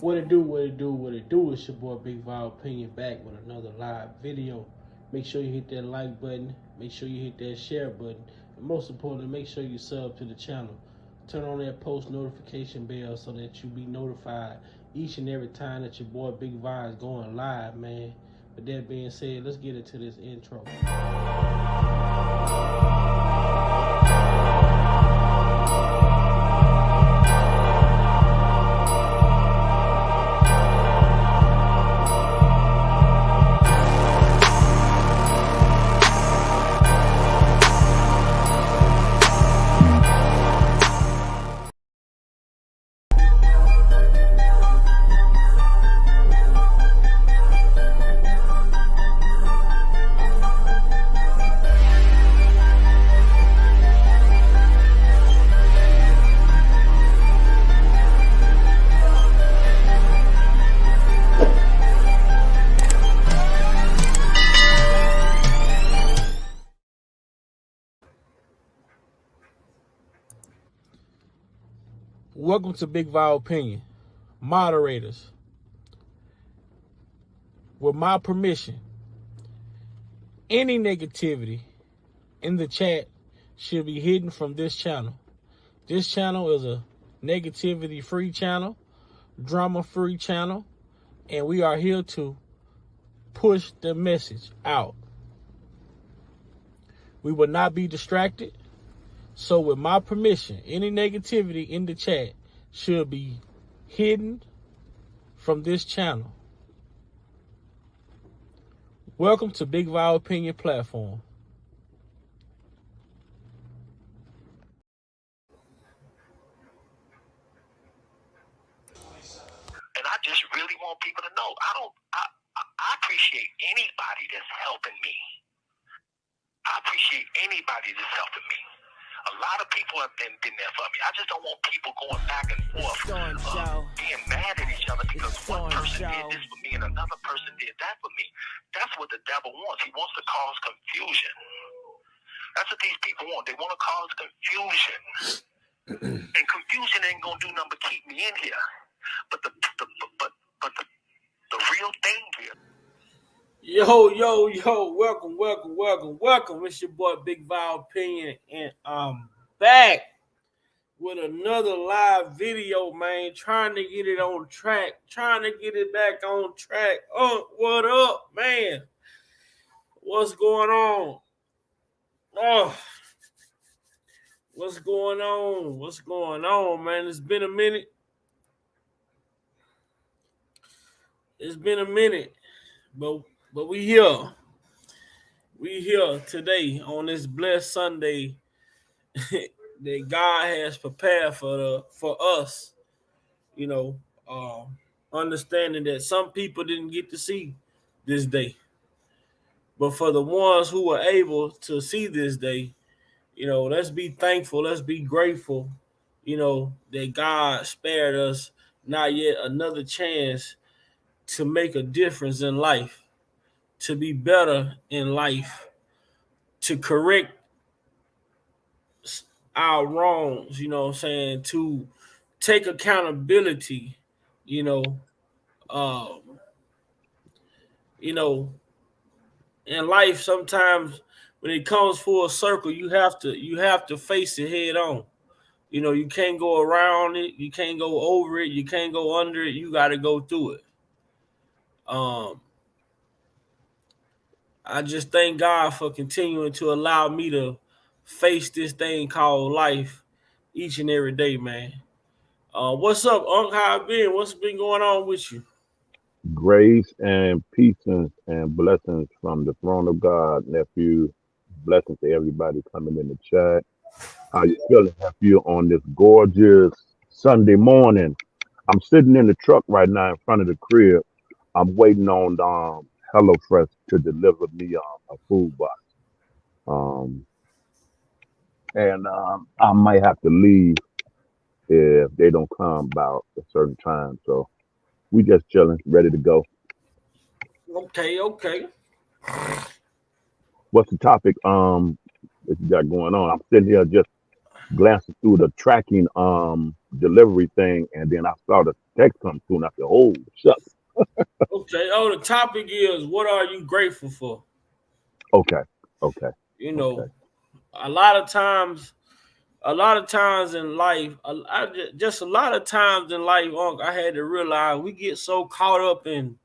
What it do, what it do, what it do. It's your boy Big Val Opinion back with another live video. Make sure you hit that like button. Make sure you hit that share button. And most importantly, make sure you sub to the channel. Turn on that post notification bell so that you be notified each and every time that your boy Big Val is going live, man. With that being said, let's get into this intro. Welcome to Big Val Opinion. Moderators, with my permission, any negativity in the chat should be hidden from this channel. This channel is a negativity-free channel, drama-free channel, and we are here to push the message out. We will not be distracted. So with my permission, any negativity in the chat should be hidden from this channel. Welcome to Big Val Opinion Platform. And I just really want people to know, I appreciate anybody that's helping me. I appreciate anybody that's helping me. A lot of people have been there for me. I just don't want people going back and forth, being mad at each other because one person did this for me and another person did that for me. That's what the devil wants. He wants to cause confusion. That's what these people want. They want to cause confusion. And confusion ain't going to do nothing but keep me in here. But the real thing here. Yo, welcome. It's your boy Big Val Opinion, and I'm back with another live video, man. Trying to get it on track, trying to get it back on track. Oh, what up, man? What's going on? Oh, what's going on? What's going on, man? It's been a minute. But we here. We here today on this blessed Sunday that God has prepared for us. You know, understanding that some people didn't get to see this day. But for the ones who were able to see this day, you know, let's be thankful. Let's be grateful, you know, that God spared us not yet another chance to make a difference in life, to be better in life, to correct our wrongs, you know what I'm saying, to take accountability, you know, in life sometimes when it comes full circle, you have to face it head on. You know, you can't go around it, you can't go over it, you can't go under it, you got to go through it. I just thank God for continuing to allow me to face this thing called life each and every day, man. What's up, Unc? How it been? What's been going on with you? Grace and peace and blessings from the throne of God, nephew. Blessings to everybody coming in the chat. How you feeling, nephew, on this gorgeous Sunday morning? I'm sitting in the truck right now in front of the crib. I'm waiting on HelloFresh to deliver me a food box. And I might have to leave if they don't come about a certain time. So we just chilling, ready to go. Okay. What's the topic that you got going on? I'm sitting here just glancing through the tracking delivery thing, and then I saw the text come through, and I said, "Oh, shucks." Okay. Oh, the topic is what are you grateful for? Okay, okay, You okay. know, a lot of times, a lot of times in life, just a lot of times in life, I had to realize we get so caught up in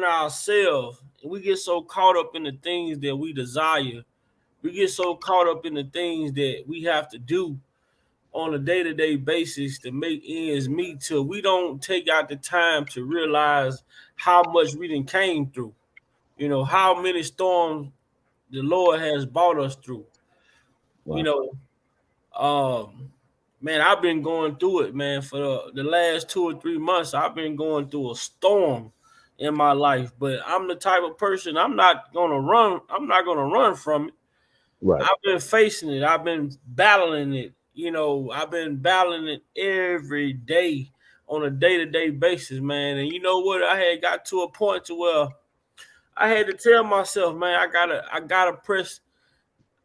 ourselves, and we get so caught up in the things that we desire. We get so caught up in the things that we have to do on a day-to-day basis to make ends meet till we don't take out the time to realize how much we done came through. How many storms the Lord has brought us through. You Right, know, man, I've been going through it, man, for the last 2 or 3 months. I've been going through a storm in my life, but I'm the type of person I'm not gonna run. I'm not gonna run from it. right, I've been facing it. I've been battling it. I've been battling it every day on a day-to-day basis, man. And you know what? I had got to a point to where I had to tell myself, man, I gotta press.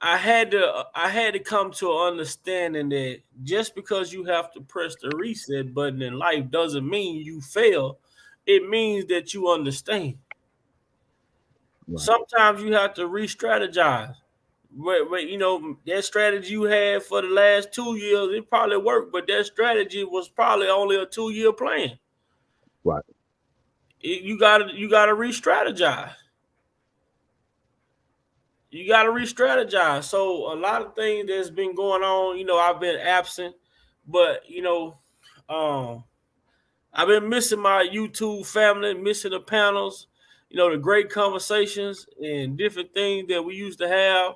I had to come to an understanding that just because you have to press the reset button in life doesn't mean you fail. It means that you understand. right, Sometimes you have to re-strategize. But that strategy you had for the last 2 years, it probably worked, but that strategy was probably only a 2 year plan. right, You gotta re-strategize. You gotta re-strategize. So a lot of things that's been going on, I've been absent, but um, I've been missing my YouTube family, missing the panels, the great conversations and different things that we used to have.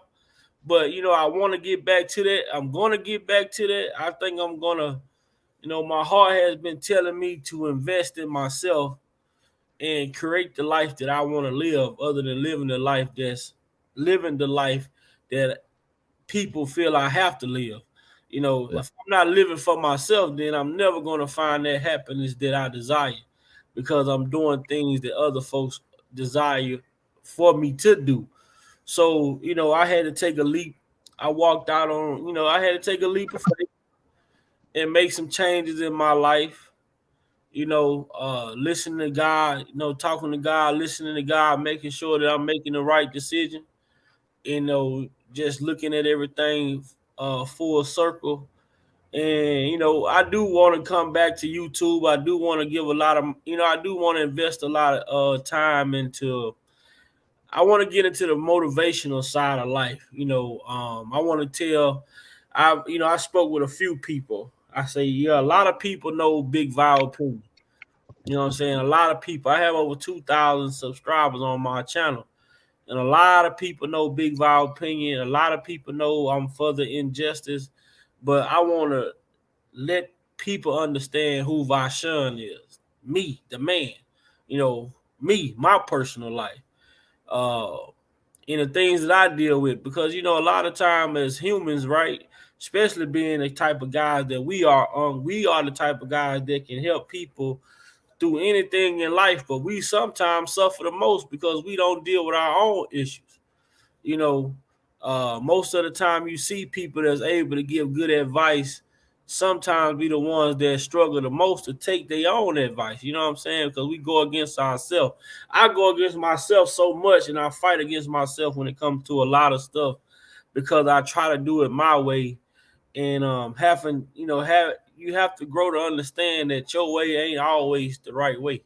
But I want to get back to that. I'm gonna get back to that. I think I'm gonna, my heart has been telling me to invest in myself and create the life that I want to live, other than living the life that people feel I have to live. right, If I'm not living for myself, then I'm never gonna find that happiness that I desire, because I'm doing things that other folks desire for me to do. So, I had to take a leap. I walked out on, I had to take a leap of faith and make some changes in my life. Listening to God, talking to God, listening to God, making sure that I'm making the right decision. Just looking at everything full circle. And I do want to come back to YouTube. I do want to give a lot of, I do want to invest a lot of time into. I want to get into the motivational side of life. I want to tell. I spoke with a few people. I say, yeah, a lot of people know Big Val Opinion. You know what I'm saying? A lot of people. I have over 2,000 subscribers on my channel. And a lot of people know Big Val Opinion. A lot of people know I'm for the injustice. But I want to let people understand who Vashon is. Me, the man. Me, my personal life. Uh, in the things that I deal with. Because, a lot of time as humans, right? Especially being the type of guys that we are the type of guys that can help people through anything in life, but we sometimes suffer the most because we don't deal with our own issues. You know, most of the time you see people that's able to give good advice sometimes be the ones that struggle the most to take their own advice. You know what I'm saying? Because we go against ourselves. I go against myself so much, and I fight against myself when it comes to a lot of stuff because I try to do it my way. And having have you have to grow to understand that your way ain't always the right way.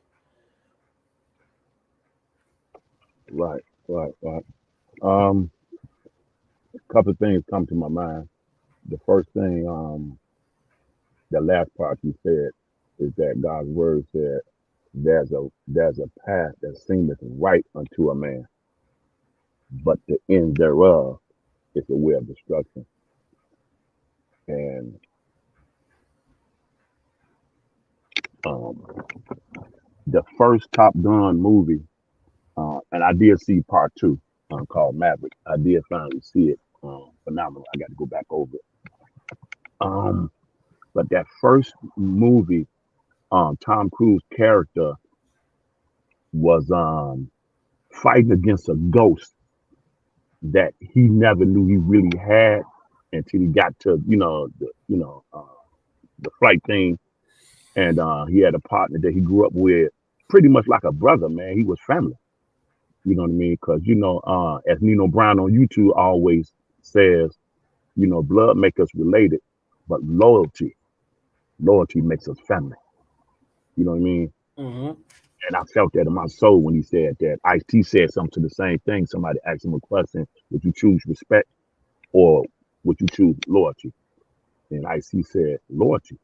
right, right, right. Um, a couple of things come to my mind. The first thing, the last part you said, is that God's word said, "There's a path that seemeth right unto a man, but the end thereof is a way of destruction." And um, the first Top Gun movie, and I did see part two, called Maverick. I did finally see it. Phenomenal. I got to go back over it. Um, but that first movie, Tom Cruise character was fighting against a ghost that he never knew he really had. until he got to the flight thing, and he had a partner that he grew up with, pretty much like a brother. Man, he was family. You know what I mean? Because as Nino Brown on YouTube always says, blood makes us related, but loyalty makes us family. You know what I mean? Mm-hmm. And I felt that in my soul when he said that. Ice T said something to the same thing. Somebody asked him a question: would you choose respect or would you choose loyalty? And Ice T said loyalty.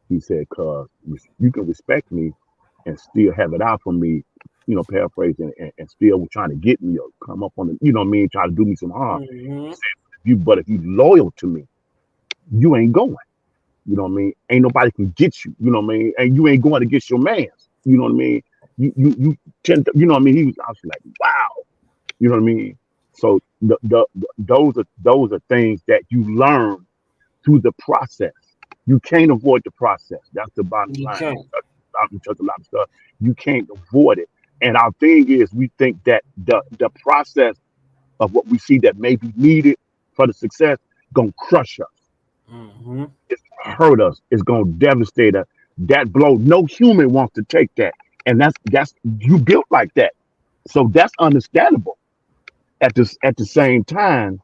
He said, "Cause you can respect me and still have it out for me." Paraphrasing, and still trying to get me or come up on the, you know what I mean, try to do me some harm. He Mm-hmm. said, but if you loyal to me, you ain't going. You know what I mean? Ain't nobody can get you. You know what I mean? And you ain't going against your man's. You know what I mean? You tend to, you know what I mean? I was like, wow. You know what I mean? So those are things that you learn through the process. You can't avoid the process. That's the bottom You line. can't. We touch a lot of stuff. You can't avoid it. And our thing is, we think that the process of what we see that may be needed for the success gonna crush us. Mm-hmm. It's gonna hurt us. It's gonna devastate us. That blow, no human wants to take that, and that's you built like that, so that's understandable. At the same time,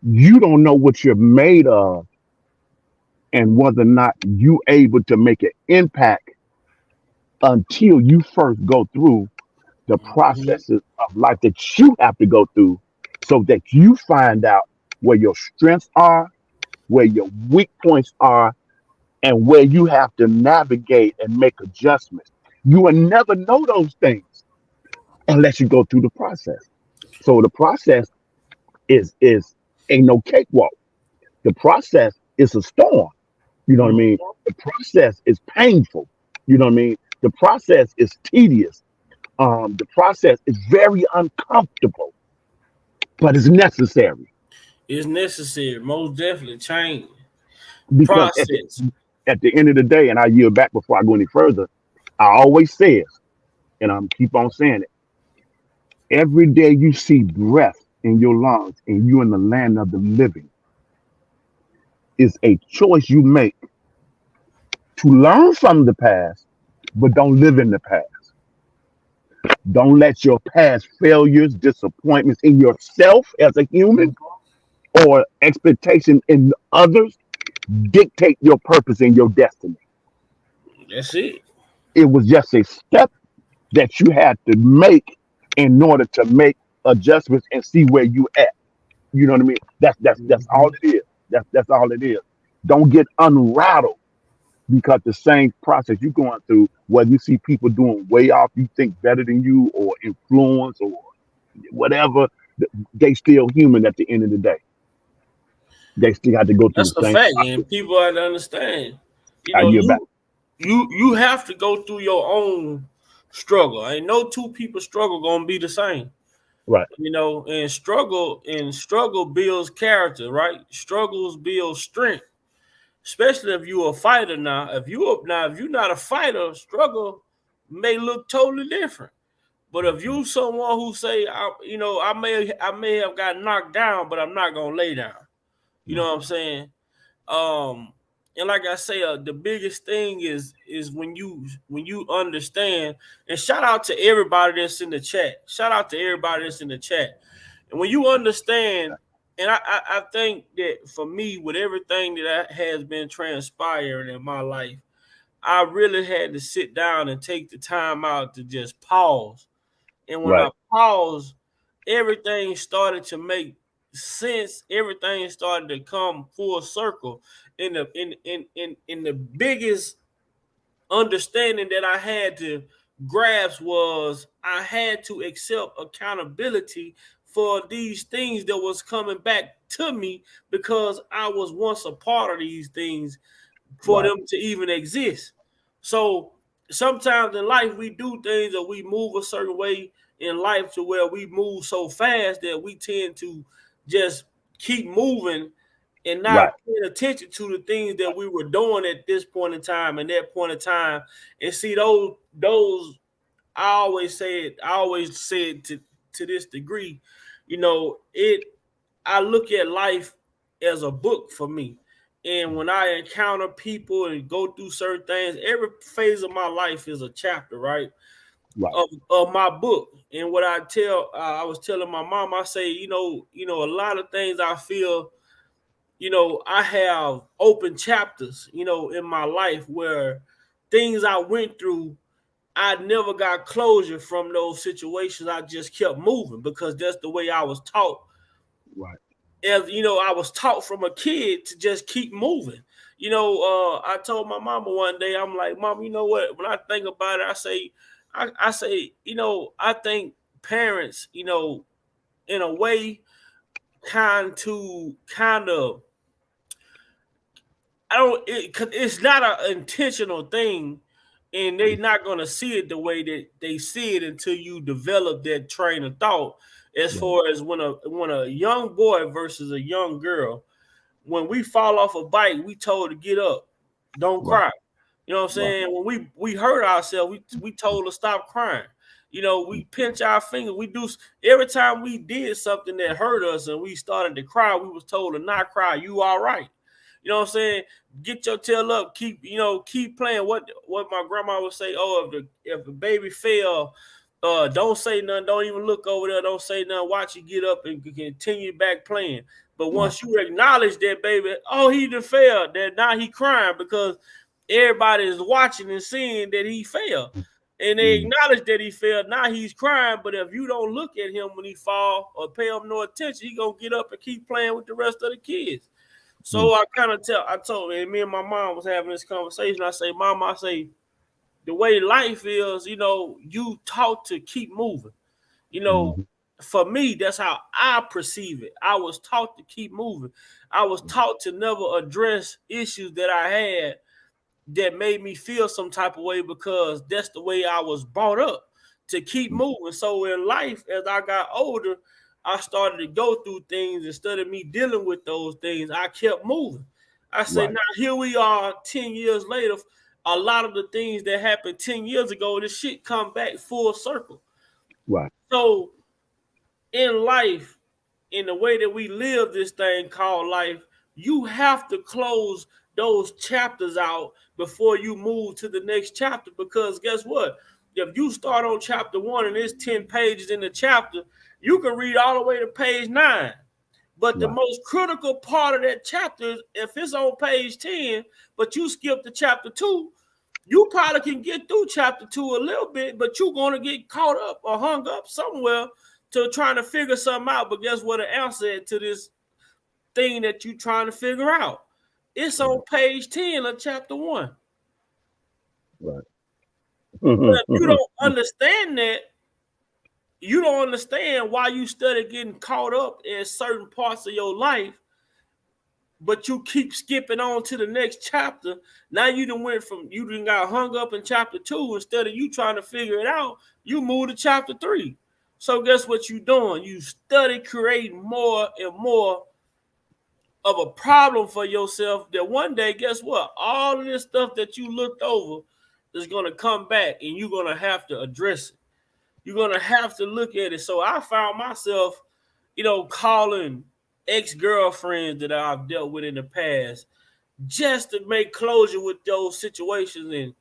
you don't know what you're made of, and whether or not you able to make an impact until you first go through the Mm-hmm. processes of life that you have to go through, so that you find out where your strengths are, where your weak points are, and where you have to navigate and make adjustments. You will never know those things unless you go through the process. So the process is ain't no cakewalk. The process is a storm. You know what I Mm-hmm. mean? The process is painful. You know what I mean? The process is tedious. The process is very uncomfortable, but it's necessary It's necessary, most definitely. Change because process. at the end of the day, and I yield back before I go any further, I always says, and I'm keep on saying it, every day you see breath in your lungs and you in the land of the living is a choice you make to learn from the past, but don't live in the past. Don't let your past failures, disappointments in yourself as a human, or expectation in others dictate your purpose and your destiny. That's it. It was just a step that you had to make in order to make adjustments and see where you at. You know what I mean? That's all Mm-hmm. it is. That's all it is. Don't get unrattled because the same process you're going through, whether you see people doing way off, you think better than you, or influence, or whatever, they still human at the end of the day. They still have to go through That's the a same fact, process. and people have to understand. You I know, yield back. you have to go through your own struggle. Ain't no two people struggle gonna be the same. Right, And struggle builds character, right? Struggles build strength, especially if you're a fighter. If you're not a fighter, struggle may look totally different. But if you someone who say, I may have got knocked down, but I'm not gonna lay down. You know right, what I'm saying? Um, and like I say, the biggest thing is when you understand. And shout out to everybody that's in the chat. Shout out to everybody that's in the chat. And when you understand, and I think that for me, with everything that has been transpiring in my life, I really had to sit down and take the time out to just pause. And when I right, paused, everything started to make sense. Everything started to come full circle. In the biggest understanding that I had to grasp was I had to accept accountability for these things that was coming back to me because I was once a part of these things for right, them to even exist. So sometimes in life we do things or we move a certain way in life to where we move so fast that we tend to just keep moving and not right, paying attention to the things that we were doing at this point in time and that point in time. And see those I always said to this degree, it I look at life as a book for me. And when I encounter people and go through certain things, every phase of my life is a chapter, right? Right. Of my book. And what I was telling my mom, I say, a lot of things I feel, I have open chapters, in my life where things I went through, I never got closure from those situations. I just kept moving because that's the way I was taught. Right. As I was taught from a kid to just keep moving. I told my mama one day, I'm like, Mom, you know what? When I think about it, I say, I think parents, in a way, kind of, I don't, cause it's not an intentional thing, and they not gonna see it the way that they see it until you develop that train of thought. As Right. far as when a young boy versus a young girl, when we fall off a bike, we told to get up, don't Right. cry. You know what I'm Right. saying? When we hurt ourselves, we told to stop crying. We pinch our finger. We do every time we did something that hurt us and we started to cry. We was told to not cry. You all right? You know what I'm saying? Get your tail up. Keep playing. What my grandma would say. Oh, if the baby fell, don't say nothing. Don't even look over there. Don't say nothing. Watch you get up and continue back playing. But Right. once you acknowledge that, baby, oh, he done failed. That now he crying because everybody is watching and seeing that he failed. And they Mm. acknowledge that he failed. Now he's crying. But if you don't look at him when he fall or pay him no attention, he gonna get up and keep playing with the rest of the kids. Mm. So I told, and me and my mom was having this conversation. I say, Mom, I say, the way life is, you taught to keep moving. You know, Mm. for me, that's how I perceive it. I was taught to keep moving. I was taught to never address issues that I had that made me feel some type of way because that's the way I was brought up to keep Mm. moving. So in life, as I got older, I started to go through things instead of me dealing with those things. I kept moving. I say, Right. now here we are 10 years later. A lot of the things that happened 10 years ago, this shit come back full circle. Right. So in life, in the way that we live this thing called life, you have to close those chapters out before you move to the next chapter. Because guess what? If you start on chapter 1 and it's 10 pages in the chapter, you can read all the way to page 9. But the Right. most critical part of that chapter is if it's on page 10, but you skip to chapter 2, you probably can get through chapter 2 a little bit, but you're going to get caught up or hung up somewhere to trying to figure something out. But guess what the answer to this thing that you're trying to figure out? It's on Right. page 10 of chapter 1. Right. But if you Mm. don't understand that, you don't understand why you study getting caught up in certain parts of your life, but you keep skipping on to the next chapter. Now you done got hung up in chapter 2 instead of you trying to figure it out. You move to chapter 3. So guess what you doing? You study creating more and more of a problem for yourself. That one day, guess what? All of this stuff that you looked over is gonna come back, and you're gonna have to address it. You're gonna have to look at it. So I found myself, calling ex-girlfriends that I've dealt with in the past just to make closure with those situations and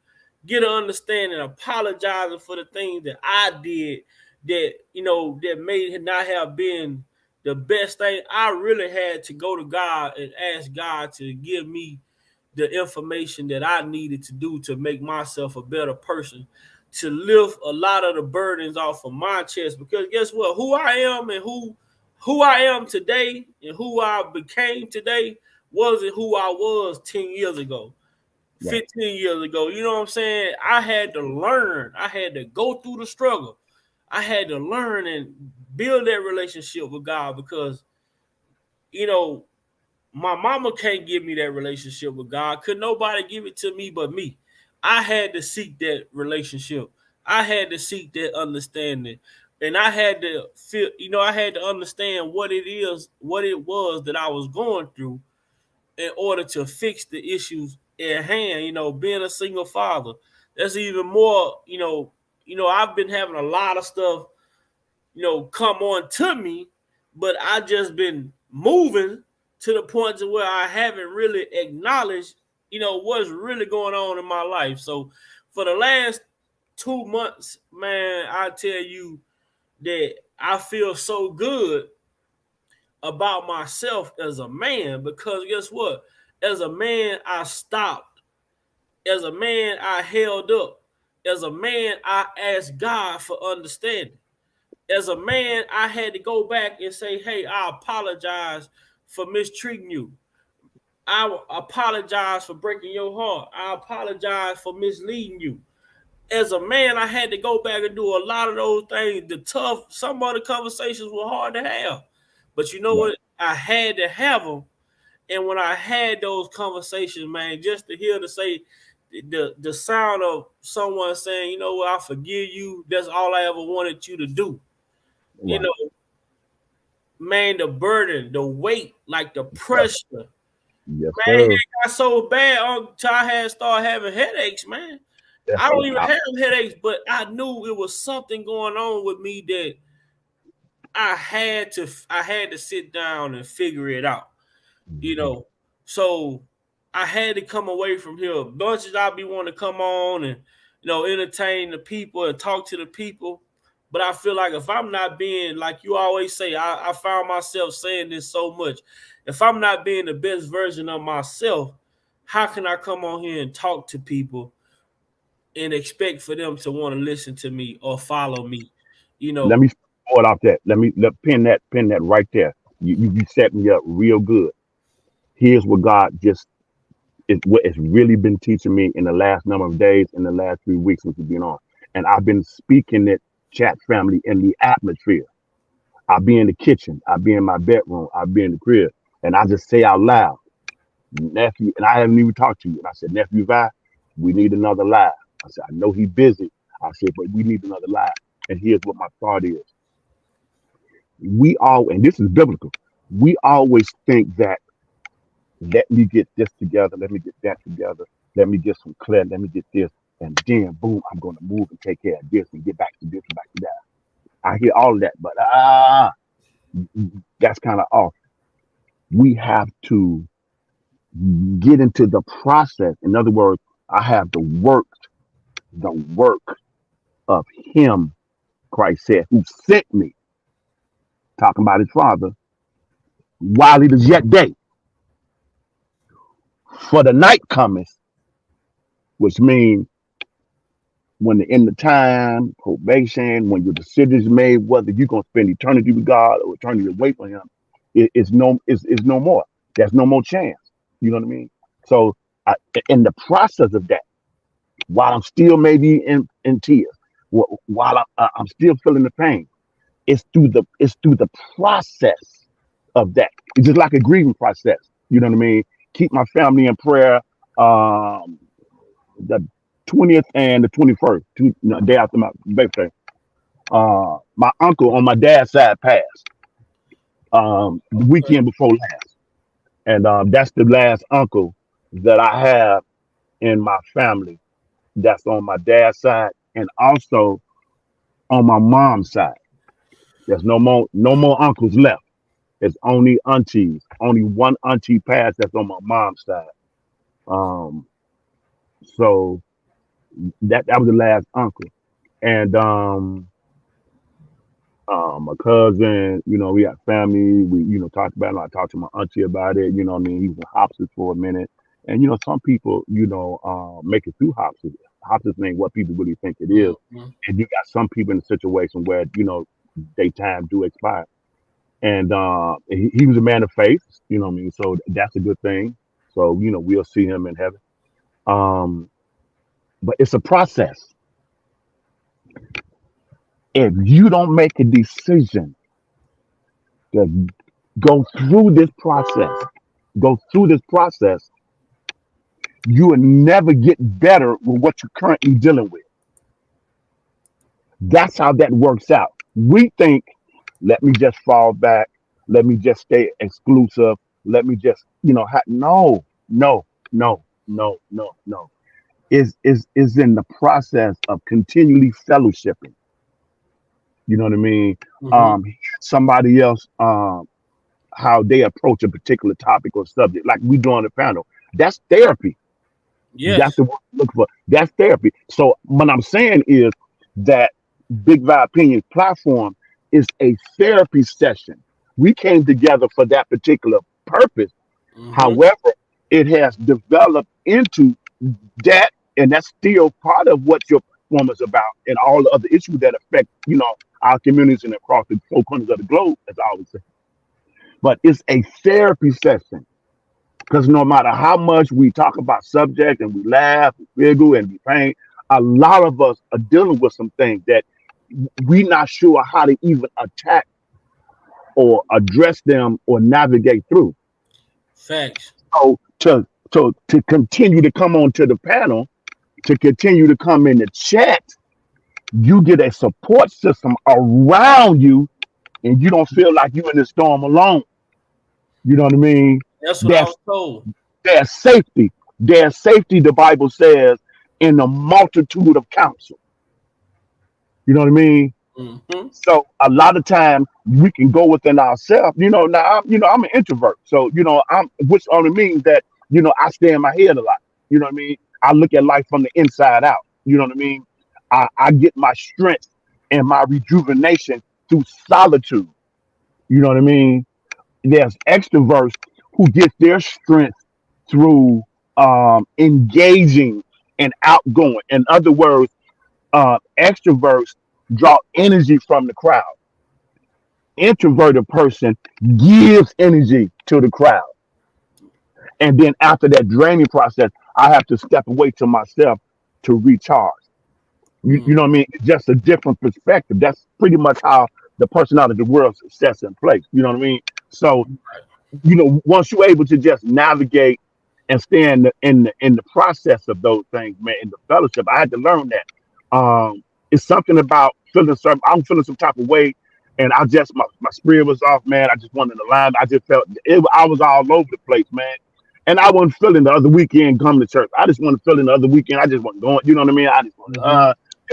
get an understanding, apologizing for the things that I did that may not have been the best thing. I really had to go to God and ask God to give me the information that I needed to do to make myself a better person, to lift a lot of the burdens off of my chest. Because guess what? Who I am and who I am today and who I became today wasn't who I was 10 years ago, Right. 15 years ago. You know what I'm saying? I had to learn. I had to go through the struggle. I had to learn and build that relationship with God because, you know, my mama can't give me that relationship with God. Could nobody give it to me but me? I had to seek that relationship. I had to seek that understanding. And I had to feel, I had to understand what it is, what it was that I was going through in order to fix the issues at hand. Being a single father, that's even more, I've been having a lot of stuff, come on to me, but I just been moving to the point to where I haven't really acknowledged, what's really going on in my life. So for the last 2 months, man, I tell you that I feel so good about myself as a man because guess what? As a man, I stopped. As a man, I held up. As a man, I asked God for understanding. As a man, I had to go back and say, hey, I apologize for mistreating you. I apologize for breaking your heart. I apologize for misleading you. As a man, I had to go back and do a lot of those things. Some of the conversations were hard to have. But you know Right. what? I had to have them. And when I had those conversations, man, just to hear to say the sound of someone saying, you know what, I forgive you. That's all I ever wanted you to do. You Right. know, man, the burden, the weight, like the Sir. pressure, man, Yes, it sir. got so bad until I had started having headaches, man. Yes, I sir. don't even have headaches, but I knew it was something going on with me that I had to sit down and figure it out. you Mhm. know. So I had to come away from here. Much as I be wanting to come on and entertain the people and talk to the people, but I feel like if I'm not being like you always say, I found myself saying this so much. If I'm not being the best version of myself, how can I come on here and talk to people and expect for them to want to listen to me or follow me? You Let know, me pull off that. Pin that right there. You set me up real good. Here's what God just is what it's really been teaching me in the last number of days, in the last 3 weeks since we've been on. And I've been speaking it, chat family, in the atmosphere. I'll be in the kitchen, I'll be in my bedroom, I'll be in the crib, and I just say out loud, nephew, and I haven't even talked to you. And I said, nephew Vi, we need another live. I said, I know he's busy. I said, but we need another live. And here's what my thought is. And this is biblical, we always think that let me get this together, let me get that together, let me get some clear, let me get this, and then boom, I'm gonna move and take care of this and get back to this and back to that. I hear all of that, but that's kind of off. We have to get into the process. In other words, I have to work the work of him, Christ said, who sent me, talking about his father, while it is yet day. For the night cometh, which means when the end of time, probation, when your decision is made, whether you're gonna spend eternity with God or eternity away from Him, it's no more. There's no more chance. You know what I mean? So, I, in the process of that, while I'm still maybe in tears, while I'm still feeling the pain, it's through the process of that. It's just like a grieving process. You know what I mean? Keep my family in prayer. Um, the 20th and the 21st, day after my birthday. My uncle on my dad's side passed the okay, weekend before last, and that's the last uncle that I have in my family. That's on my dad's side, and also on my mom's side. There's no more uncles left. It's only aunties. Only one auntie passed. That's on my mom's side. Um, so that was the last uncle, and my cousin, we got family. We, talked about it. I talked to my auntie about it. You know what I mean? He was in hospice for a minute. And, some people, make it through hospice. Hospice ain't what people really think it is. mhm, And you got some people in a situation where, their time do expire. And he was a man of faith, you know what I mean? So that's a good thing. So, we'll see him in heaven. Um, but it's a process. If you don't make a decision to go through this process, go through this process, you will never get better with what you're currently dealing with. That's how that works out. We think, let me just fall back, let me just stay exclusive, let me just, no, no, no, no, no, no. Is in the process of continually fellowshipping. You know what I mean? mhm, Somebody else how they approach a particular topic or subject, like we do on the panel. That's therapy. That's Yes. the word I look for. That's therapy. So what I'm saying is that Big Vibe Opinions platform is a therapy session. We came together for that particular purpose. Mm-hmm. However, it has developed into that, and that's still part of what your platform is about, and all the other issues that affect, our communities and across the 4 corners of the globe, as I always say. But it's a therapy session. Because no matter how much we talk about subject and we laugh, we giggle, and we pain, a lot of us are dealing with some things that we're not sure how to even attack or address them or navigate through. Facts. So to continue to come onto the panel, to continue to come in the chat, you get a support system around you, and you don't feel like you're in the storm alone. You know what I mean? That's what I There's was told. there's safety. There's safety, the Bible says, in the multitude of counsel. You know what I mean? Mm-hmm. So a lot of times we can go within ourselves. Now I'm an introvert. So, which only means that, I stay in my head a lot. You know what I mean? I look at life from the inside out. You know what I mean? I get my strength and my rejuvenation through solitude. You know what I mean? There's extroverts who get their strength through engaging and outgoing. In other words, extroverts draw energy from the crowd. Introverted person gives energy to the crowd. And then after that draining process, I have to step away to myself to recharge. You Mm. know what I mean? It's just a different perspective. That's pretty much how the personality of the world sets in place. You know what I mean? So once you're able to just navigate and stay in the process of those things, man, in the fellowship, I had to learn that. It's something about feeling some. I'm feeling some type of way, and my spirit was off, man. I just wanted to line. I just felt it. I was all over the place, man. And I wasn't feeling the other weekend coming to church. I just wasn't feeling the other weekend. I just wasn't going. You know what I mean? I just wanted. Mm-hmm.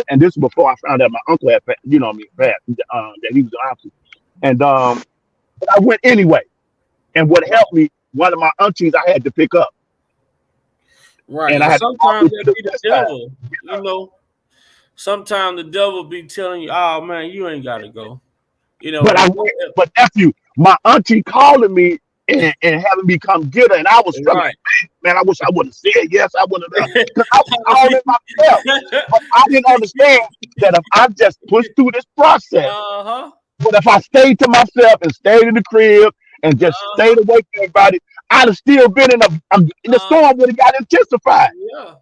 And this was before I found out my uncle had, what I mean, passed, that he was an option. And but I went anyway. And what Right. helped me, one of my aunties I had to pick up, Right. and I And had to walk sometimes her to that the be the west side. devil. You know, sometimes the devil be telling you, "Oh man, you ain't got to go." You know, But I went, but nephew, my auntie calling me and having me come get her, and I was struggling. right. Man, I wish I would have said yes. I would have, because I was uh all in myself. But I didn't understand that if I just pushed through this process, huh. but if I stayed to myself and stayed in the crib and just Uh stayed huh. away from everybody, I'd have still been the Uh storm would have got intensified. yeah.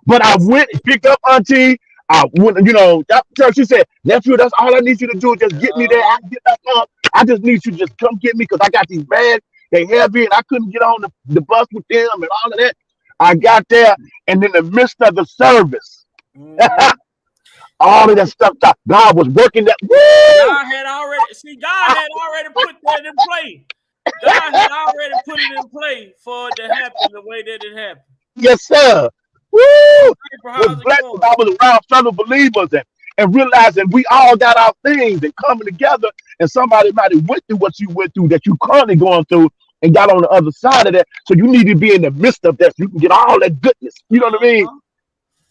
But I That's went and picked up Auntie. I went, that church. She said, nephew, that's all I need you to do. Just get me there. I uh can get back on. I just need you to just come get me because I got these bags. They heavy and I couldn't get on the bus with them and all of that. I got there and in the midst of the service, hmm all of that stuff, God was working that. Woo! God had already see. God had already put that in play. God had already put it in play for it to happen the way that it happened. Yes, sir. So, Woo! April, Was how's it blessed when going? I was around fellow believers and realizing we all got our things and coming together. And somebody might have went through what you went through that you currently going through and got on the other side of that. So you need to be in the midst of that so you can get all that goodness. You know what I mean? Uh-huh.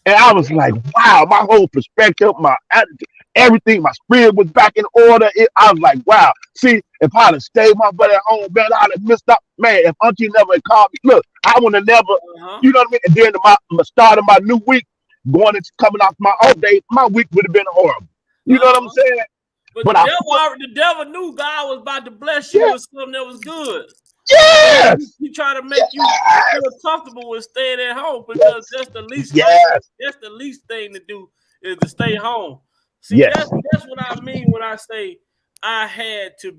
And I was Yeah. like, wow, my whole perspective, my attitude, everything, my spirit was back in order. I was like, wow. See, if I'd have stayed my buddy at home, man, I'd have missed up. Man, if Auntie never had called me, look, I would have never, Uh-huh. you know what I mean? And then my start of my new week, going into coming off my off day, my week would have been horrible. You know what I'm Uh-huh. saying? But But I put, the devil knew God was about to bless you yeah, with something that was good. So yes, he try to make you yes, feel comfortable with staying at home because yes, that's the least thing. yes, That's the least thing to do is to stay home. See, yes, that's what I mean when I say I had to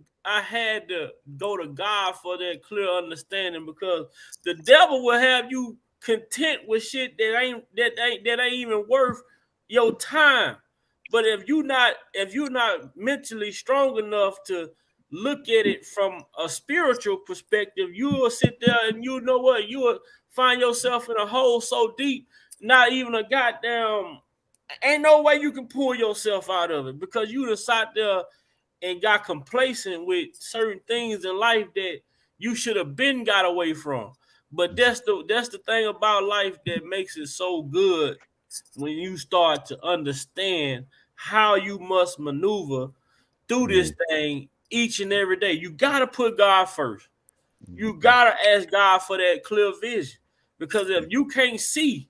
go to God for that clear understanding because the devil will have you content with shit that ain't even worth your time. But if you're not mentally strong enough to look at it from a spiritual perspective, you will sit there and you know what? You will find yourself in a hole so deep, not even a goddamn ain't no way you can pull yourself out of it because you just sat there and got complacent with certain things in life that you should have been got away from. But that's the thing about life that makes it so good when you start to understand how you must maneuver through this thing each and every day. You gotta put God first. You gotta ask God for that clear vision. Because if you can't see,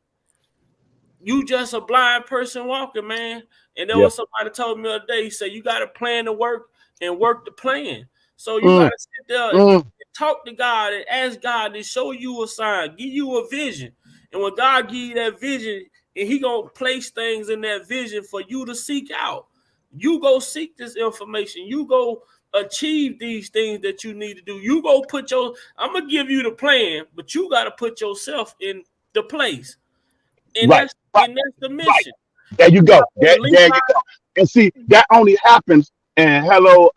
you just a blind person walking, man. And there Yeah. was somebody told me the other day, he said, you got to plan the work and work the plan. So you got Mm, to sit there and mm. talk to God and ask God to show you a sign, give you a vision. And when God give you that vision, and he going to place things in that vision for you to seek out. You go seek this information. You go achieve these things that you need to do. You go put I'm going to give you the plan, but you got to put yourself in the place. And Right, that's right, and that's the right. mission. There you go. There Levi, you go. And see, that only happens. And hello,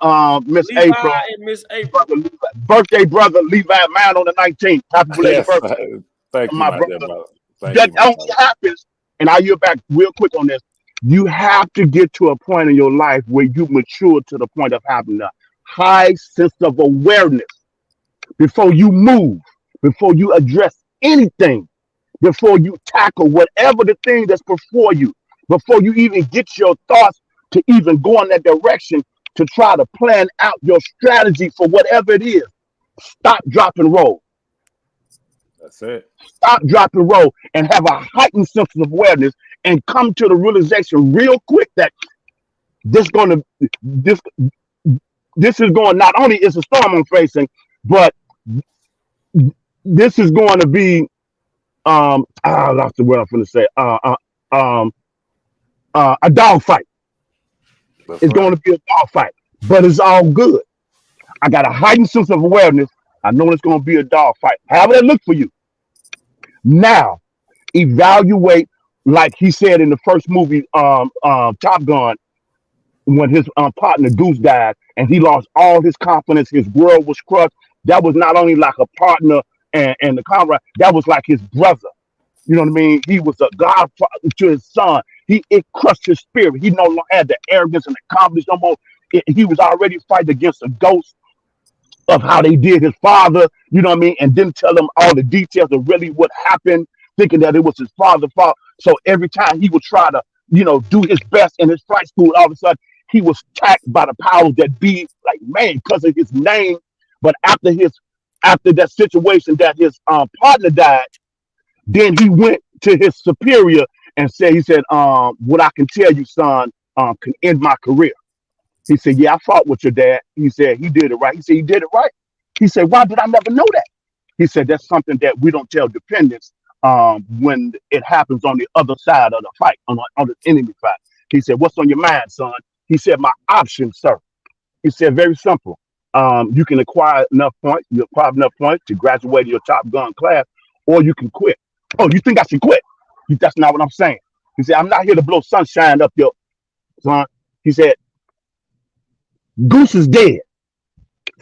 Miss Levi April, and Miss April. brother Levi, birthday brother Levi, mine on the 19th. Happy belated Yes. birthday, Thank you, my my dear brother. brother. Thank That you, my only brother. happens. And I yield back real quick on this. You have to get to a point in your life where you mature to the point of having a high sense of awareness before you move, before you address anything, before you tackle whatever the thing that's before you, before you even get your thoughts to even go in that direction to try to plan out your strategy for whatever it is. Stop, drop, and roll. That's it. Stop, drop, and roll, and have a heightened sense of awareness, and come to the realization real quick that this going to this this is going, not only is a storm I'm facing, but this is going to be I lost the word I'm going to say um a dog fight. That's It's going right. to be a dog fight, but it's all good. I got a heightened sense of awareness. I know it's going to be a dog fight. However that look for you. Now, evaluate, like he said in the first movie, Top Gun, when his partner Goose died and he lost all his confidence, his world was crushed. That was not only like a partner and the comrade, that was like his brother. You know what I mean? He was a godfather to his son. It crushed his spirit. He no longer had the arrogance and the confidence no more. He was already fighting against a ghost of how they did his father, you know what I mean, and didn't tell him all the details of really what happened, thinking that it was his father's fault. So every time he would try to, do his best in his flight school, all of a sudden he was attacked by the powers that be, like man, because of his name. But after that situation that his partner died, then he went to his superior and said, what I can tell you, son, can end my career. He said, yeah, I fought with your dad. He said, he did it right. He said, he did it right. He said, why did I never know that? He said, that's something that we don't tell dependents when it happens on the other side of the fight, on the enemy fight. He said, what's on your mind, son? He said, my options, sir. He said, very simple. You can acquire enough points to graduate your Top Gun class, or you can quit. Oh, you think I should quit? That's not what I'm saying. He said, I'm not here to blow sunshine up your son. He said, Goose is dead.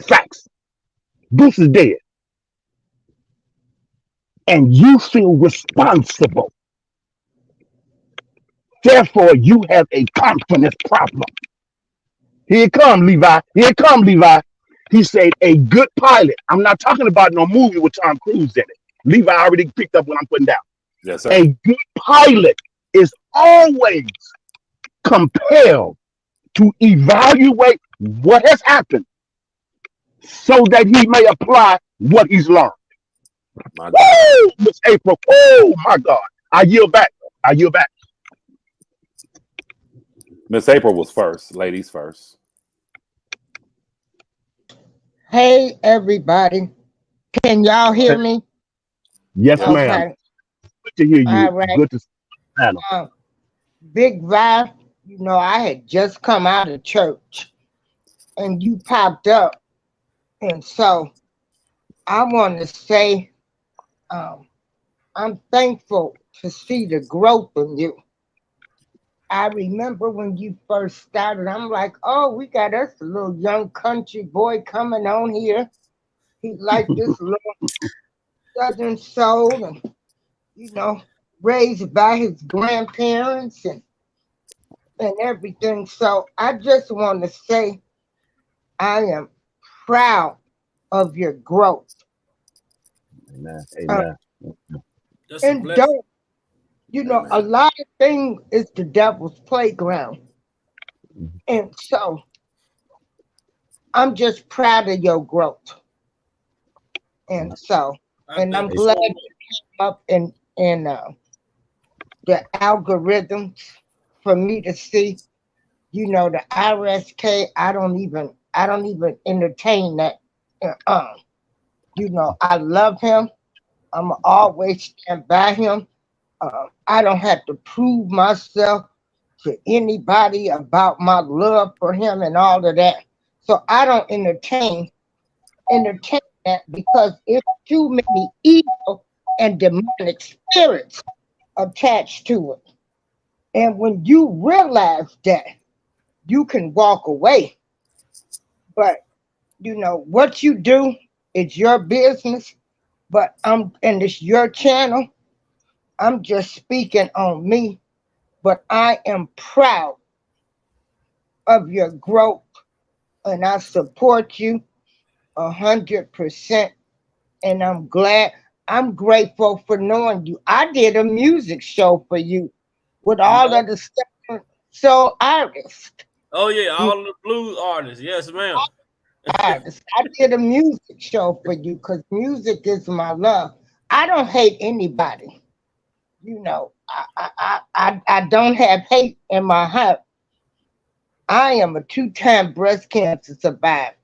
Facts. Goose is dead. And you feel responsible. Therefore, you have a confidence problem. Here come Levi. Here come Levi. He said, a good pilot. I'm not talking about no movie with Tom Cruise in it. Levi already picked up what I'm putting down. Yes, sir. A good pilot is always compelled to evaluate what has happened so that he may apply what he's learned. My God. Woo! Miss April. Oh my God. I yield back. I yield back. Miss April was first. Ladies first. Hey, everybody. Can y'all Go hear ahead. me? Yes, Yes. ma'am. Okay. Good to hear you. All right. Good to see you. Panel. Um, Big Vi, I had just come out of church and you popped up. And so I want to say I'm thankful to see the growth in you. I remember when you first started, I'm like, oh, we got us a little young country boy coming on here. He like this little southern soul and, you know, raised by his grandparents and everything. So I just want to say I am proud of your growth. Amen. Uh, Amen. That's a and blessing. don't, a Amen. lot of things is the devil's playground. Mhm. And so I'm just proud of your growth. And so, I and thank I'm you Amen. glad so much. you up in the algorithms for me to see. The RSK. I don't even entertain that. Uh, I love him. I'm always stand by him. I don't have to prove myself to anybody about my love for him and all of that. So I don't entertain that because it's too many evil and demonic spirits attached to it. And when you realize that, you can walk away. But what you do is your business. But and it's your channel. I'm just speaking on me. But I am proud of your growth, and I support you 100%. And I'm glad. I'm grateful for knowing you. I did a music show for you with And all of the soul artists. oh yeah, You all the blues artists. Yes, ma'am. artists. I did a music show for you because music is my love. I don't hate anybody. I don't have hate in my heart. I am a two-time breast cancer survivor.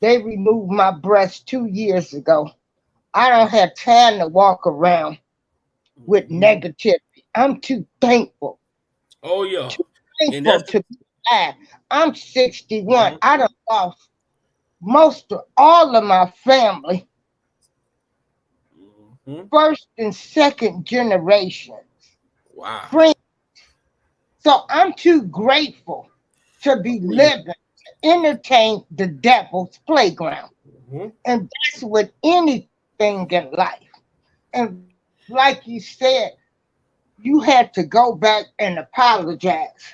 They removed my breast 2 years ago. I don't have time to walk around with Mhm. negativity. I'm too thankful, Oh yeah, too and that's thankful to be alive. I'm 61. mhm, I done lost most of all of my family, mhm. first and second generation Wow. friends. So I'm too grateful to be Oh yeah. living to entertain the devil's playground. Mhm. And that's with anything in life. And like you said, you had to go back and apologize.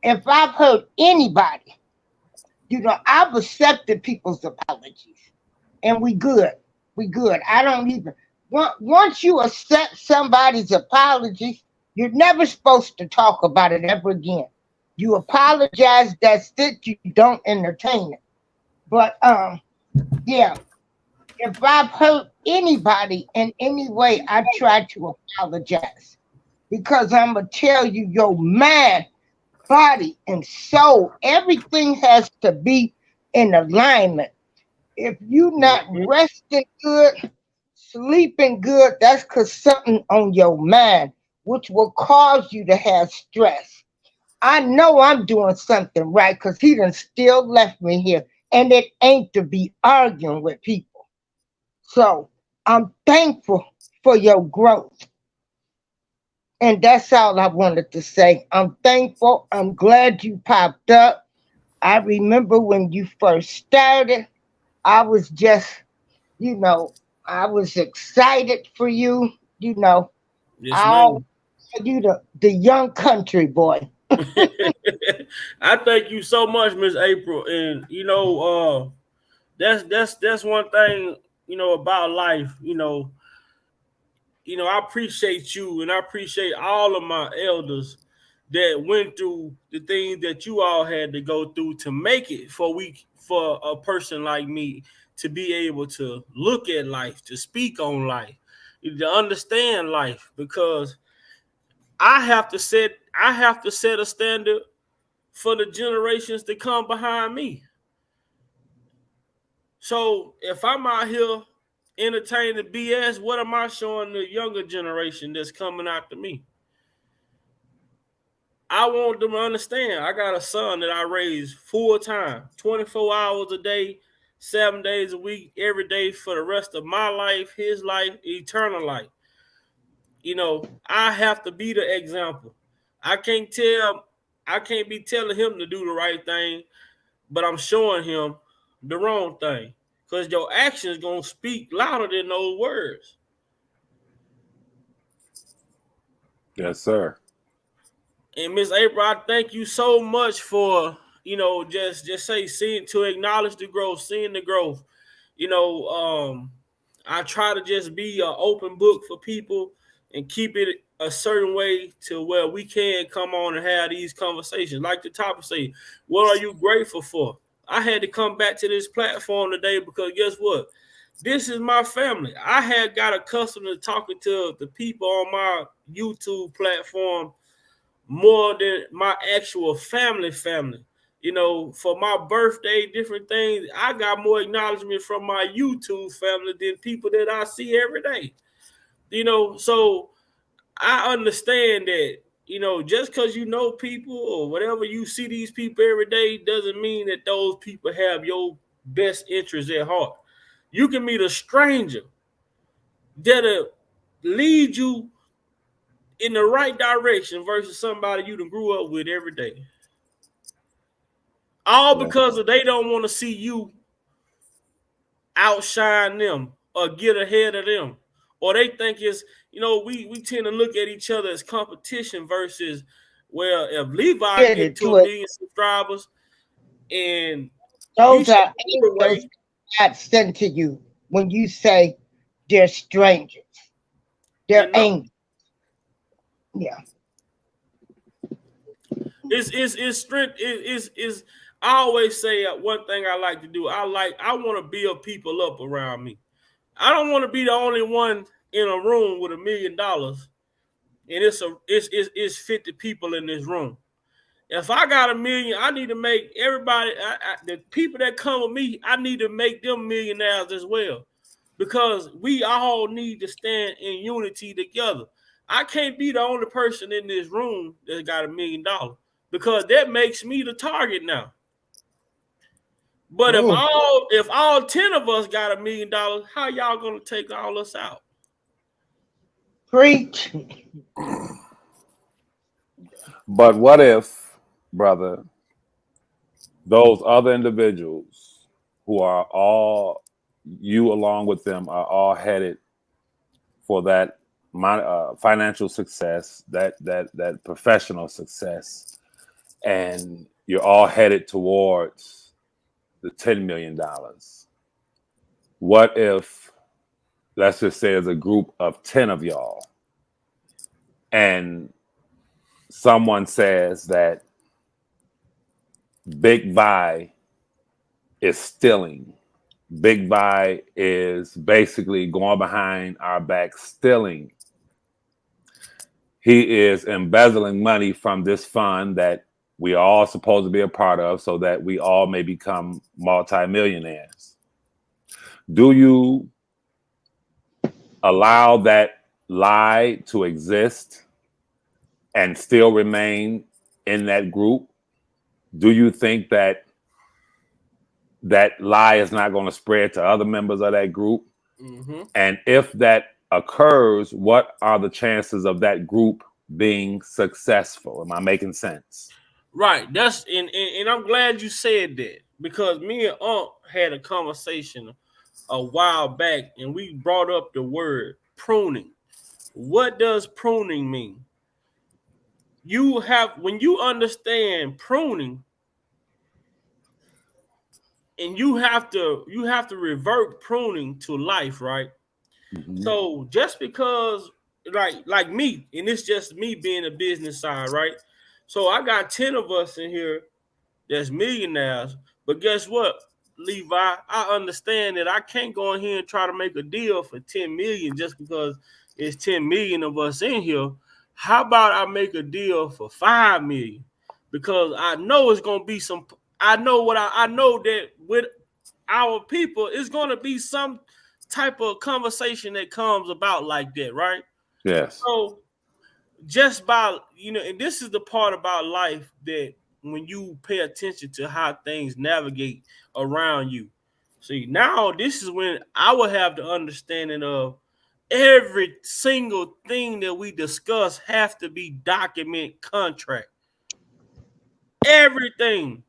If I've hurt anybody, I've accepted people's apologies. And we good. We good. I don't even once you accept somebody's apology, you're never supposed to talk about it ever again. You apologize, that's it, you don't entertain it. But yeah, if I've hurt anybody in any way, I try to apologize. Because I'm gonna tell you, your mind, body, and soul, everything has to be in alignment. If you not Mhm. resting good, sleeping good, that's because something on your mind, which will cause you to have stress. I know I'm doing something right because he done still left me here. And it ain't to be arguing with people. So I'm thankful for your growth. And that's all I wanted to say. I'm thankful. I'm glad you popped up. I remember when you first started, I was just, you know, I was excited for you. Yes, I always ma'am. call you the young country boy. I thank you so much, Miss April. And that's one thing about life. I appreciate you, and I appreciate all of my elders that went through the things that you all had to go through to make it for a person like me to be able to look at life, to speak on life, to understand life, because I have to set a standard for the generations to come behind me. So if I'm out here entertaining BS, what am I showing the younger generation that's coming after me? I want them to understand I got a son that I raise full time, 24 hours a day, 7 days a week, every day for the rest of my life, his life, eternal life. I have to be the example. I can't tell, I can't be telling him to do the right thing, but I'm showing him the wrong thing. Because your actions gonna speak louder than those words. Yes, sir. And Miss April, I thank you so much for just say seeing to acknowledge the growth, seeing the growth. You know, I try to just be an open book for people and keep it a certain way to where we can come on and have these conversations. Like the topic say, what are you grateful for? I had to come back to this platform today because guess what? This is my family. I had got accustomed to talking to the people on my YouTube platform more than my actual family. For my birthday, different things, I got more acknowledgement from my YouTube family than people that I see every day. So I understand that, just because you know people or whatever, you see these people every day doesn't mean that those people have your best interests at heart. You can meet a stranger that'll lead you in the right direction versus somebody you done grew up with every day. All Yeah. because of they don't want to see you outshine them or get ahead of them. Or they think it's, we tend to look at each other as competition versus, well, if Levi Get get it to to a it. million subscribers and he Those shows are the angels way, God sent to you when you say they're strangers. you They're know, angels. Yeah. it's strength is I always say one thing I like to do. I want to build people up around me. I don't want to be the only one in a room with $1 million and it's 50 people in this room. If I got 1 million, I need to make everybody, the people that come with me, I need to make them millionaires as well, because we all need to stand in unity together. I can't be the only person in this room that got $1 million because that makes me the target now. But if Mm. all 10 of us got $1 million, how y'all gonna take all us out? Preach. But what if, brother, those other individuals who are all, you along with them, are all headed for that financial success, that professional success, and you're all headed towards the $10 million. What if, let's just say, there's a group of 10 of y'all, and someone says that Big Vi is stealing. Big Vi is basically going behind our back, stealing. He is embezzling money from this fund that we are all supposed to be a part of so that we all may become multimillionaires. Do you allow that lie to exist and still remain in that group? Do you think that that lie is not going to spread to other members of that group? Mm-hmm. And if that occurs, what are the chances of that group being successful? Am I making sense? Right. And I'm glad you said that because me and Unc had a conversation a while back and we brought up the word pruning. What does pruning mean? When you understand pruning, and you have to revert pruning to life, right? Mm-hmm. So just because, like me, and it's just me being a business side, right? So I got 10 of us in here that's millionaires. But guess what, Levi? I understand that I can't go in here and try to make a deal for 10 million just because it's 10 million of us in here. How about I make a deal for 5 million? Because I know it's gonna be some. I know that with our people, it's gonna be some type of conversation that comes about like that, right? Yes. So just by and this is the part about life that when you pay attention to how things navigate around you. See, now this is when I will have the understanding of every single thing that we discuss have to be document contract. Everything.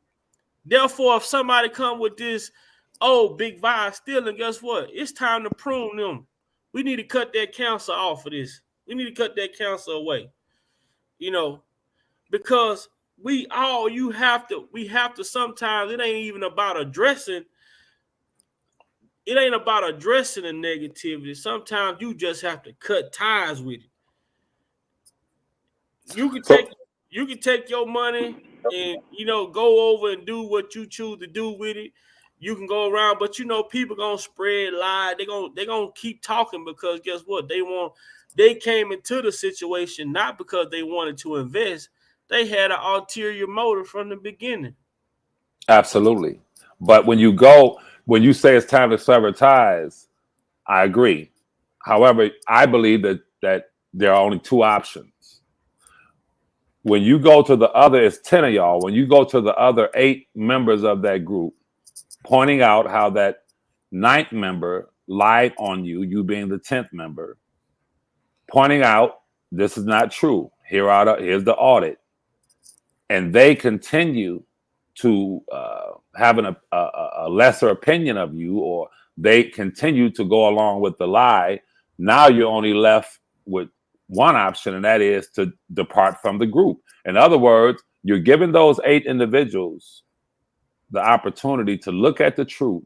Therefore, if somebody come with this, oh, big vibe stealing, guess what? It's time to prune them. We need to cut that cancer off of this. We need to cut that cancer away. You know, because we have to sometimes, it ain't about addressing the negativity. Sometimes you just have to cut ties with it. You can take So you can take your money and go over and do what you choose to do with it. You can go around, but people gonna spread lies. They gonna keep talking because guess what? They came into the situation not because they wanted to invest. They had an ulterior motive from the beginning. absolutely. But when you say it's time to sever ties, I agree. However, I believe that there are only two options. When you go to the other, it's 10 of y'all. When you go to the other 8 members of that group, pointing out how that ninth member lied on you, you being the 10th member, pointing out this is not true. Here's the audit, and they continue to have a lesser opinion of you, or they continue to go along with the lie. Now you're only left with one option, and that is to depart from the group. In other words, you're giving those 8 individuals the opportunity to look at the truth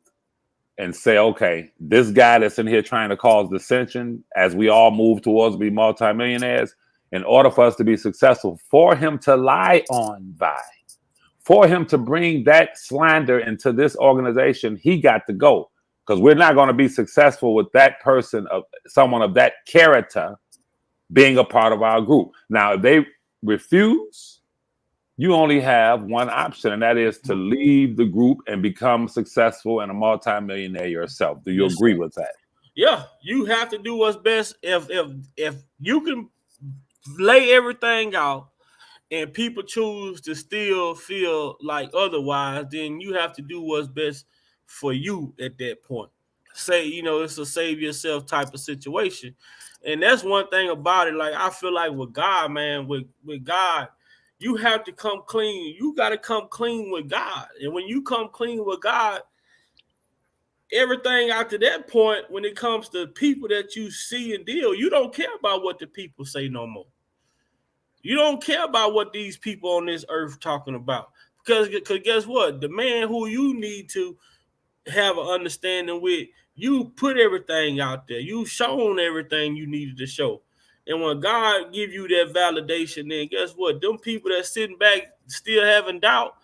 and say, okay, this guy that's in here trying to cause dissension as we all move towards be multimillionaires, in order for us to be successful, for him to lie on by, for him to bring that slander into this organization, he got to go. Because we're not going to be successful with that person, of someone of that character, being a part of our group. Now, if they refuse, you only have one option, and that is to leave the group and become successful and a multimillionaire yourself. Do you Yes, agree sir. with that? Yeah, you have to do what's best. If you can lay everything out and people choose to still feel like otherwise, then you have to do what's best for you at that point. Say, it's a save yourself type of situation. And that's one thing about it. Like, I feel like with God, man, with God, you have to come clean. You got to come clean with God. And when you come clean with God, everything after that point, when it comes to people that you see and deal, you don't care about what the people say no more. You don't care about what these people on this earth talking about. Because guess what? The man who you need to have an understanding with, you put everything out there. You shown everything you needed to show. And when God give you that validation, then guess what? Them people that sitting back still having doubt,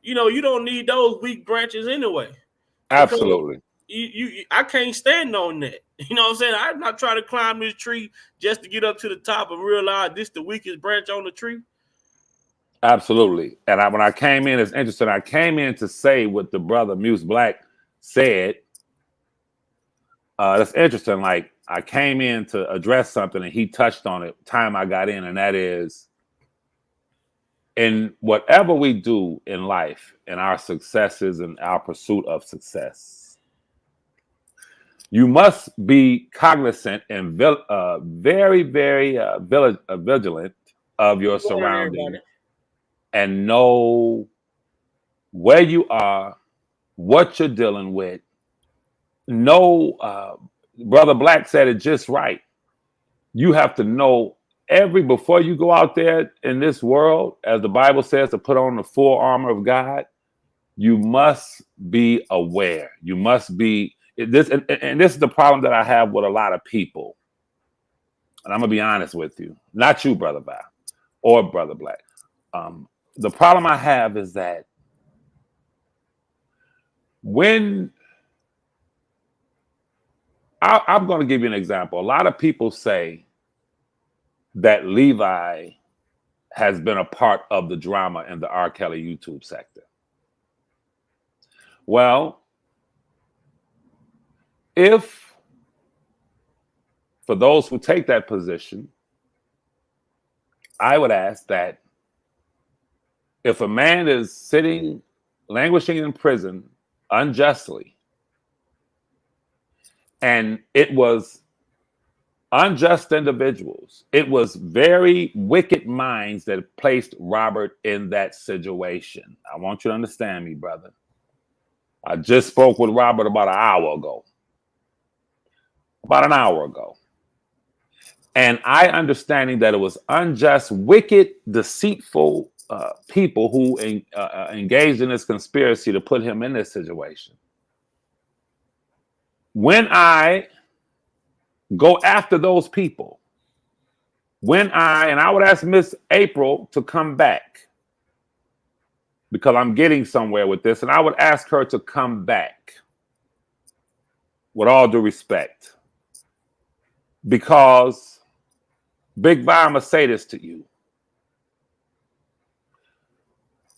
you don't need those weak branches anyway. Because Absolutely. I can't stand on that. You know what I'm saying? I'm not trying to climb this tree just to get up to the top and realize this the weakest branch on the tree. Absolutely. And when I came in, it's interesting. I came in to say what the brother Muse Black said. That's interesting. Like, I came in to address something and he touched on it time I got in, and that is, in whatever we do in life, in our successes and our pursuit of success, you must be cognizant and very, very vigilant of your Good morning, surroundings everybody. and know where you are, what you're dealing with. Know, Brother Black said it just right. You have to know before you go out there in this world, as the Bible says, to put on the full armor of God. You must be aware. You must be this, and this is the problem that I have with a lot of people. And I'm gonna be honest with you, not you, Brother Black or Brother Black. Um, the problem I have is that when I'm going to give you an example. A lot of people say that Levi has been a part of the drama in the R. Kelly YouTube sector. Well, if for those who take that position, I would ask that if a man is sitting, languishing in prison unjustly, and it was unjust individuals, it was very wicked minds that placed Robert in that situation. I want you to understand me, brother. I just spoke with Robert about an hour ago. And I understanding that it was unjust, wicked, deceitful people who engaged in this conspiracy to put him in this situation. When I go after those people, and I would ask Miss April to come back because I'm getting somewhere with this, and I would ask her to come back with all due respect, because Big Vi, I'm gonna say this to you.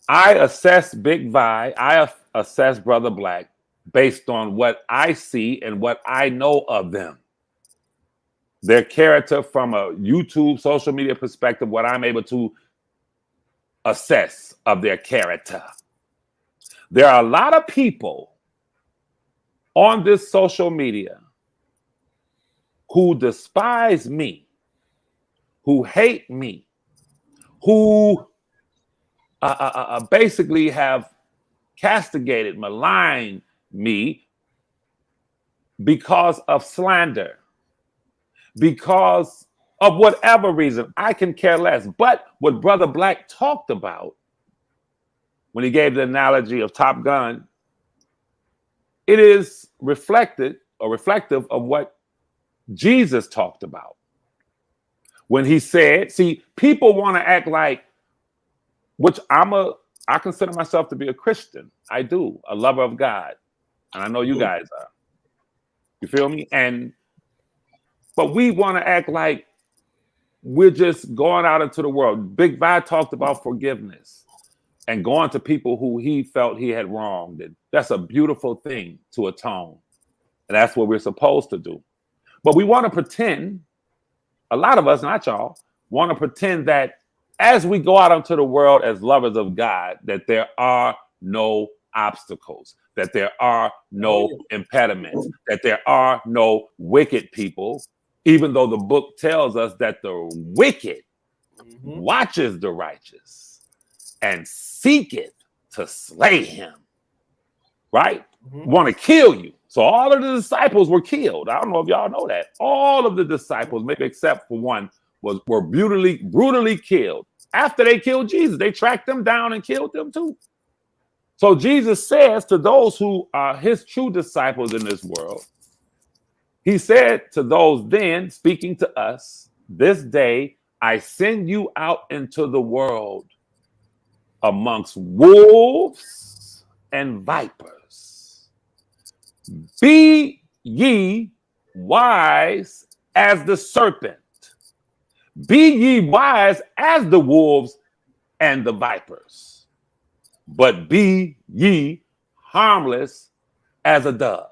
I assess Big Vi, I assess Brother Black based on what I see and what I know of them. Their character from a YouTube social media perspective, what I'm able to assess of their character. There are a lot of people on this social media who despise me, who hate me, who basically have castigated, maligned me because of slander, because of whatever reason. I can care less. But what Brother Black talked about when he gave the analogy of Top Gun, it is reflected or reflective of what Jesus talked about when he said, see, people want to act like, which I consider myself to be a Christian. I do, a lover of God. And I know you guys are. You feel me? But we want to act like we're just going out into the world. Big Vi talked about forgiveness and going to people who he felt he had wronged. And that's a beautiful thing to atone. And that's what we're supposed to do. But we want to pretend, a lot of us, not y'all, want to pretend that as we go out into the world as lovers of God, that there are no obstacles, that there are no impediments, that there are no wicked people, even though the book tells us that the wicked watches the righteous and seeketh to slay him, right? Want to kill you. So all of the disciples were killed. I don't know if y'all know that. All of the disciples, maybe except for one, were brutally killed. After they killed Jesus, they tracked them down and killed them too. So Jesus says to those who are his true disciples in this world, he said to those then, speaking to us, this day I send you out into the world amongst wolves and vipers. Be ye wise as the serpent. Be ye wise as the wolves and the vipers. But be ye harmless as a dove.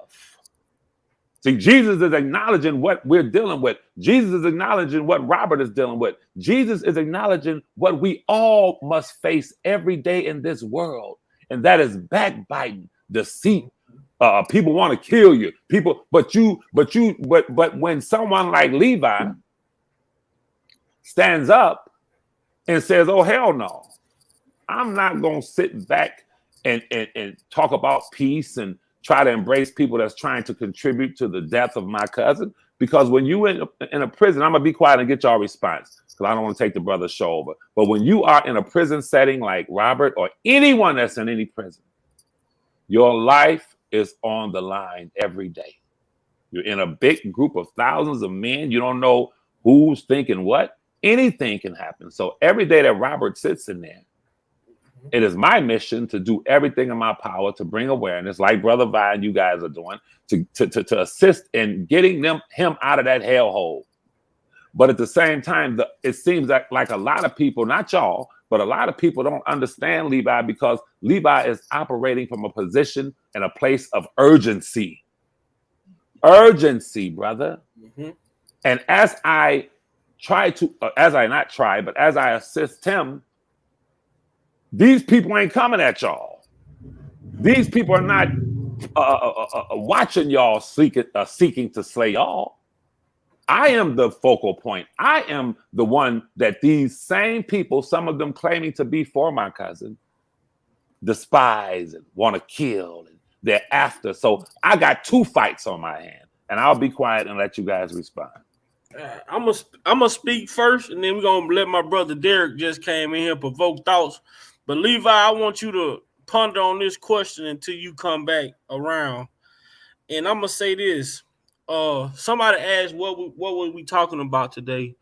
See, Jesus is acknowledging what we're dealing with. Jesus is acknowledging what Robert is dealing with. Jesus is acknowledging what we all must face every day in this world. And that is backbiting, deceit. People want to kill you. But when someone like Levi stands up and says, oh, hell no, I'm not going to sit back and talk about peace and try to embrace people that's trying to contribute to the death of my cousin. Because when you in a prison, I'm going to be quiet and get y'all response because I don't want to take the brother's show over. But when you are in a prison setting like Robert or anyone that's in any prison, your life is on the line every day. You're in a big group of thousands of men. You don't know who's thinking what. Anything can happen. So every day that Robert sits in there, it is my mission to do everything in my power to bring awareness, like Brother Vi and you guys are doing, to assist in getting him out of that hellhole. But at the same time, it seems like a lot of people, not y'all, but a lot of people don't understand Levi because Levi is operating from a position and a place of urgency. Urgency, brother. And as I assist him, these people ain't coming at y'all. These people are not watching y'all seeking to slay y'all. I am the focal point. I am the one that these same people, some of them claiming to be for my cousin, despise and want to kill. And they're after. So I got two fights on my hand. And I'll be quiet and let you guys respond. I'm gonna speak first, and then we're gonna let my brother Derek just came in here provoke thoughts. But Levi, I want you to ponder on this question until you come back around. And I'm gonna say this. Somebody asked what were we talking about today?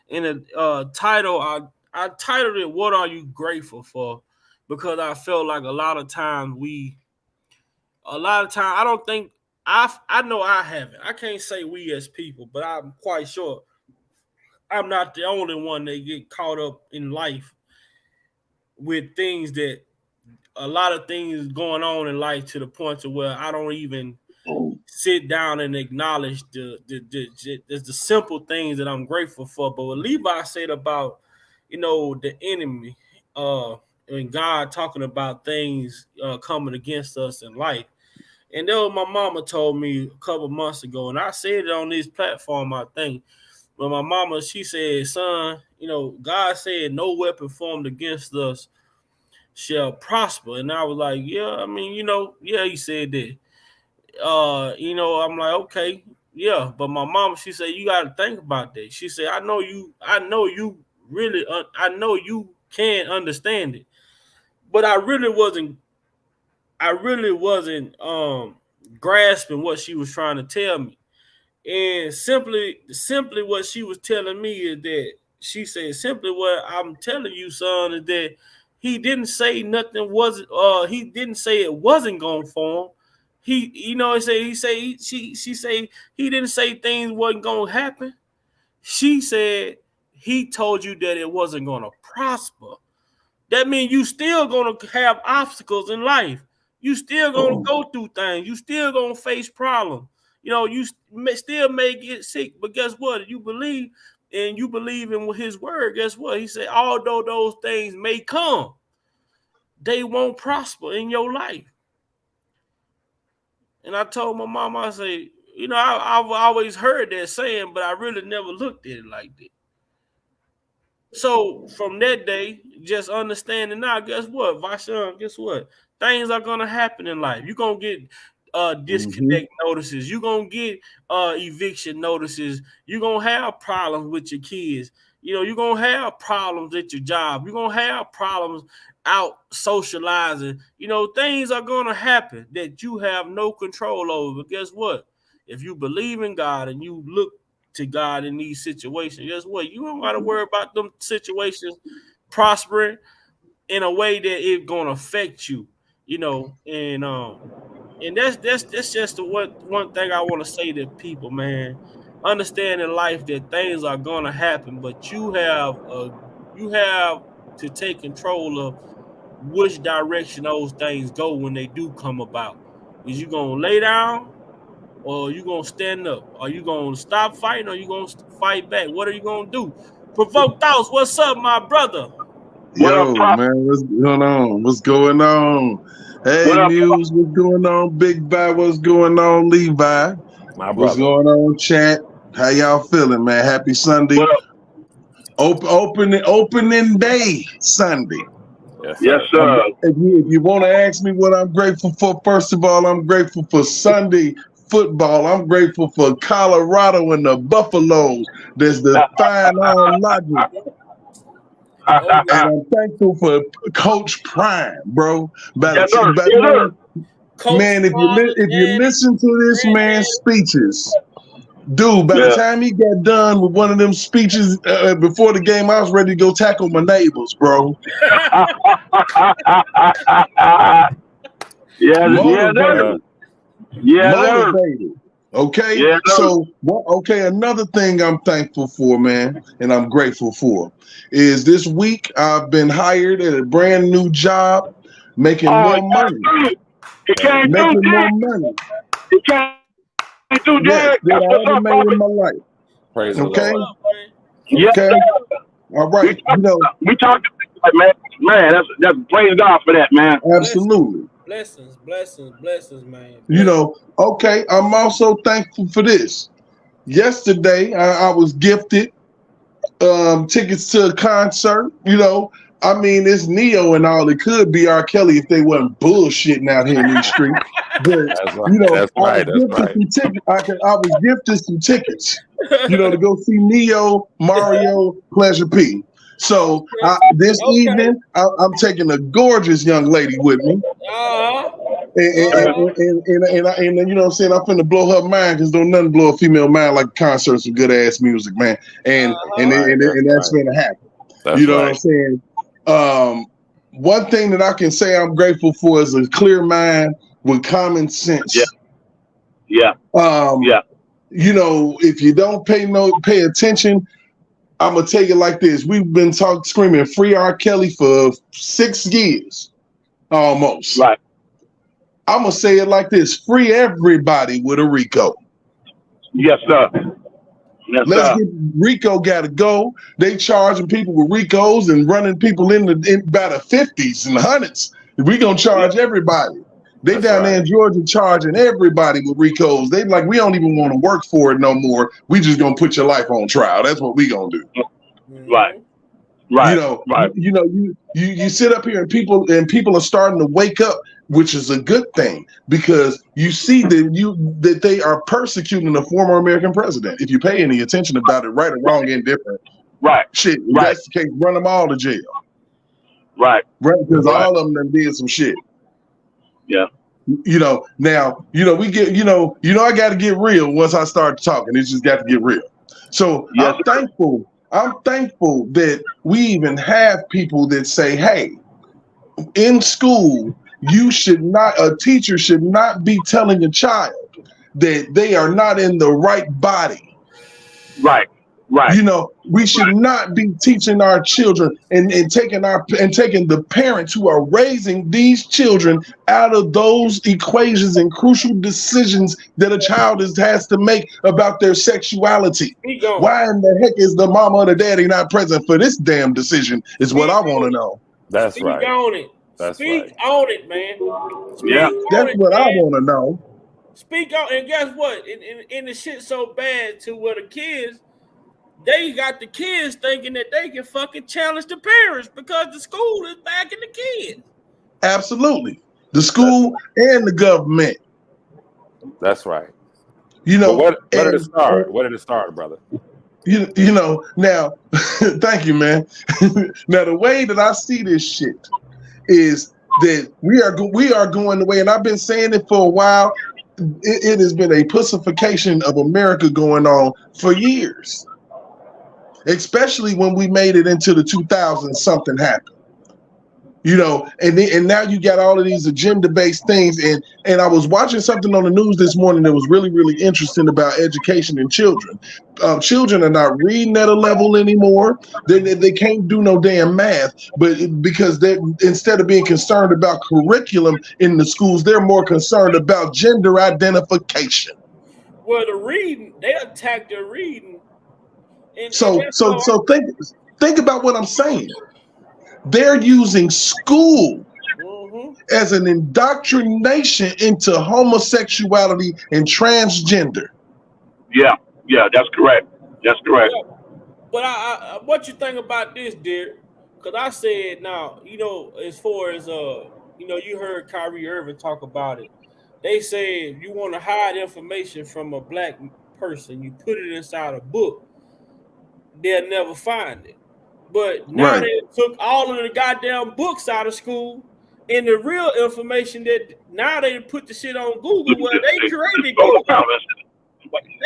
In the title, I titled it "What Are You Grateful For?" Because I felt like a lot of time I don't think I know I haven't. I can't say we as people, but I'm quite sure I'm not the only one that get caught up in life with things that a lot of things going on in life to the point to where I don't even sit down and acknowledge the simple things that I'm grateful for. But what Levi said about, the enemy, and God talking about things coming against us in life. And that was my mama told me a couple months ago, and I said it on this platform, I think. But my mama, she said, son, God said no weapon formed against us shall prosper. And I was like, yeah, I mean, yeah, he said that. I'm like, okay, yeah. But my mama, she said, you gotta think about that. She said, I know you can understand it. But I really wasn't grasping what she was trying to tell me. And simply what she was telling me is that she said, simply what I'm telling you, son, is that he didn't say nothing wasn't he didn't say it wasn't gonna form. She say he didn't say things wasn't gonna happen. She said he told you that it wasn't gonna prosper. That means you still gonna have obstacles in life. You still gonna go through things. You still gonna face problems. You still may get sick, but guess what? You believe in his word. Guess what? He said, although those things may come, they won't prosper in your life. And I told my mom, I say, I've always heard that saying, but I really never looked at it like that. So from that day, just understanding now, guess what, Vashon, guess what? Things are gonna happen in life. You're gonna get disconnect notices, you're gonna get eviction notices, you're gonna have problems with your kids, you're gonna have problems at your job, you're gonna have problems out socializing, things are gonna happen that you have no control over. But guess what? If you believe in God and you look to God in these situations, guess what? You don't got to worry about them situations prospering in a way that it's gonna affect you, and that's just the one thing I want to say to people, man. Understand in life that things are gonna happen, but you have to take control of which direction those things go when they do come about. Is you gonna lay down, or you gonna stand up? Are you gonna stop fighting, or you gonna fight back? What are you gonna do? Provoke thoughts. What's up, my brother? What up, Yo, Prophet? man, what's going on? What's going on? Hey, What up, Muse, what's going on? Big Bad, what's going on? Levi, My what's brother. going on? Chat, how y'all feeling, man? Happy Sunday, what up? opening day Sunday. Yes, Yes, sir. sir. If you want to ask me what I'm grateful for, first of all, I'm grateful for Sunday football. I'm grateful for Colorado and the Buffaloes. There's the fine logic. Oh yeah, And I'm thankful for Coach Prime, bro. Yes, sir. But Yes, sir. Coach man, Father, if you Daddy, listen to this man's Granddaddy. speeches, dude, by the Yeah. time he got done with one of them speeches before the game, I was ready to go tackle my neighbors, bro. Yeah, yeah, sir. Uh, Motivated, Yeah, sir. motivated. Okay, Yeah, sir. so okay, another thing I'm thankful for, man, and I'm grateful for is this week I've been hired at a brand new job, making Oh, more he came money, through. He praise came the through, Lord. making more Dick. money. He came through, Yes, Dick. that That's what's I ever up, made in Prophet. my life. Praise That's the what's Okay, Lord. up, man. Yes, okay, sir. all right. We talked, man. Man, that's praise God for that, man. Blessings, Absolutely. blessings, man. Blessings. Okay, I'm also thankful for this. Yesterday, I was gifted tickets to a concert, I mean, it's Neo and all. It could be R. Kelly if they wasn't bullshitting out here in these streets. But That's right. you know, That's I was right. That's gifted right. some tickets. I was gifted some tickets, you know, to go see Neo, Mario, Pleasure P. So this Okay. evening, I'm taking a gorgeous young lady with me. And you know what I'm saying? I'm finna blow her mind because don't nothing blow a female mind like concerts with good ass music, man. And that's gonna happen. That's You know right. what I'm saying? One thing that I can say I'm grateful for is a clear mind with common sense. Yeah. You know, if you don't pay attention, I'm gonna take it like this. We've been screaming free R. Kelly for 6 years almost. Right. I'm gonna say it like this: free everybody with a RICO. Yes, sir. Yes, Let's sir. get RICO got to go. They charging people with RICOs and running people in by the 50s and 100s. We gonna charge everybody. They That's down right. there in Georgia charging everybody with RICOs. They like, we don't even want to work for it no more. We just gonna put your life on trial. That's what we gonna do. Right. Right. You know, Right. you sit up here and people are starting to wake up, which is a good thing because you see that they are persecuting a former American president. If you pay any attention about it, right or wrong, indifferent, Right. shit. If Right. that's the case, run them all to jail. Right. Because Right. all of them done did some shit. Yeah. You know, now, we get, I got to get real once I start talking. It's just got to get real. So Yes, I'm thankful that we even have people that say, hey, in school, a teacher should not be telling a child that they are not in the right body. Right. Right. You know, we should not be teaching our children and taking the parents who are raising these children out of those equations and crucial decisions that a child has to make about their sexuality. Why in the heck is the mama or the daddy not present for this damn decision is what I want to know. That's Speak right. on it. That's Speak right. on it, man. Speak Yeah. on That's it, what I man. want to know. Speak on, and guess what? In the shit so bad to where the kids, they got the kids thinking that they can fucking challenge the parents because the school is backing the kids. Absolutely. The school and the government. That's right. You know, But where did it start? Where did it start, brother? You know, now, thank you, man. Now, the way that I see this shit is that we are going the way, and I've been saying it for a while. It has been a pussification of America going on for years, especially when we made it into the 2000s. Something happened, you know, and now you got all of these agenda-based things. And I was watching something on the news this morning that was really, really interesting about education and children. Children are not reading at a level anymore. They can't do no damn math, but because they, instead of being concerned about curriculum in the schools, they're more concerned about gender identification. Well, the reading, they attack their reading. So think about what I'm saying. They're using school as an indoctrination into homosexuality and transgender. Yeah. Yeah. That's correct. That's correct. Yeah. But I what you think about this, dear? Because I said, now, you know, as far as you know, you heard Kyrie Irving talk about it. They say if you want to hide information from a black person, you put it inside a book. They'll never find it. But now Right. they took all of the goddamn books out of school, and the real information that now they put the shit on Google where they created Google.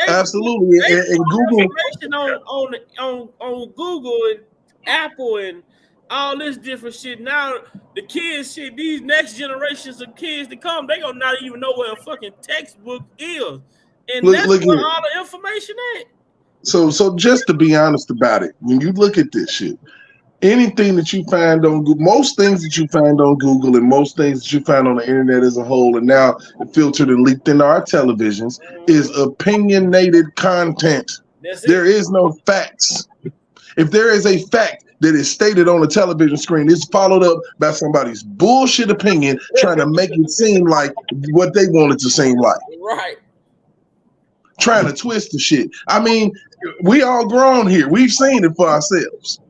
Absolutely. They And put Google, information on Google and Apple and all this different shit. Now the kids, shit, these next generations of kids to come, they gonna not even know where a fucking textbook is, and that's look where here. all the information at. So just to be honest about it, when you look at this shit, anything that you find on Google, most things that you find on Google and most things that you find on the internet as a whole, and now filtered and leaked into our televisions, is opinionated content. There is no facts. If there is a fact that is stated on a television screen, it's followed up by somebody's bullshit opinion trying to make it seem like what they want it to seem like. Right. Trying to twist the shit. I mean, we all grown here. We've seen it for ourselves.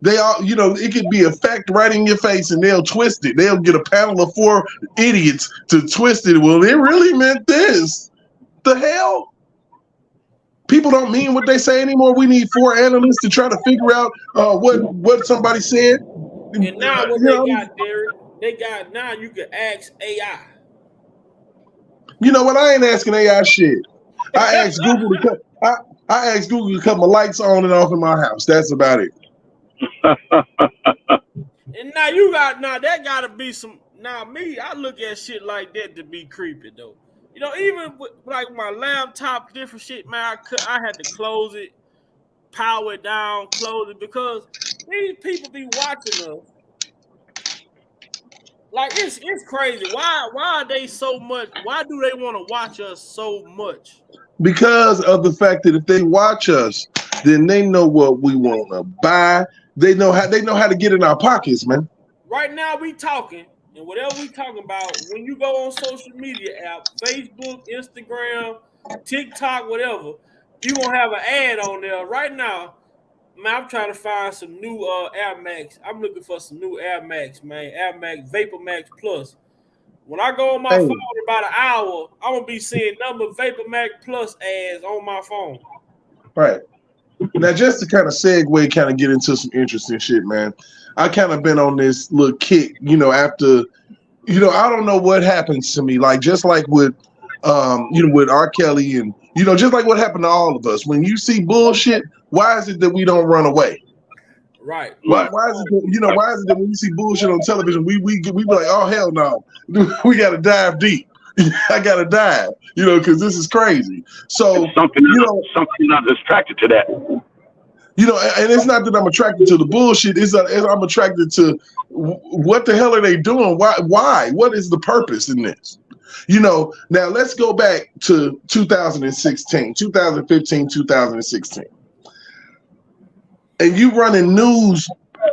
They all, you know, it could be a fact right in your face and they'll twist it. They'll get a panel of 4 idiots to twist it. Well, it really meant this. The hell? People don't mean what they say anymore. We need 4 analysts to try to figure out what somebody said. And now what they got, Derek, now you can ask AI. You know what? I ain't asking AI shit. I asked Google to cut. I asked Google to cut my lights on and off in my house. That's about it. And now that gotta be some. Now me, I look at shit like that to be creepy though. You know, even with like my laptop, different shit, man. I had to close it, power it down, close it, because these people be watching us. Like it's crazy. Why are they so much? Why do they want to watch us so much? Because of the fact that if they watch us, then they know what we want to buy. They know how to get in our pockets, man. Right now we talking, and whatever we talking about, when you go on social media app, Facebook, Instagram, TikTok, whatever, you gonna have an ad on there. Right now, man, I'm trying to find some new Air Max. I'm looking for some new Air Max, man. Air Max, Vapor Max Plus. When I go on my phone in about an hour, I'm gonna be seeing number Vapor Max Plus ads on my phone. Right. Now, just to kind of segue, kind of get into some interesting shit, man. I kind of been on this little kick, you know, after, you know, I don't know what happens to me. Like, just like with, you know, with R. Kelly and, you know, just like what happened to all of us. When you see bullshit, why is it that we don't run away? Right. Why is it that, you know, why is it that when we see bullshit on television, we be like, oh, hell no. We got to dive deep. I got to dive, you know, because this is crazy. So, something not distracted to that. You know, and it's not that I'm attracted to the bullshit. It's I'm attracted to what the hell are they doing? Why? What is the purpose in this? You know, now let's go back to 2015, 2016. And you running news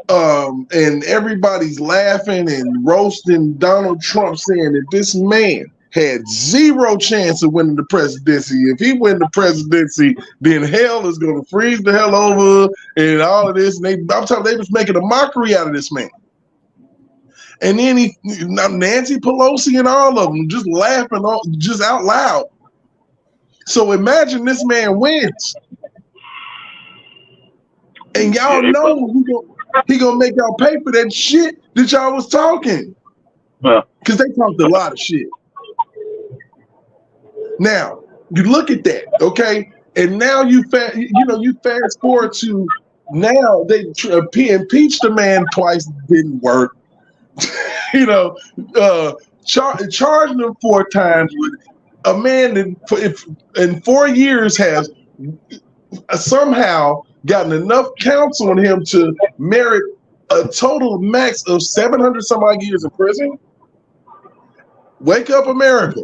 and everybody's laughing and roasting Donald Trump, saying that this man had zero chance of winning the presidency. If he win the presidency, then hell is going to freeze the hell over and all of this. And I'm talking, they was making a mockery out of this man. And then Nancy Pelosi and all of them just laughing just out loud. So imagine this man wins. And y'all know he gonna make y'all pay for that shit that y'all was talking. Because they talked a lot of shit. Now you look at that, okay, and now you fast forward to now they impeached the man twice, didn't work. You know, charging him 4 times with a man that in 4 years has somehow gotten enough counts on him to merit a total max of 700 some odd years in prison. Wake up, America.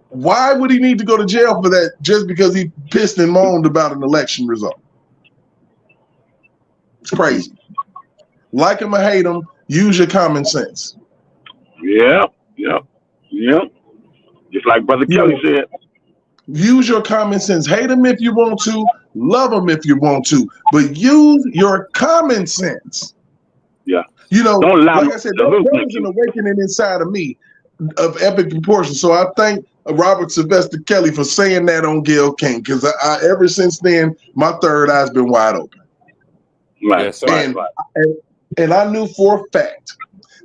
Why would he need to go to jail for that just because he pissed and moaned about an election result? It's crazy. Like him or hate him, use your common sense. Yeah. Just like Brother Kelly said. Use your common sense. Hate him if you want to, love him if you want to, but use your common sense. Yeah. You know, like I said, there was an awakening inside of me of epic proportions. So I thank Robert Sylvester Kelly for saying that on Gayle King, because I ever since then, my third eye's been wide open. Right. And I knew for a fact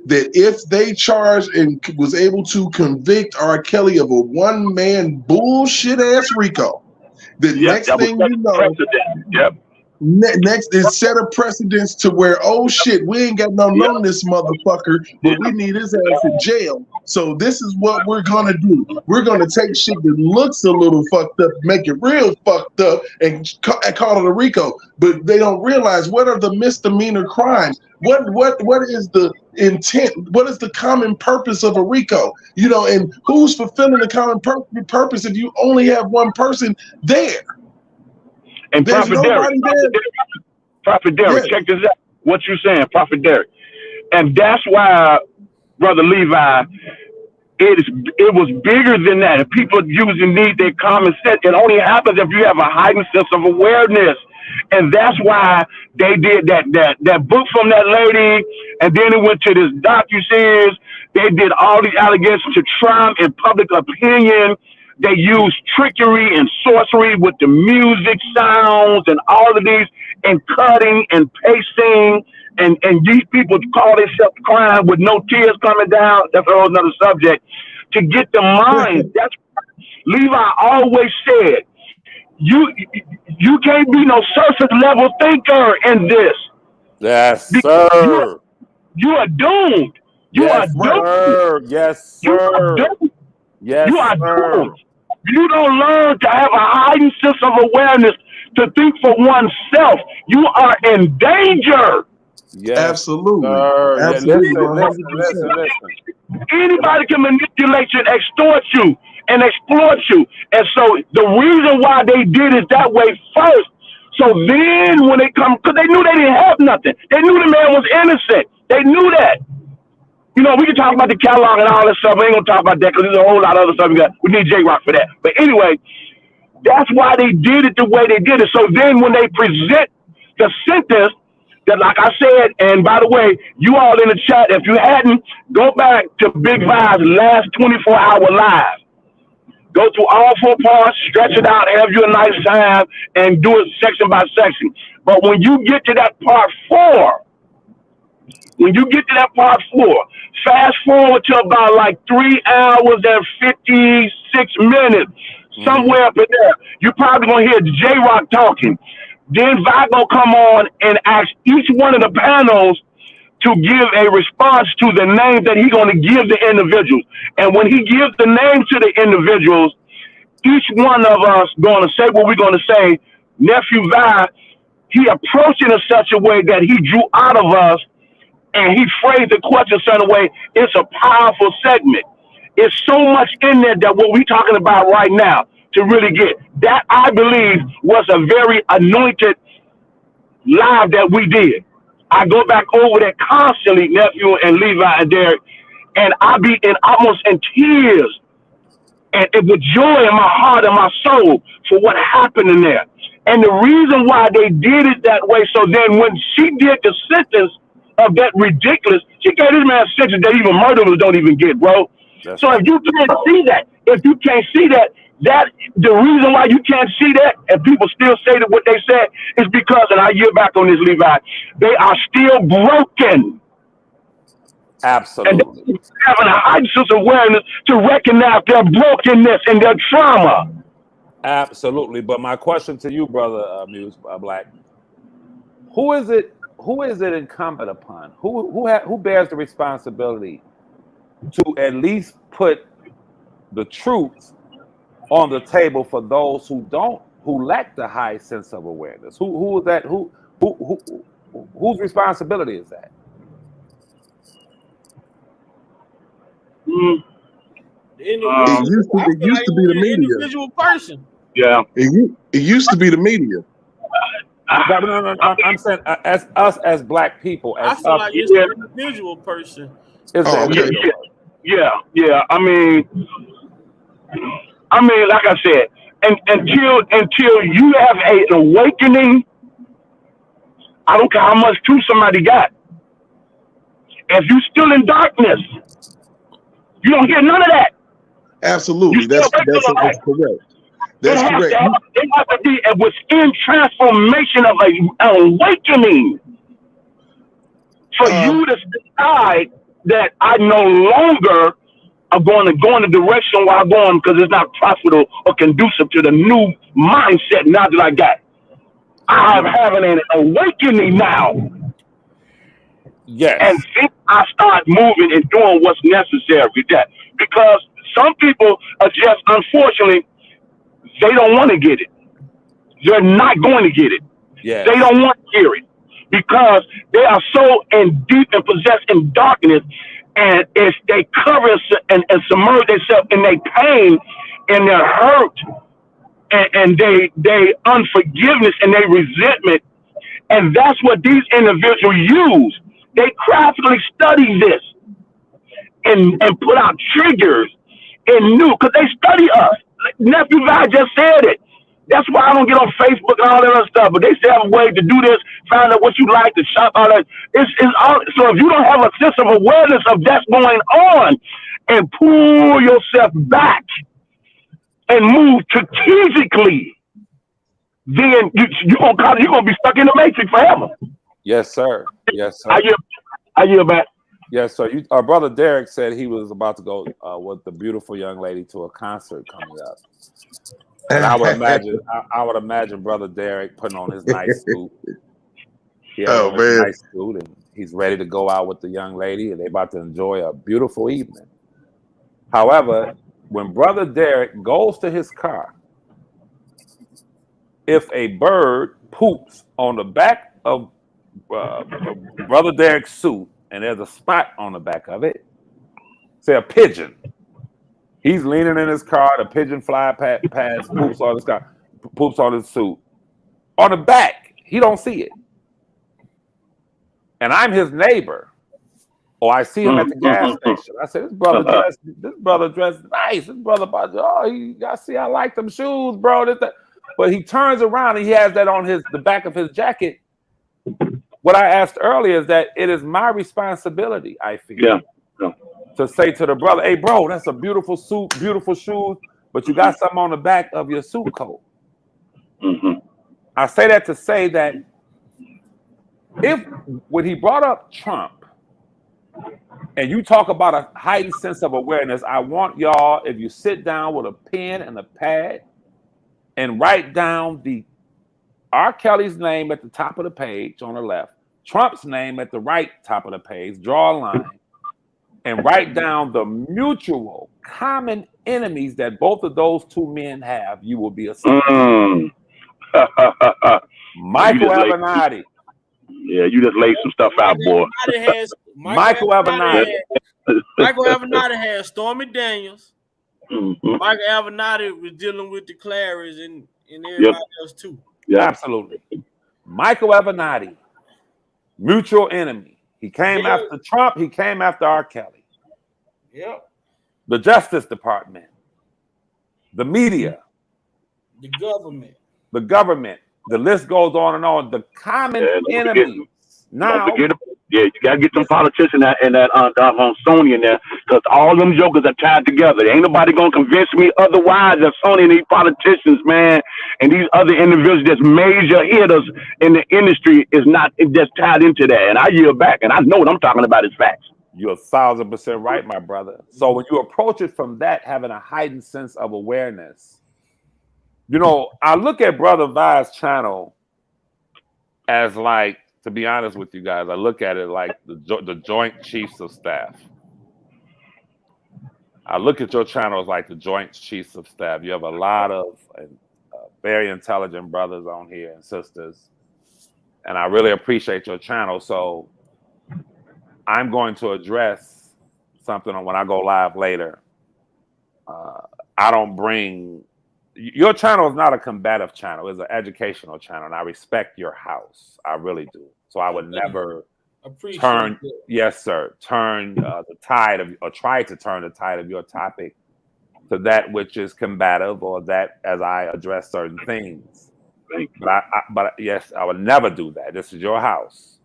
that if they charged and was able to convict R. Kelly of a one-man bullshit-ass RICO, the next thing you know, next is set a precedence to where, oh shit, we ain't got nothing on this motherfucker, but we need his ass in jail. So this is what we're gonna do. We're gonna take shit that looks a little fucked up, make it real fucked up, and call it a RICO. But they don't realize what are the misdemeanor crimes. What is the intent? What is the common purpose of a RICO? You know, and who's fulfilling the common purpose if you only have one person there? And Prophet Derek, check this out. What you saying, Prophet Derek? And that's why, Brother Levi, it was bigger than that. If people need their common sense, it only happens if you have a heightened sense of awareness. And that's why they did that book from that lady, and then it went to this docu-series. They did all these allegations to try 'em in public opinion. They used trickery and sorcery with the music sounds and all of these, and cutting and pasting. And these people call themselves crying with no tears coming down. That's a whole another subject. To get the mind, that's Levi always said, you can't be no surface level thinker in this. Yes, Because sir. you are doomed. You are Yes, doomed. sir. Yes, You are sir. doomed. Yes, You are sir. doomed. You don't learn to have a heightened sense of awareness to think for oneself. You are in danger. Yes, Absolutely. sir. Yeah, Absolutely, listen. Anybody can manipulate you and extort you and exploit you. And so the reason why they did it that way first, so then when they come, because they knew they didn't have nothing. They knew the man was innocent. They knew that. You know, we can talk about the catalog and all that stuff. We ain't gonna talk about that because there's a whole lot of other stuff. We need J-Rock for that. But anyway, that's why they did it the way they did it. So then when they present the sentence, that like I said, and by the way, you all in the chat, if you hadn't, go back to Big Five's last 24-hour live. Go through all 4 parts, stretch it out, have you a nice time, and do it section by section. But when you get to that part 4, fast forward to about like 3 hours and 56 minutes, somewhere up in there. You're probably gonna hear J-Rock talking. Then Vi gonna come on and ask each one of the panels to give a response to the name that he's gonna give the individuals. And when he gives the name to the individuals, each one of us gonna say what we're gonna say. Nephew Vi, he approached it in such a way that he drew out of us, and he phrased the question a certain way. It's a powerful segment. It's so much in there that what we're talking about right now to really get that, I believe, was a very anointed live that we did. I go back over that constantly, Nephew and Levi and Derek, and I be almost in tears and with joy in my heart and my soul for what happened in there. And the reason why they did it that way, so then when she did the sentence of that ridiculous, she gave this man a sentence that even murderers don't even get, bro. That's So right. if you can't see that, that the reason why you can't see that, and people still say that what they said, is because, and I yield back on this, Levi, they are still broken. Absolutely. And having a heightened sense of awareness to recognize their brokenness and their trauma. Absolutely. But my question to you, brother Muse Black, who is it incumbent upon? Who bears the responsibility to at least put the truth on the table for those who lack the high sense of awareness? Who is that? Whose responsibility is that? It used to be the media. Individual person. Yeah. It used to be the media. No, I'm saying as black people. I feel like it's an individual person. Yeah. I mean, like I said, and until you have an awakening, I don't care how much truth somebody got. If you're still in darkness, you don't hear none of that. Absolutely, that's correct. That's correct. It has to be within transformation of an awakening for you to decide that I no longer are going to go in the direction where I'm going because it's not profitable or conducive to the new mindset now that I got. I'm having an awakening now. Yes. And then I start moving and doing what's necessary with that. Because some people are just, unfortunately, they don't want to get it. They're not going to get it. Yes. They don't want to hear it because they are so in deep and possessed in darkness, and if they cover and submerge themselves in their pain and their hurt and they unforgiveness and their resentment, and that's what these individuals use. They craftily study this and put out triggers and new, because they study us. Nephew Vi just said it. That's why I don't get on Facebook and all that other stuff. But they still have a way to do this, find out what you like, to shop, all that. It's all. So if you don't have a sense of awareness of that's going on, and pull yourself back and move strategically, then you're gonna be stuck in the matrix forever. Yes, sir. Yes, sir. I yield back. Yes, sir. Our brother Derek said he was about to go with the beautiful young lady to a concert coming up. And I would imagine brother Derek putting on his nice suit. He has on his nice suit, and he's ready to go out with the young lady, and they're about to enjoy a beautiful evening. However, when brother Derek goes to his car, if a bird poops on the back of brother Derek's suit, and there's a spot on the back of it, say a pigeon. He's leaning in his car, the pigeon fly past, poops on his car, poops on his suit. On the back, he don't see it. And I'm his neighbor. Or I see him at the gas station. I said, this brother dressed nice. This brother, I see I like them shoes, bro. But he turns around and he has that on the back of his jacket. What I asked earlier is that it is my responsibility, I feel, to say to the brother, hey, bro, that's a beautiful suit, beautiful shoes, but you got something on the back of your suit coat. I say that to say that when he brought up Trump, and you talk about a heightened sense of awareness, I want y'all, if you sit down with a pen and a pad and write down R. Kelly's name at the top of the page on the left, Trump's name at the right top of the page, draw a line, and write down the mutual common enemies that both of those two men have, you will be a Michael Avenatti. Yeah, you just laid some stuff out, boy. Michael Avenatti. Michael Avenatti had Stormy Daniels. Michael Avenatti was dealing with the Clarys and everybody else too. Yeah, absolutely. Michael Avenatti, mutual enemy. He came after Trump. He came after R. Kelly. Yep. The Justice Department, the media, the government. The list goes on and on. The common enemies. Now, you gotta get some politicians and that on Sony in there, because all them jokers are tied together. Ain't nobody gonna convince me otherwise that Sony and these politicians, man, and these other individuals that's major hitters in the industry is not just tied into that. And I yield back, and I know what I'm talking about is facts. You're 1,000% right, my brother. So when you approach it from that, having a heightened sense of awareness, I look at Brother Vi's channel as like, to be honest with you guys, I look at it like the Joint Chiefs of Staff. I look at your channel as like the Joint Chiefs of Staff. You have a lot of very intelligent brothers on here and sisters, and I really appreciate your channel. So I'm going to address something when I go live later. I don't bring... Your channel is not a combative channel. It's an educational channel, and I respect your house. I really do. So I would never turn the tide or try to turn the tide of your topic to that which is combative, or that as I address certain things. But yes, I would never do that. This is your house.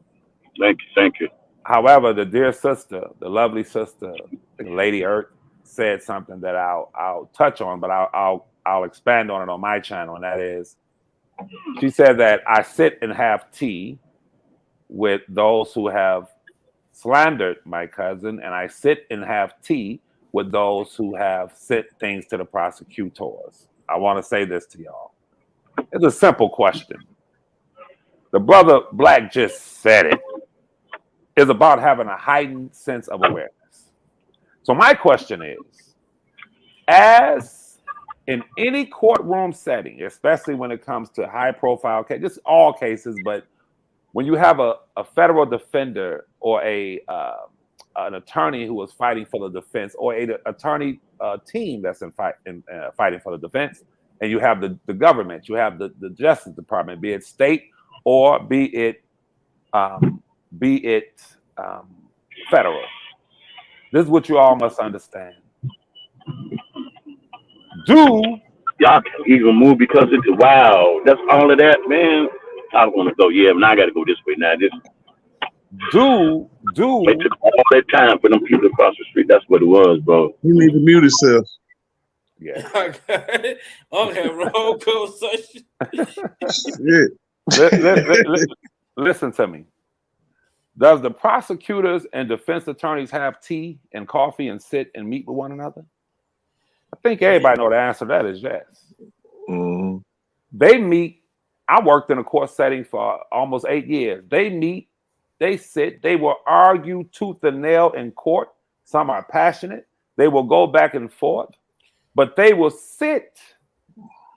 Thank you. However, the dear sister, the lovely sister, Lady Earth, said something that I'll touch on, but I'll expand on it on my channel, and that is, she said that I sit and have tea with those who have slandered my cousin, and I sit and have tea with those who have sent things to the prosecutors. I want to say this to y'all. It's a simple question. The brother Black just said it. It's about having a heightened sense of awareness. So my question is, as in any courtroom setting, especially when it comes to high-profile cases, just all cases, but when you have a federal defender or an attorney who is fighting for the defense, or an attorney team that's fighting for the defense, and you have the government, you have the Justice Department, be it state or be it federal. This is what you all must understand. Do Y'all can't even move because it's wow. That's all of that, man. I want to go. Yeah, now I got to go this way. Now this it Do took all that time for them people across the street. That's what it was, bro. You need to mute yourself. yeah. Okay, roll conversation. Shit. Listen to me. Does the prosecutors and defense attorneys have tea and coffee and sit and meet with one another? I think everybody know the answer to that is yes. Mm-hmm. They meet. I worked in a court setting for almost 8 years. They meet, they sit, they will argue tooth and nail in court. Some are passionate. They will go back and forth, but they will sit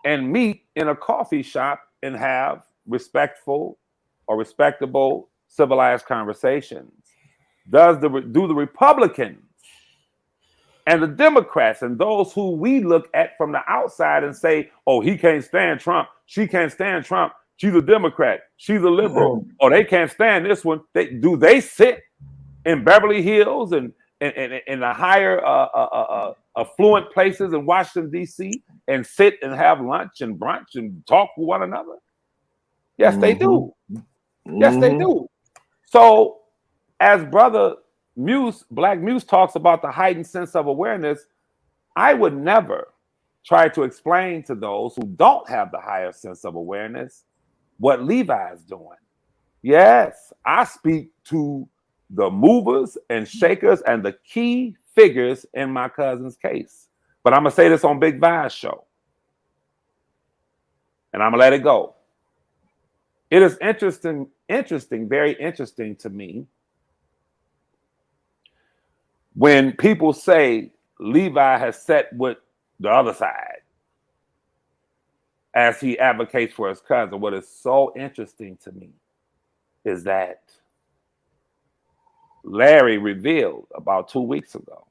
and meet in a coffee shop and have respectful or respectable, civilized conversations. Do the Republicans and the Democrats and those who we look at from the outside and say, oh, he can't stand Trump, she can't stand Trump, she's a Democrat, she's a liberal, or they can't stand this one. Do they sit in Beverly Hills and in the higher affluent places in Washington, D.C. and sit and have lunch and brunch and talk with one another? Yes, they do. Yes, they do. So as Brother Muse, Black Muse talks about the heightened sense of awareness, I would never try to explain to those who don't have the higher sense of awareness what Levi is doing. Yes, I speak to the movers and shakers and the key figures in my cousin's case. But I'm going to say this on Big Vi's show. And I'm going to let it go. It is interesting, very interesting to me when people say Levi has sat with the other side as he advocates for his cousin. What is so interesting to me is that Larry revealed about 2 weeks ago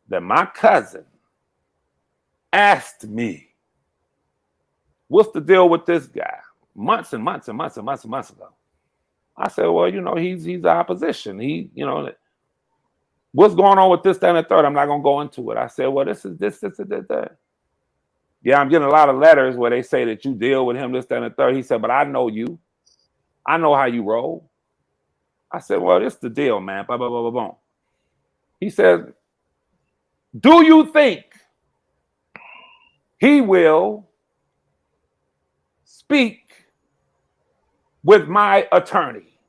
that my cousin asked me, what's the deal with this guy? Months and months and months and months and months ago. I said, well, you know, he's the opposition. He, you know, what's going on with this, that, and the third? I'm not going to go into it. I said, well, this. Yeah, I'm getting a lot of letters where they say that you deal with him, this, that, and the third. He said, but I know you. I know how you roll. I said, well, this is the deal, man. Blah, blah, blah, blah, blah. He says, do you think he will speak with my attorney?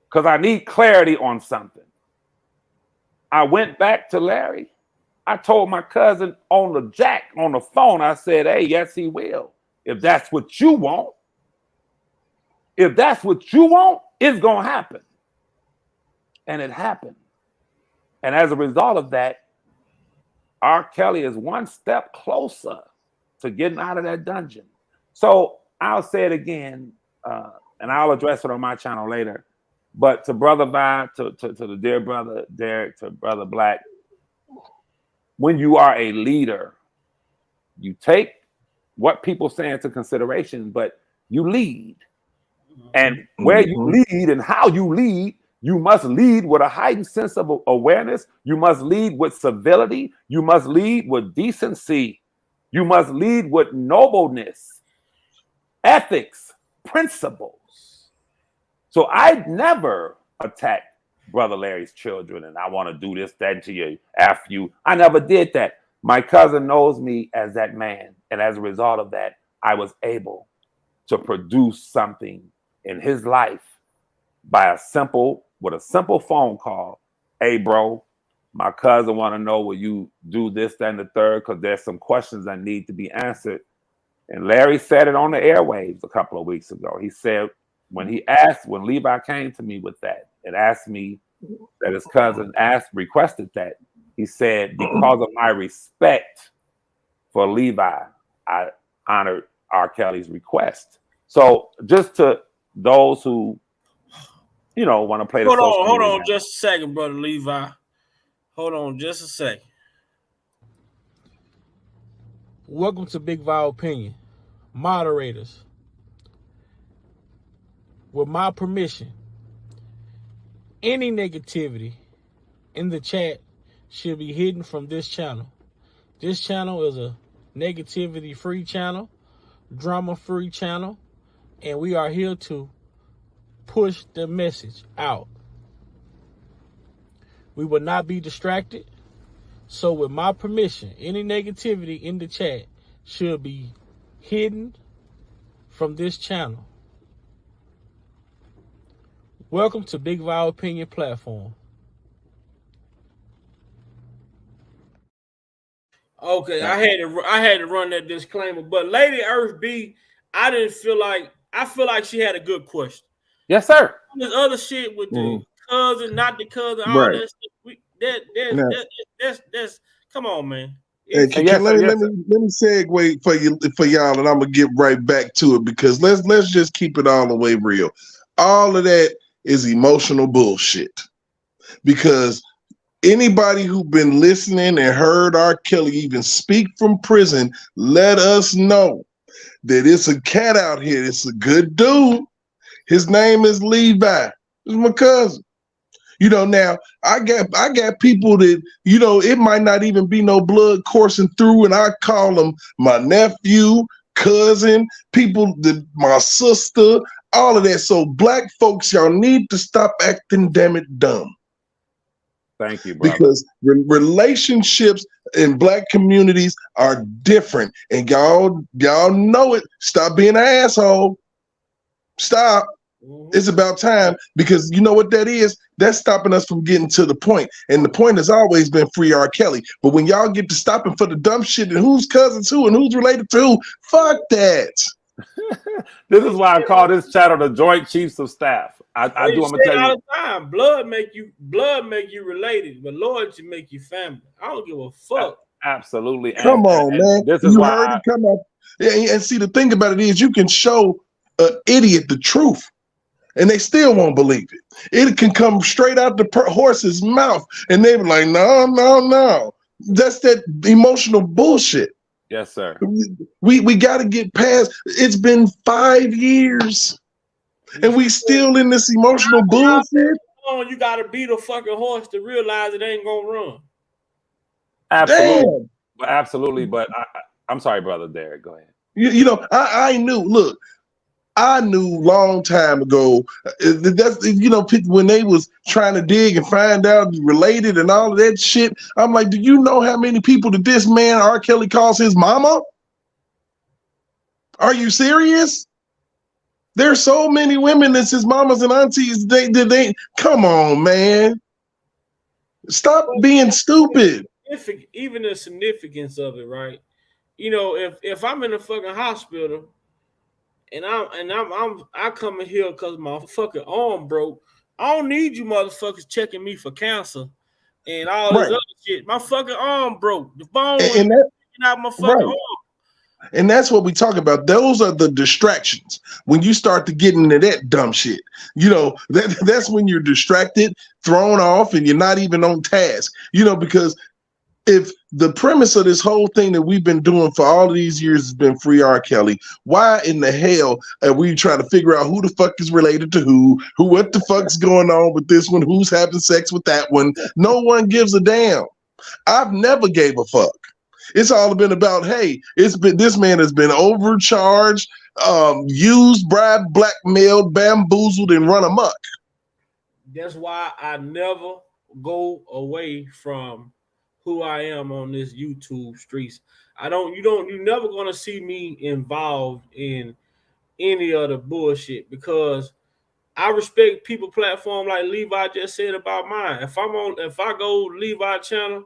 Because I need clarity on something. I went back to Larry. I told my cousin on the phone, I said, hey, yes, he will. If that's what you want, it's going to happen. And it happened. And as a result of that, R. Kelly is one step closer to getting out of that dungeon. So I'll say it again, and I'll address it on my channel later. But to Brother Vi, to the dear brother Derek, to Brother Black, when you are a leader, you take what people say into consideration, but you lead. And where you lead and how you lead, you must lead with a heightened sense of awareness. You must lead with civility. You must lead with decency. You must lead with nobleness, ethics, principles. So I never attacked Brother Larry's children and I want to do this, that to you, after you. I never did that. My cousin knows me as that man. And as a result of that, I was able to produce something in his life with a simple phone call. Hey, bro, my cousin want to know, will you do this, that, and the third? Because there's some questions that need to be answered. And Larry said it on the airwaves a couple of weeks ago. He said, when Levi came to me with that and asked me that his cousin requested that, he said, because of my respect for Levi, I honored R. Kelly's request. So just to those who, you know, want to play the social Hold media on just a second, Brother Levi. Hold on just a second. Welcome to Big Vi Opinion. Moderators, with my permission, any negativity in the chat should be hidden from this channel. This channel is a negativity free channel, drama free channel, and we are here to push the message out. We will not be distracted. So with my permission, any negativity in the chat should be hidden from this channel. Welcome to Big Val Opinion Platform. Okay, I had to run that disclaimer, but Lady Earth B, I feel like she had a good question. Yes, sir. This other shit with the cousin, not the cousin, all Right. that shit. That's come on, man. Hey, let me segue for y'all, and I'm gonna get right back to it because let's just keep it all the way real. All of that is emotional bullshit. Because anybody who been listening and heard R. Kelly even speak from prison, let us know that it's a cat out here. It's a good dude. His name is Levi. It's my cousin. Now I got people that, it might not even be no blood coursing through, and I call them my nephew, cousin, people that my sister, all of that. So black folks, y'all need to stop acting damn it dumb. Thank you, brother. Because relationships in black communities are different, and y'all know it. Stop being an asshole. Stop. It's about time, because you know what that is? That's stopping us from getting to the point. And the point has always been free R. Kelly. But when y'all get to stopping for the dumb shit and whose cousins who and who's related to who, fuck that. This is why I call this channel the Joint Chiefs of Staff. I do. I'm gonna tell you all the time. Blood make you related, but loyalty make you family. I don't give a fuck. Absolutely. Come on, man. This is you why heard it come up. And see, the thing about it is, you can show an idiot the truth, and they still won't believe it. It can come straight out the horse's mouth, and they be like, no. That's that emotional bullshit. Yes, sir. We got to get past. It's been 5 years, and we still in this emotional bullshit. You got to beat a fucking horse to realize it ain't gonna run. Absolutely. Absolutely. But I'm sorry, brother Derek. Go ahead. I knew. Look, I knew long time ago. That's people when they was trying to dig and find out related and all of that shit. I'm like, do you know how many people that this man R. Kelly calls his mama? Are you serious? There's so many women that's his mamas and aunties. They come on, man. Stop being stupid. Even the significance of it, right? If I'm in a fucking hospital and I come in here because my fucking arm broke, I don't need you motherfuckers checking me for cancer and all this other shit. My fucking arm broke. The bone was taking out my fucking arm. And that's what we talk about. Those are the distractions. When you start to get into that dumb shit, that's when you're distracted, thrown off, and you're not even on task. Because if the premise of this whole thing that we've been doing for all of these years has been free R. Kelly, why in the hell are we trying to figure out who the fuck is related to who, what the fuck's going on with this one, who's having sex with that one? No one gives a damn. I've never gave a fuck. It's all been about, hey, this man has been overcharged, used, bribed, blackmailed, bamboozled, and run amok. That's why I never go away from who I am on this YouTube streets. You're never gonna see me involved in any of the bullshit, because I respect people platform like Levi just said about mine. If I go Levi channel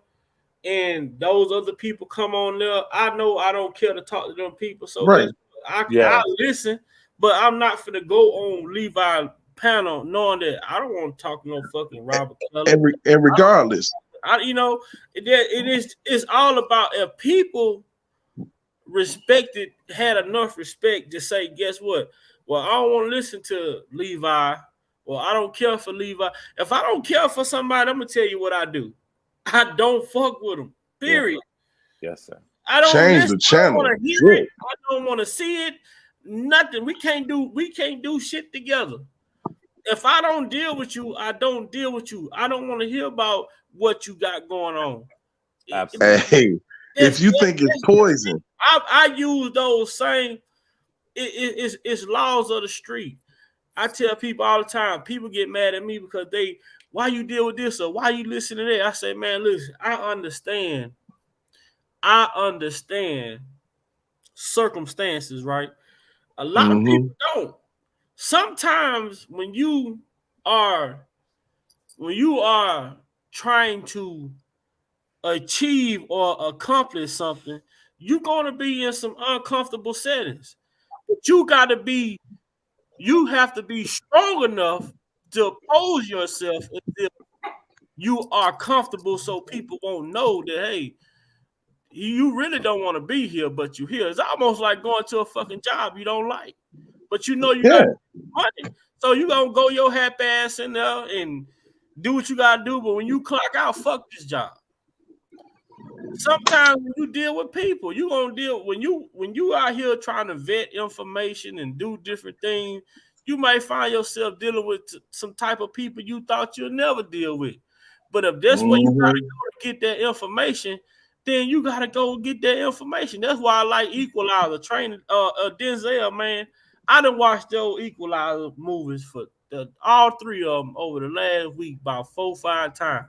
and those other people come on there, I know I don't care to talk to them people. So I listen, but I'm not finna go on Levi panel knowing that I don't want to talk to no fucking Robert Kelly. And regardless, it's all about, if people had enough respect to say, guess what? Well, I don't want to listen to Levi. Well, I don't care for Levi. If I don't care for somebody, I'm gonna tell you what I do. I don't fuck with them. Period. Yes, sir. I don't change the channel. I don't want to hear it. I don't want to see it. Nothing. We can't do shit together. If I don't deal with you, I don't deal with you. I don't want to hear about what you got going on. Absolutely. If you think it's poison, I use those same. It's laws of the street. I tell people all the time. People get mad at me because why you deal with this or why you listen to that. I say, man, listen, I understand circumstances, right? A lot of people don't. Sometimes when you are trying to achieve or accomplish something, you're gonna be in some uncomfortable settings. But you have to be strong enough to oppose yourself until you are comfortable so people won't know that, hey, you really don't want to be here, but you're here. It's almost like going to a fucking job you don't like, but you know you got yeah, money. So you gonna go your happy ass in there and do what you gotta do, but when you clock out, fuck this job. Sometimes when you deal with people, you gonna deal when you out here trying to vet information and do different things, you might find yourself dealing with some type of people you thought you'd never deal with. But if that's where you gotta go to get that information, then you gotta go get that information. That's why I like Equalizer training. Denzel, man, I done watched those Equalizer movies for all three of them over the last week about 4-5 times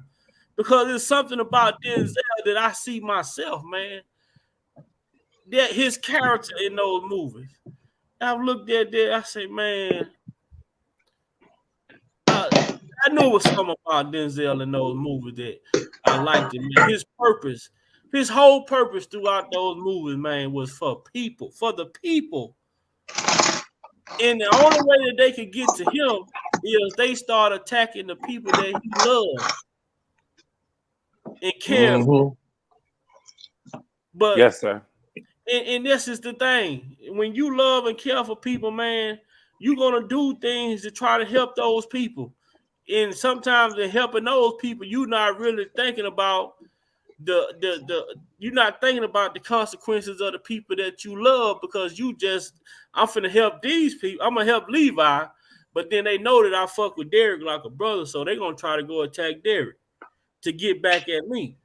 because there's something about Denzel that I see myself, man. That his character in those movies. I've looked at that, I say, man, I knew it was something about Denzel in those movies that I liked it, man. His whole purpose throughout those movies, man, was for people, for the people. And the only way that they could get to him is they start attacking the people that he loved and cared for. But Yes, sir. and this is the thing. When you love and care for people, man, you're gonna do things to try to help those people. And sometimes in helping those people, you're not really thinking about the you're not thinking about the consequences of the people that you love because I'm finna help these people. I'm gonna help Levi, but then they know that I fuck with Derek like a brother, so they're gonna try to go attack Derek to get back at me.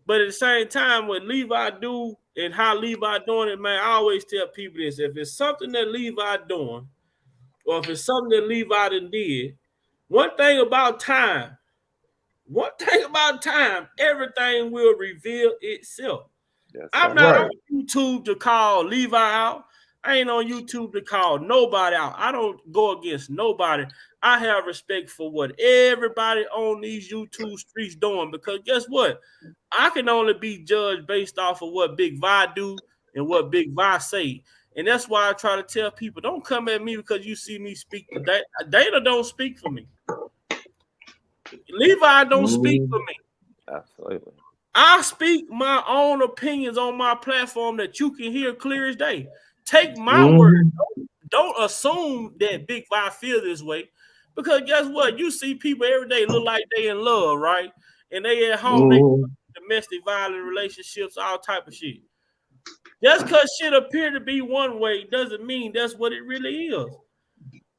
But at the same time, what Levi do and how Levi doing it, man, I always tell people this: if it's something that Levi doing, or if it's something that Levi done did, one thing about time, everything will reveal itself. Yes, I'm sir. not right. on YouTube to call Levi out. I ain't on YouTube to call nobody out. I don't go against nobody. I have respect for what everybody on these YouTube streets doing because guess what? I can only be judged based off of what Big Vi do and what Big Vi say. And that's why I try to tell people, don't come at me because you see me speak today. Dana don't speak for me. Levi don't speak for me. Absolutely. I speak my own opinions on my platform that you can hear clear as day. Take my word. Don't assume that Big Five feel this way. Because guess what? You see people every day look like they in love, right? And they at home, they domestic violent relationships, all type of shit. Just because shit appear to be one way doesn't mean that's what it really is.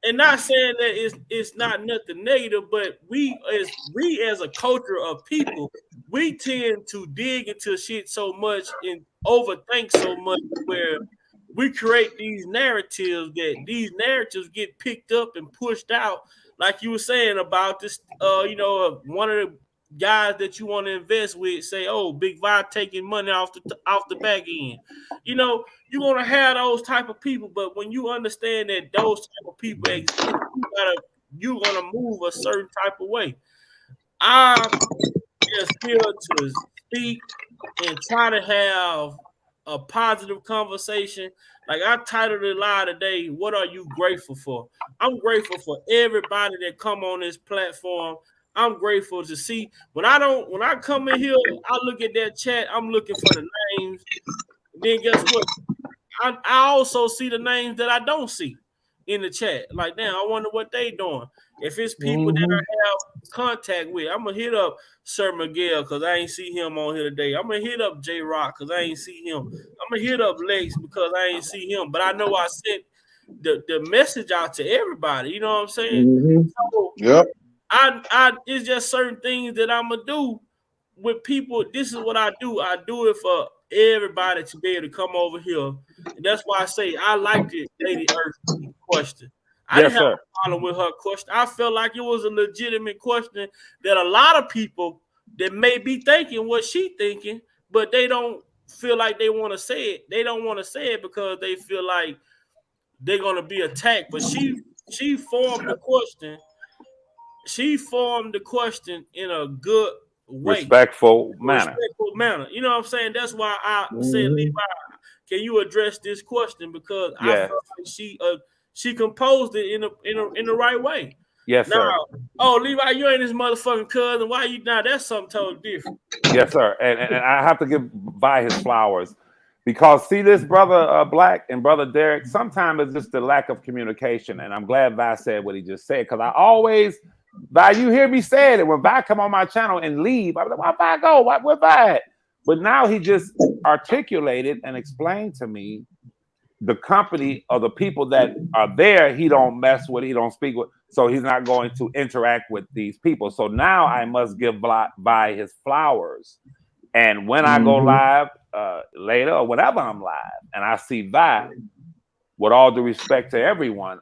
And not saying that it's not nothing negative, but we as a culture of people, we tend to dig into shit so much and overthink so much where we create these narratives get picked up and pushed out, like you were saying about this one of the guys that you want to invest with say, oh, Big Vi taking money off the back end. You know, you're gonna have those type of people, but when you understand that those type of people exist, you're gonna move a certain type of way. I'm just here to speak and try to have a positive conversation. Like I titled it live today, what are you grateful for? I'm grateful for everybody that come on this platform. I'm grateful to see when I come in here, I look at that chat, I'm looking for the names. Then guess what? I also see the names that I don't see in the chat. Like, damn, I wonder what they doing. If it's people that I have contact with, I'm gonna hit up Sir Miguel because I ain't see him on here today. I'm gonna hit up J Rock because I ain't see him. I'm gonna hit up Lex because I ain't see him. But I know I sent the message out to everybody. You know what I'm saying? So Yep. I it's just certain things that I'm gonna do with people. This is what I do. I do it for everybody to be able to come over here. And that's why I say I liked it, Lady Earth question. I Yes, didn't have sir. a problem with her question. I felt like it was a legitimate question that a lot of people that may be thinking what she thinking, but they don't feel like they want to say it. They don't want to say it because they feel like they're gonna be attacked. But she formed the question. She formed the question in a good way, Respectful a manner. respectful manner. You know what I'm saying? That's why I said, Levi, Mhm. can you address this question? Because I Yes. felt like she composed it in the right way. Yes, Now, sir. oh Levi, you ain't his motherfucking cousin. Why you now? That's something totally different. Yes, sir. And I have to give Vi his flowers because see this brother Black and brother Derek. Sometimes it's just the lack of communication, and I'm glad Vi said what he just said because I always Vi, you hear me say it when Vi come on my channel and leave. I'm like, why Vi go? Where Vi at? But now he just articulated and explained to me the company or the people that are there, he don't mess with, he don't speak with, so he's not going to interact with these people. So now I must give Vi his flowers. And when I go Mhm. live later or whenever I'm live and I see Vi, with all due respect to everyone,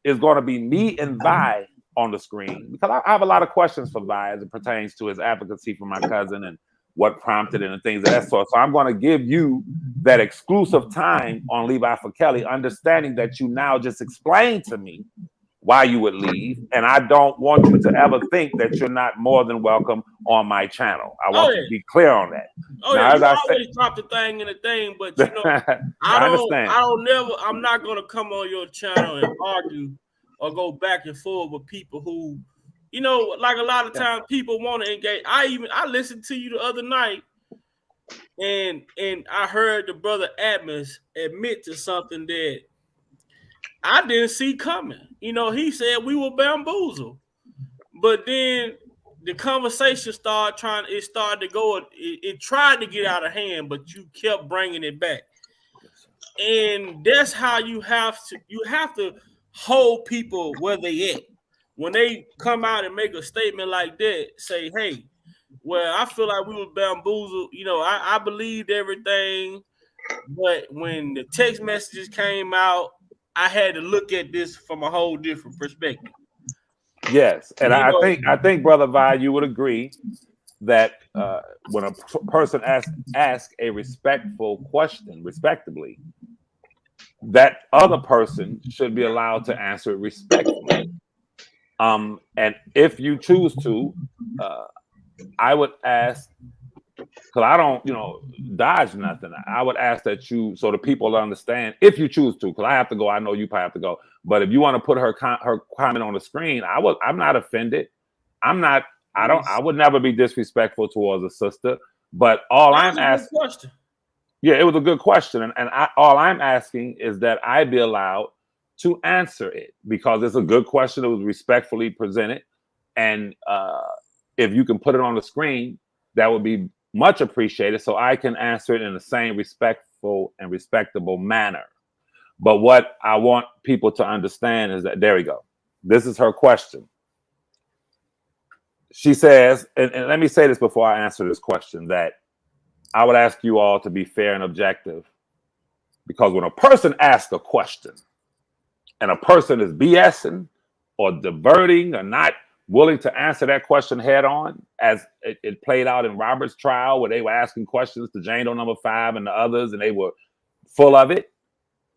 it's going to be me and Vi on the screen because I have a lot of questions for Vi as it pertains to his advocacy for my cousin and what prompted it and things of that sort. So I'm going to give you that exclusive time on Levi for Kelly, understanding that you now just explained to me why you would leave. And I don't want you to ever think that you're not more than welcome on my channel. I Oh want to yeah, be clear on that. oh yeah. Now, as You I said, always drop the thing in the thing, but you know, I understand. I don't never. I'm not gonna come on your channel and argue or go back and forth with people who, you know, like a lot of Yeah. times people want to engage. I listened to you the other night, and I heard the brother Atmos admit to something that I didn't see coming. You know, he said we were bamboozled, but then the conversation it started to go, it tried to get out of hand, but you kept bringing it back. And that's how you have to hold people where they at. When they come out and make a statement like that, say, hey, well, I feel like we were bamboozled. You know, I believed everything, but when the text messages came out, I had to look at this from a whole different perspective. Yes, and You know, I think Brother Vi, you would agree that when a person asks a respectful question, respectably, that other person should be allowed to answer it respectfully. And if you choose to, I would ask, because I don't, dodge nothing. I would ask that you, so the people understand, if you choose to, because I have to go. I know you probably have to go. But if you want to put her comment on the screen, I'm not offended. I'm not. I would never be disrespectful towards a sister. But all that I'm was a good asking, question. yeah, it was a good question, and all I'm asking is that I be allowed to answer it because it's a good question. It was respectfully presented, and if you can put it on the screen, that would be much appreciated, so I can answer it in the same respectful and respectable manner. But what I want people to understand is that there we go. This is her question. She says, and let me say this before I answer this question, that I would ask you all to be fair and objective. Because when a person asks a question and a person is BSing or diverting or not willing to answer that question head on, as it played out in Robert's trial, where they were asking questions to Jane Doe number 5 and the others, and they were full of it,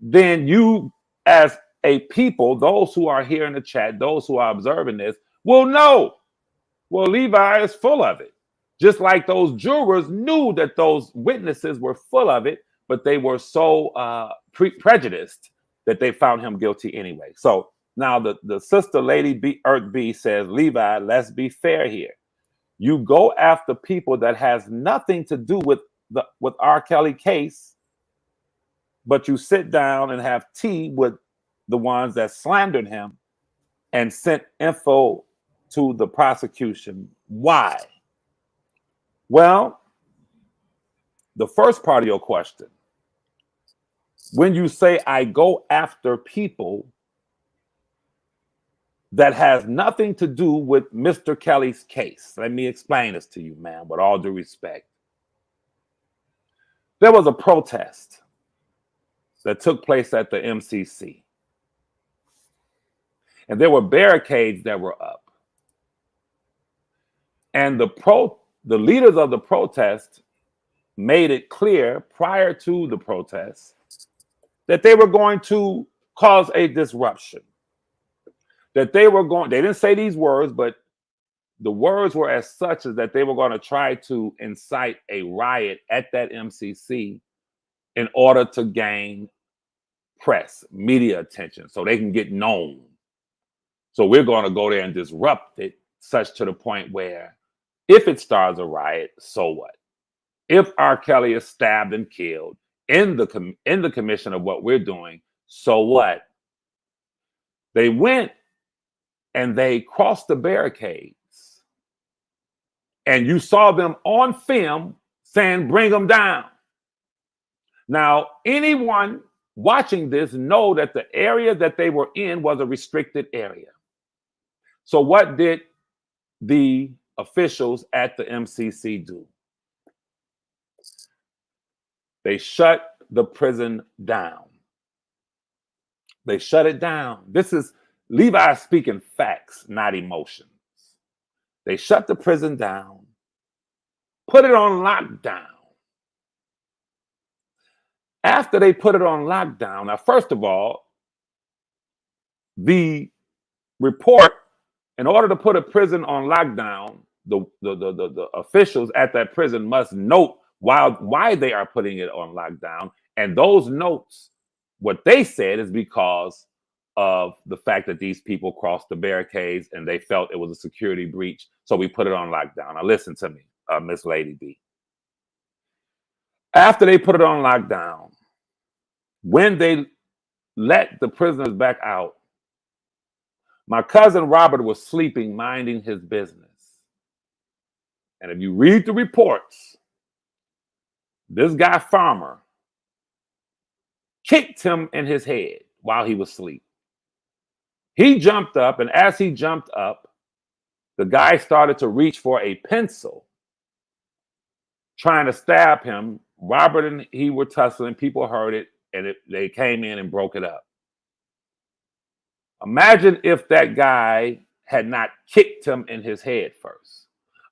then you, as a people, those who are here in the chat, those who are observing this, will know, well, Levi is full of it. Just like those jurors knew that those witnesses were full of it, but they were so prejudiced that they found him guilty anyway. So now the sister lady Earth B says, Levi, let's be fair here. You go after people that has nothing to do with R. Kelly case, but you sit down and have tea with the ones that slandered him and sent info to the prosecution. Why? Well, the first part of your question, when you say I go after people that has nothing to do with Mr. Kelly's case, let me explain this to you, man, with all due respect. There was a protest that took place at the MCC. And there were barricades that were up. And the leaders of the protest made it clear prior to the protest that they were going to cause a disruption. That they didn't say these words, but the words were as such as that they were going to try to incite a riot at that MCC in order to gain press, media attention, so they can get known. So we're going to go there and disrupt it, such to the point where if it starts a riot, so what? If R. Kelly is stabbed and killed in the commission of what we're doing, so what? They went and they crossed the barricades. And you saw them on film saying, bring them down. Now, anyone watching this know that the area that they were in was a restricted area. So what did the officials at the MCC do? They shut the prison down. They shut it down. This is Levi speaking facts, not emotions. They shut the prison down, put it on lockdown. After they put it on lockdown, now, first of all, the report, in order to put a prison on lockdown, the officials at that prison must note why they are putting it on lockdown. And those notes, what they said is because of the fact that these people crossed the barricades and they felt it was a security breach. So we put it on lockdown. Now listen to me, Miss Lady B. After they put it on lockdown, when they let the prisoners back out, my cousin Robert was sleeping, minding his business. And if you read the reports, this guy Farmer kicked him in his head while he was asleep. He jumped up, and as he jumped up, the guy started to reach for a pencil, trying to stab him. Robert and he were tussling. People heard it, and they came in and broke it up. Imagine if that guy had not kicked him in his head first.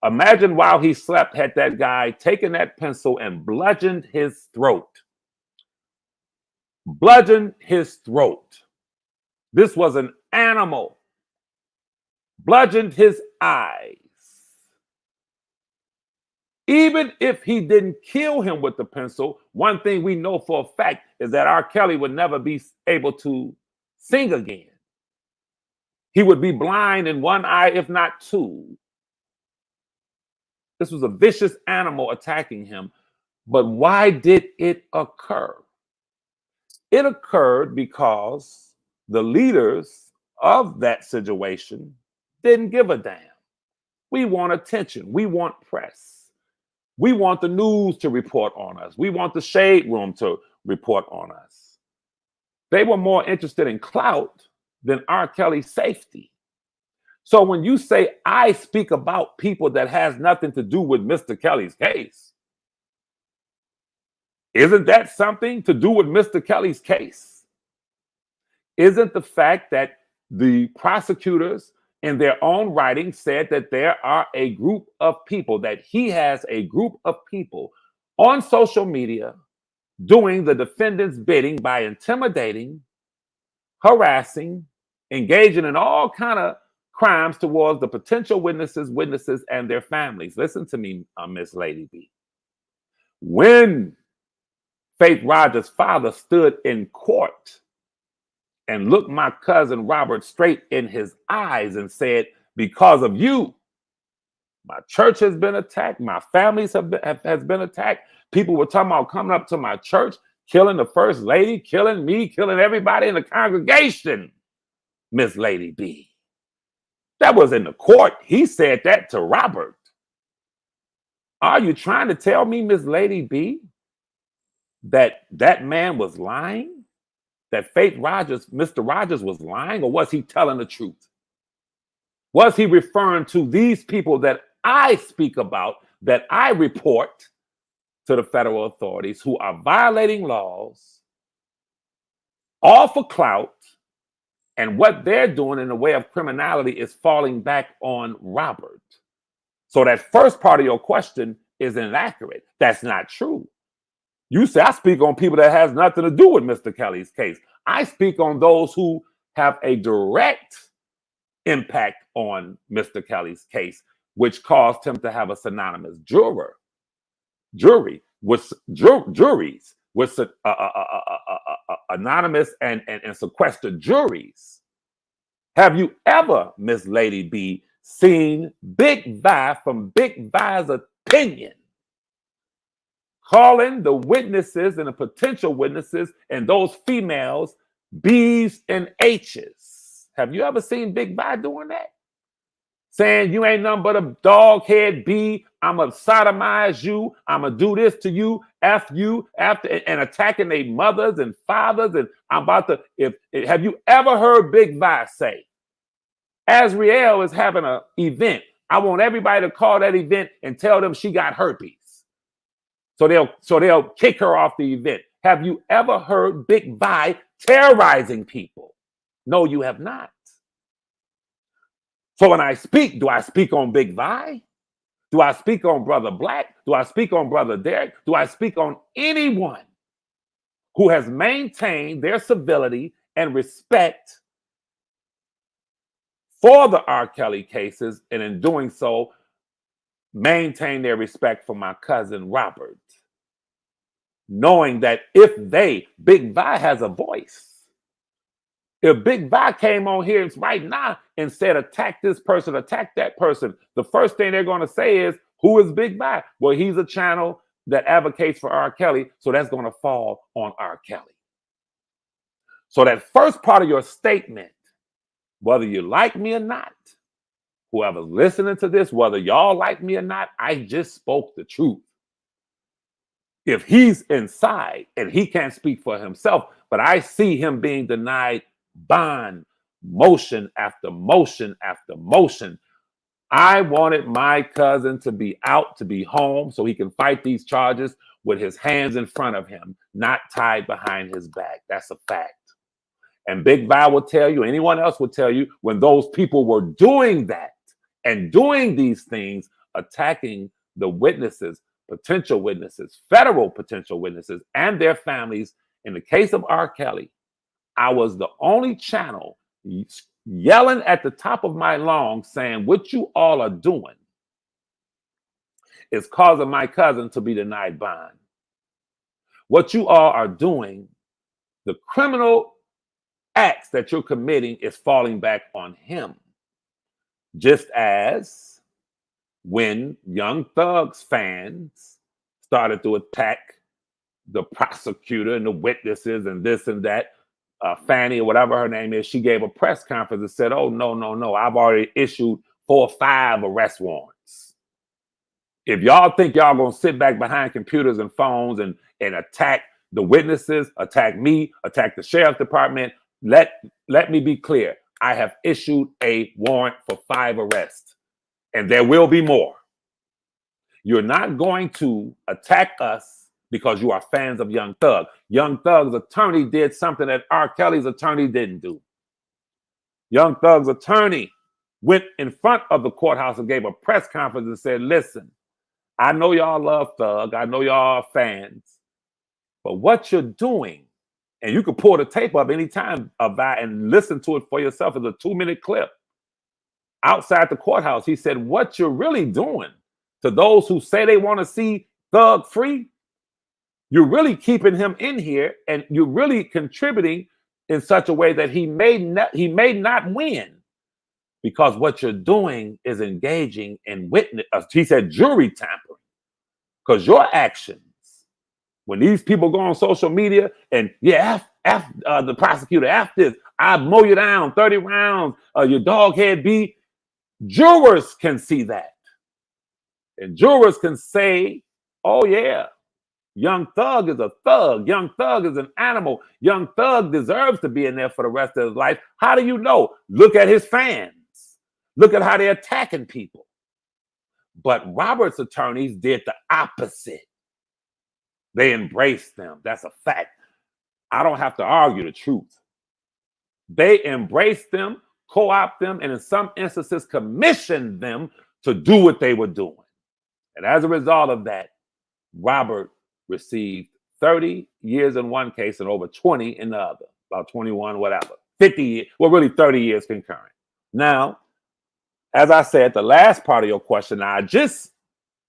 Imagine while he slept, had that guy taken that pencil and bludgeoned his throat. Bludgeoned his throat. This was an animal. Bludgeoned his eyes. Even if he didn't kill him with the pencil, one thing we know for a fact is that R. Kelly would never be able to sing again. He would be blind in one eye, if not two. This was a vicious animal attacking him. But why did it occur? It occurred because the leaders of that situation didn't give a damn. We want attention. We want press. We want the news to report on us. We want the shade room to report on us. They were more interested in clout than R. Kelly's safety. So when you say I speak about people that has nothing to do with Mr. Kelly's case, isn't that something to do with Mr. Kelly's case? Isn't the fact that the prosecutors in their own writing said that there are a group of people, that he has a group of people on social media doing the defendant's bidding by intimidating, harassing, engaging in all kind of crimes towards the potential witnesses and their families? Listen to me, Miss Lady B. When Faith Rogers' father stood in court and looked my cousin Robert straight in his eyes and said, because of you, my church has been attacked, my families has been attacked. People were talking about coming up to my church, killing the first lady, killing me, killing everybody in the congregation, Miss Lady B. That was in the court. He said that to Robert. Are you trying to tell me, Miss Lady B, that that man was lying? That Faith Rogers, Mr. Rogers was lying? Or was he telling the truth? Was he referring to these people that I speak about, that I report, to the federal authorities who are violating laws, all for clout, and what they're doing in the way of criminality is falling back on Robert. So that first part of your question is inaccurate. That's not true. You say, I speak on people that has nothing to do with Mr. Kelly's case. I speak on those who have a direct impact on Mr. Kelly's case, which caused him to have a synonymous juries with anonymous and sequestered juries. Have you ever, Miss Lady B, seen Big Vi from Big Vi's opinion calling the witnesses and the potential witnesses and those females B's and H's? Have you ever seen Big Vi doing that? Saying you ain't nothing but a dog head B, I'm gonna sodomize you, I'm gonna do this to you, F you, after, and attacking their mothers and fathers, and I'm about to, have you ever heard Big Vi say, Azriel is having an event, I want everybody to call that event and tell them she got herpes. So they'll kick her off the event. Have you ever heard Big Vi terrorizing people? No, you have not. So when I speak, do I speak on Big Vi? Do I speak on Brother Black? Do I speak on Brother Derek? Do I speak on anyone who has maintained their civility and respect for the R. Kelly cases, and in doing so, maintain their respect for my cousin Robert? Knowing that if Big Vi has a voice. If Big Vi came on here right now and said, attack this person, attack that person, the first thing they're going to say is, who is Big Vi? Well, he's a channel that advocates for R. Kelly, so that's going to fall on R. Kelly. So that first part of your statement, whether you like me or not, whoever's listening to this, whether y'all like me or not, I just spoke the truth. If he's inside and he can't speak for himself, but I see him being denied bond, motion after motion after motion. I wanted my cousin to be out, to be home, so he can fight these charges with his hands in front of him, not tied behind his back. That's a fact. And Big Vi will tell you, anyone else will tell you, when those people were doing that and doing these things, attacking the witnesses, potential witnesses, federal potential witnesses, and their families, in the case of R. Kelly, I was the only channel yelling at the top of my lungs saying, what you all are doing is causing my cousin to be denied bond. What you all are doing, the criminal acts that you're committing is falling back on him. Just as when Young Thug's fans started to attack the prosecutor and the witnesses and this and that, Fanny or whatever her name is, she gave a press conference and said, oh, no, I've already issued 4 or 5 arrest warrants. If y'all think y'all gonna sit back behind computers and phones and attack the witnesses, attack me, attack the sheriff's department, let me be clear. I have issued a warrant for 5 arrests, and there will be more. You're not going to attack us because you are fans of Young Thug. Young Thug's attorney did something that R. Kelly's attorney didn't do. Young Thug's attorney went in front of the courthouse and gave a press conference and said, listen, I know y'all love Thug. I know y'all are fans. But what you're doing, and you can pull the tape up anytime and listen to it for yourself. It's a 2-minute clip. Outside the courthouse, he said, what you're really doing to those who say they want to see Thug free, you're really keeping him in here, and you're really contributing in such a way that he may not win, because what you're doing is engaging in witness. He said jury tampering, because your actions, when these people go on social media and the prosecutor, after this, I mow you down 30 rounds, your dog head B, jurors can see that, and jurors can say, oh yeah, Young Thug is a thug. Young Thug is an animal. Young Thug deserves to be in there for the rest of his life. How do you know? Look at his fans. Look at how they're attacking people. But Robert's attorneys did the opposite. They embraced them. That's a fact. I don't have to argue the truth. They embraced them, co-opt them, and in some instances commissioned them to do what they were doing. And as a result of that, Robert received 30 years in one case and over 20 in the other, about 21, whatever, 50 years, well, really 30 years concurrent. Now, as I said, the last part of your question, I just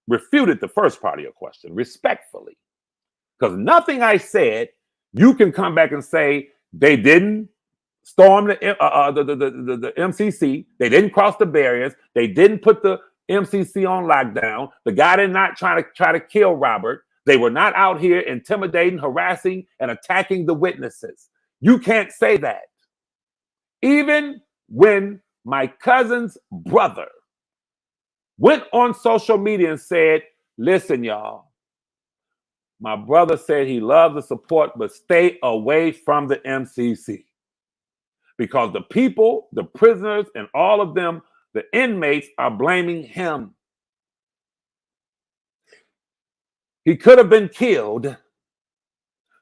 refuted the first part of your question respectfully, because nothing I said, you can come back and say they didn't storm the MCC, they didn't cross the barriers, they didn't put the MCC on lockdown, the guy did not try to kill Robert, they were not out here intimidating, harassing, and attacking the witnesses. You can't say that. Even when my cousin's brother went on social media and said, listen, y'all, my brother said he loves the support, but stay away from the MCC. Because the people, the prisoners, and all of them, the inmates are blaming him. He could have been killed.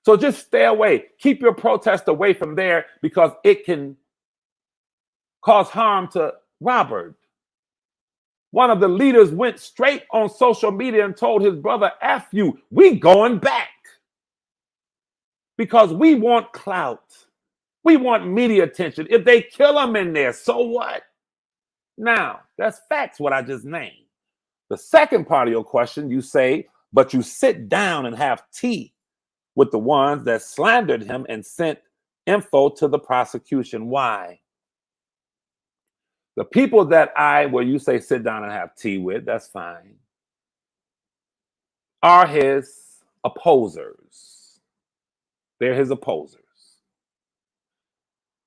So just stay away. Keep your protest away from there because it can cause harm to Robert. One of the leaders went straight on social media and told his brother, F you, we going back. Because we want clout. We want media attention. If they kill him in there, so what? Now, that's facts, what I just named. The second part of your question, you say, but you sit down and have tea with the ones that slandered him and sent info to the prosecution. Why? The people that where you say sit down and have tea with, that's fine, are his opposers. They're his opposers.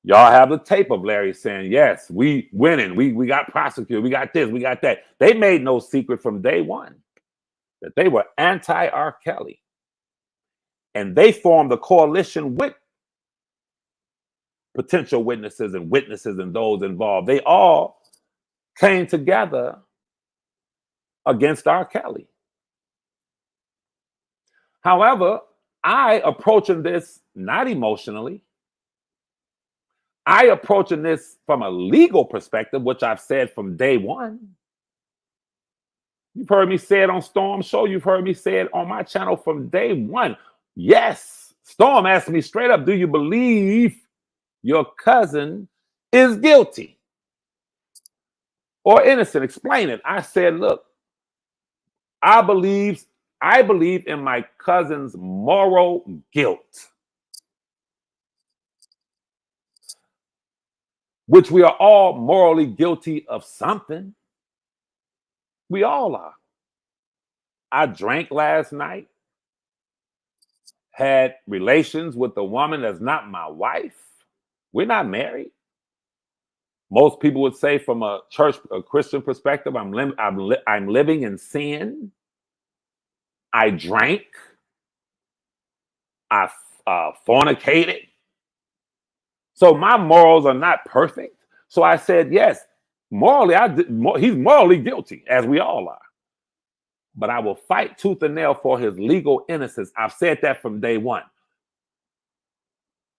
Y'all have the tape of Larry saying, yes, we winning. We got prosecuted. We got this. We got that. They made no secret from day one that they were anti-R. Kelly. And they formed a coalition with potential witnesses and those involved. They all came together against R. Kelly. However, I approaching this not emotionally. I approaching this from a legal perspective, which I've said from day one. You've heard me say it on Storm's show. You've heard me say it on my channel from day one. Yes, Storm asked me straight up, do you believe your cousin is guilty or innocent? Explain it. I said, look, I believe in my cousin's moral guilt, which we are all morally guilty of something. We all are. I drank last night, had relations with a woman that's not my wife. We're not married. Most people would say from a Christian perspective, I'm living in sin. I drank. I fornicated. So my morals are not perfect. So I said, yes, morally, he's morally guilty, as we all are. But I will fight tooth and nail for his legal innocence. I've said that from day one.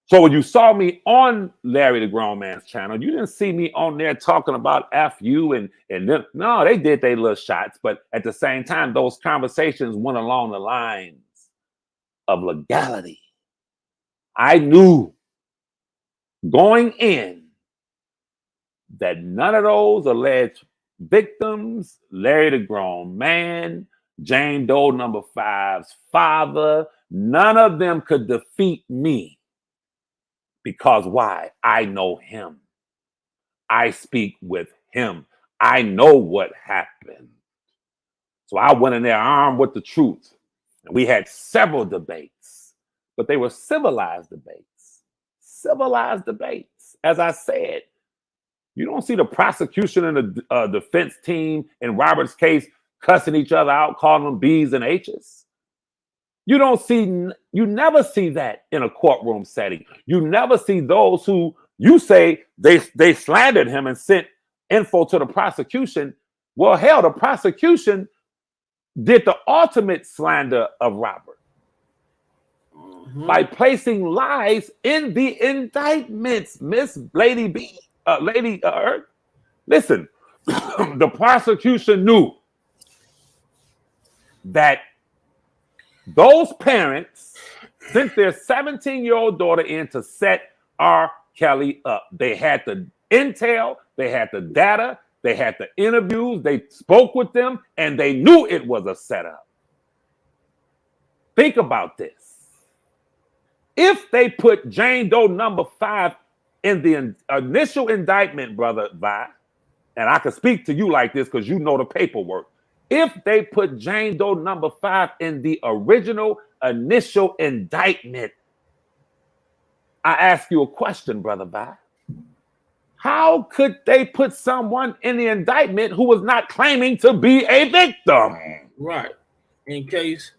So when you saw me on Larry the Grown Man's channel, you didn't see me on there talking about F you and them. No, they did their little shots. But at the same time, those conversations went along the lines of legality. I knew going in that none of those alleged victims, Larry the Grown Man, Jane Doe number 5's father, none of them could defeat me. Because why? I know him. I speak with him. I know what happened. So I went in there armed with the truth. And we had several debates, but they were civilized debates. Civilized debates. As I said, you don't see the prosecution and the defense team in Robert's case cussing each other out, calling them B's and H's. You never see that in a courtroom setting. You never see those who you say they slandered him and sent info to the prosecution. Well, hell, the prosecution did the ultimate slander of Robert. by placing lies in the indictments. Miss Lady B, Lady Earth. Listen, the prosecution knew that those parents sent their 17-year-old daughter in to set R. Kelly up. They had the intel, they had the data, they had the interviews, they spoke with them, and they knew it was a setup. Think about this. If they put Jane Doe number 5 in the initial indictment, Brother Vi, and I can speak to you like this because you know the paperwork. If they put Jane Doe number 5 in the original initial indictment, I ask you a question, Brother Vi. How could they put someone in the indictment who was not claiming to be a victim? Right. In case,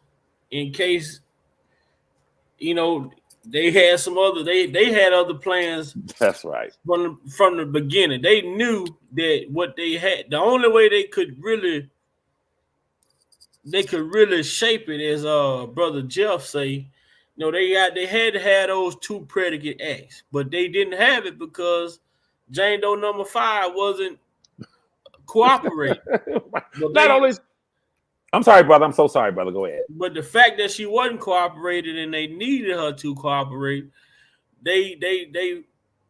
you know, they had some other they had other plans. That's right. From the beginning. They knew that what they had, the only way they could really shape it, as Brother Jeff say, you know, they had to have those 2 predicate acts, but they didn't have it because Jane Doe number 5 wasn't cooperating. Not only, I'm sorry, brother. I'm so sorry, brother. Go ahead. But the fact that she wasn't cooperating and they needed her to cooperate, they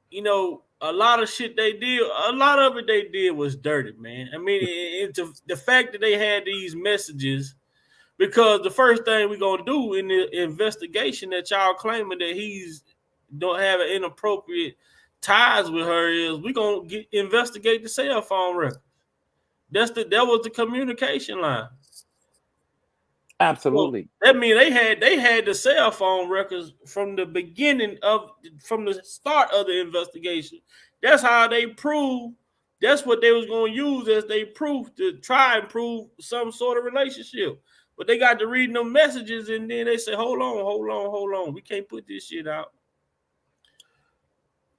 you know, a lot of shit they did, a lot of it they did was dirty, man. I mean, it's the fact that they had these messages, because the first thing we're gonna do in the investigation that y'all claiming that he's don't have an inappropriate ties with her is we're gonna investigate the cell phone record. That was the communication line. Absolutely. Well, that means they had the cell phone records from the beginning from the start of the investigation. That's how they prove. That's what they was going to use as they proof to try and prove some sort of relationship. But they got to reading them messages and then they say, hold on. We can't put this shit out.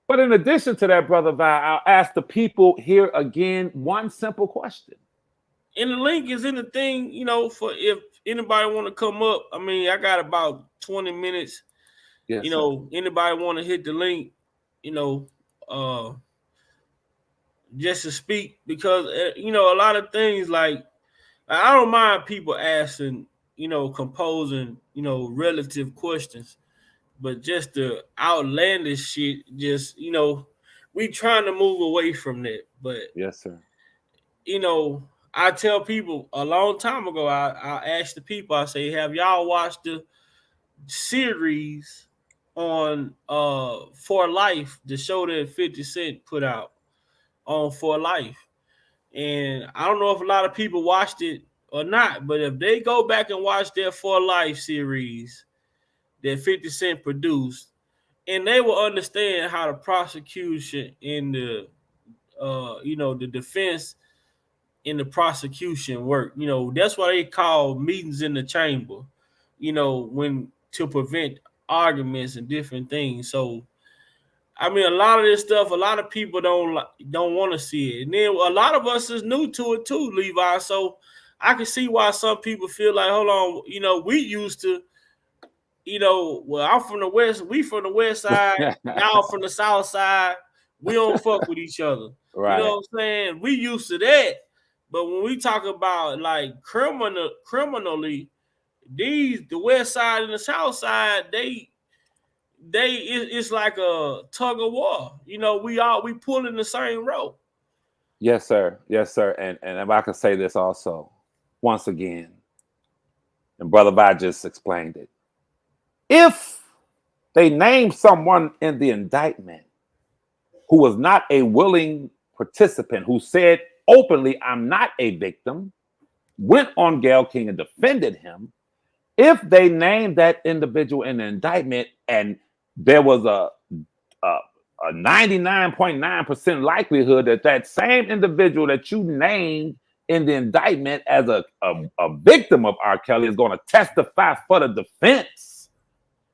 But in addition to that, Brother Vi, I'll ask the people here again one simple question. And the link is in the thing, you know, for if anybody want to come up. I mean, I got about 20 minutes. Yes, you know, anybody want to hit the link, you know, just to speak, because, you know, a lot of things, like, I don't mind people asking, you know, composing, you know, relative questions, but just the outlandish shit, just, you know, we trying to move away from that. But yes, sir. You know, I tell people a long time ago, I asked the people, I say, have y'all watched the series on For Life, the show that 50 Cent put out on For Life? And I don't know if a lot of people watched it or not, but if they go back and watch their For Life series that 50 Cent produced, and they will understand how the prosecution and the you know, the defense in the prosecution work. You know, that's why they call meetings in the chamber, you know, when to prevent arguments and different things. So I mean, a lot of this stuff, a lot of people don't want to see it, and then a lot of us is new to it too, Levi. So I can see why some people feel like, hold on, you know, we used to, you know, well, I'm from the west, we from the west side, y'all from the south side, we don't fuck with each other. Right. You know what I'm saying? We used to that, but when we talk about like criminally, the west side and the south side, it's like a tug of war. You know, we pulling the same rope. Yes, sir. Yes, sir. And if I can say this also, once again, and Brother Vi just explained it. If they name someone in the indictment who was not a willing participant, who said openly, I'm not a victim, went on Gayle King and defended him, if they named that individual in the indictment and there was a 99.9% likelihood that that same individual that you named in the indictment as a victim of R. Kelly is going to testify for the defense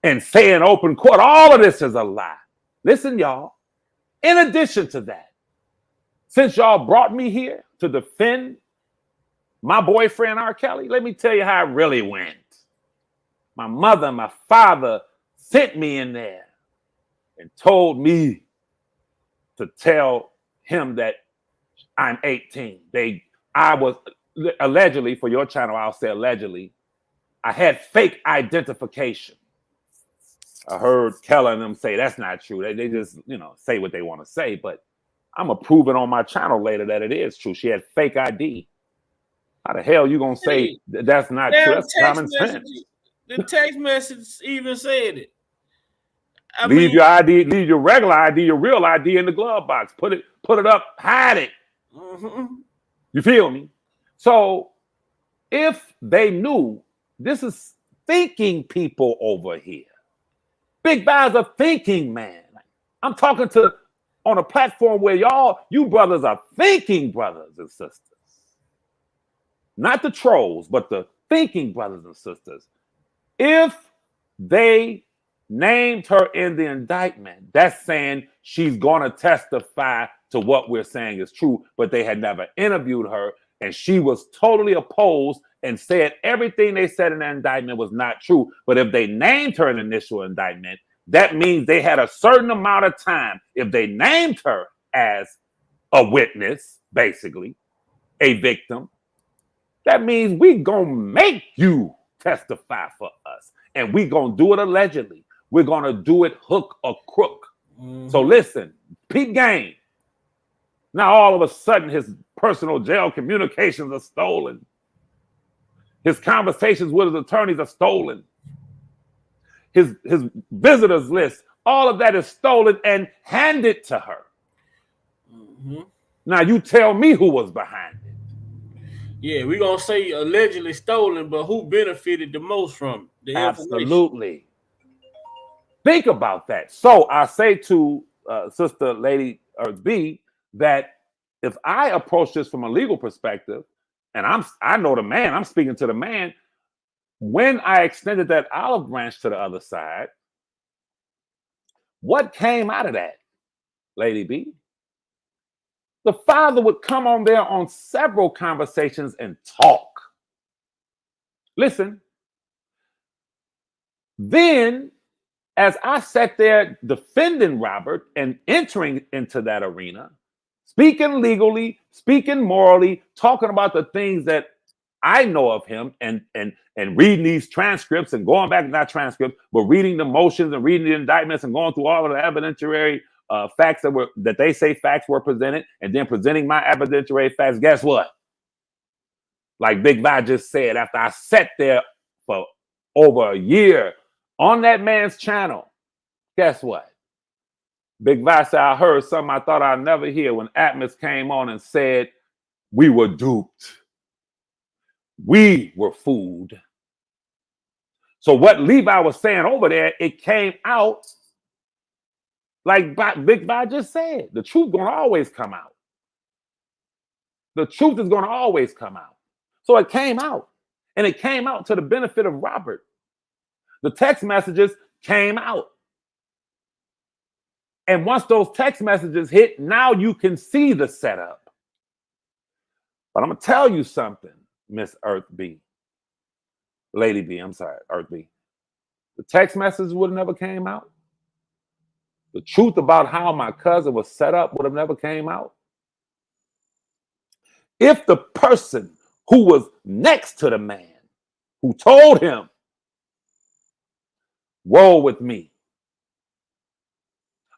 and say in open court, all of this is a lie. Listen, y'all, in addition to that, since y'all brought me here to defend my boyfriend R. Kelly, let me tell you how it really went. My mother and my father sent me in there and told me to tell him that I'm 18. I was allegedly, for your channel, I'll say allegedly, I had fake identification. I heard Keller and them say that's not true. They just, say what they want to say, but I'm going to prove it on my channel later that it is true. She had fake ID. How the hell you going to say that's not true? Damn That's text common message. sense. The text message even said it. I Leave mean, your ID, leave your regular ID, your real ID in the glove box. Put it up, hide it. You feel me? So if they knew, this is thinking people over here. Big B's a thinking man. I'm talking to on a platform where you brothers are thinking brothers and sisters. Not the trolls, but the thinking brothers and sisters. If they named her in the indictment, that's saying she's going to testify to what we're saying is true, but they had never interviewed her, and she was totally opposed and said everything they said in the indictment was not true. But if they named her in the initial indictment, that means they had a certain amount of time. If they named her as a witness, basically, a victim, that means we gonna make you testify for us. And we gonna do it allegedly. We're gonna do it hook or crook. So listen, peep game. Now all of a sudden his personal jail communications are stolen. His conversations with his attorneys are stolen. His visitors list, all of that is stolen and handed to her. Now you tell me who was behind it. Yeah, we're going to say allegedly stolen, but who benefited the most from the Absolutely. Think about that. So I say to Sister Lady Earth B that if I approach this from a legal perspective, and I know the man, I'm speaking to the man, when I extended that olive branch to the other side, what came out of that, Lady B? The father would come on there on several conversations and talk. Listen. Then, as I sat there defending Robert and entering into that arena, speaking legally, speaking morally, talking about the things that I know of him, and reading these transcripts and going back, not transcripts, but reading the motions and reading the indictments and going through all of the evidentiary facts that they say facts were presented, and then presenting my evidentiary facts. Guess what? Like Big Vi just said, after I sat there for over a year on that man's channel, guess what? Big Vi said, I heard something I thought I'd never hear when Atmos came on and said, we were duped. We were fooled. So what Levi was saying over there, it came out like Big Vi just said. The truth going to always come out. The truth is going to always come out. So it came out. And it came out to the benefit of Robert. The text messages came out. And once those text messages hit, now you can see the setup. But I'm going to tell you something, Miss Earth B. Lady B, I'm sorry, Earth B. The text messages would have never came out. The truth about how my cousin was set up would have never came out. If the person who was next to the man, who told him, roll with me.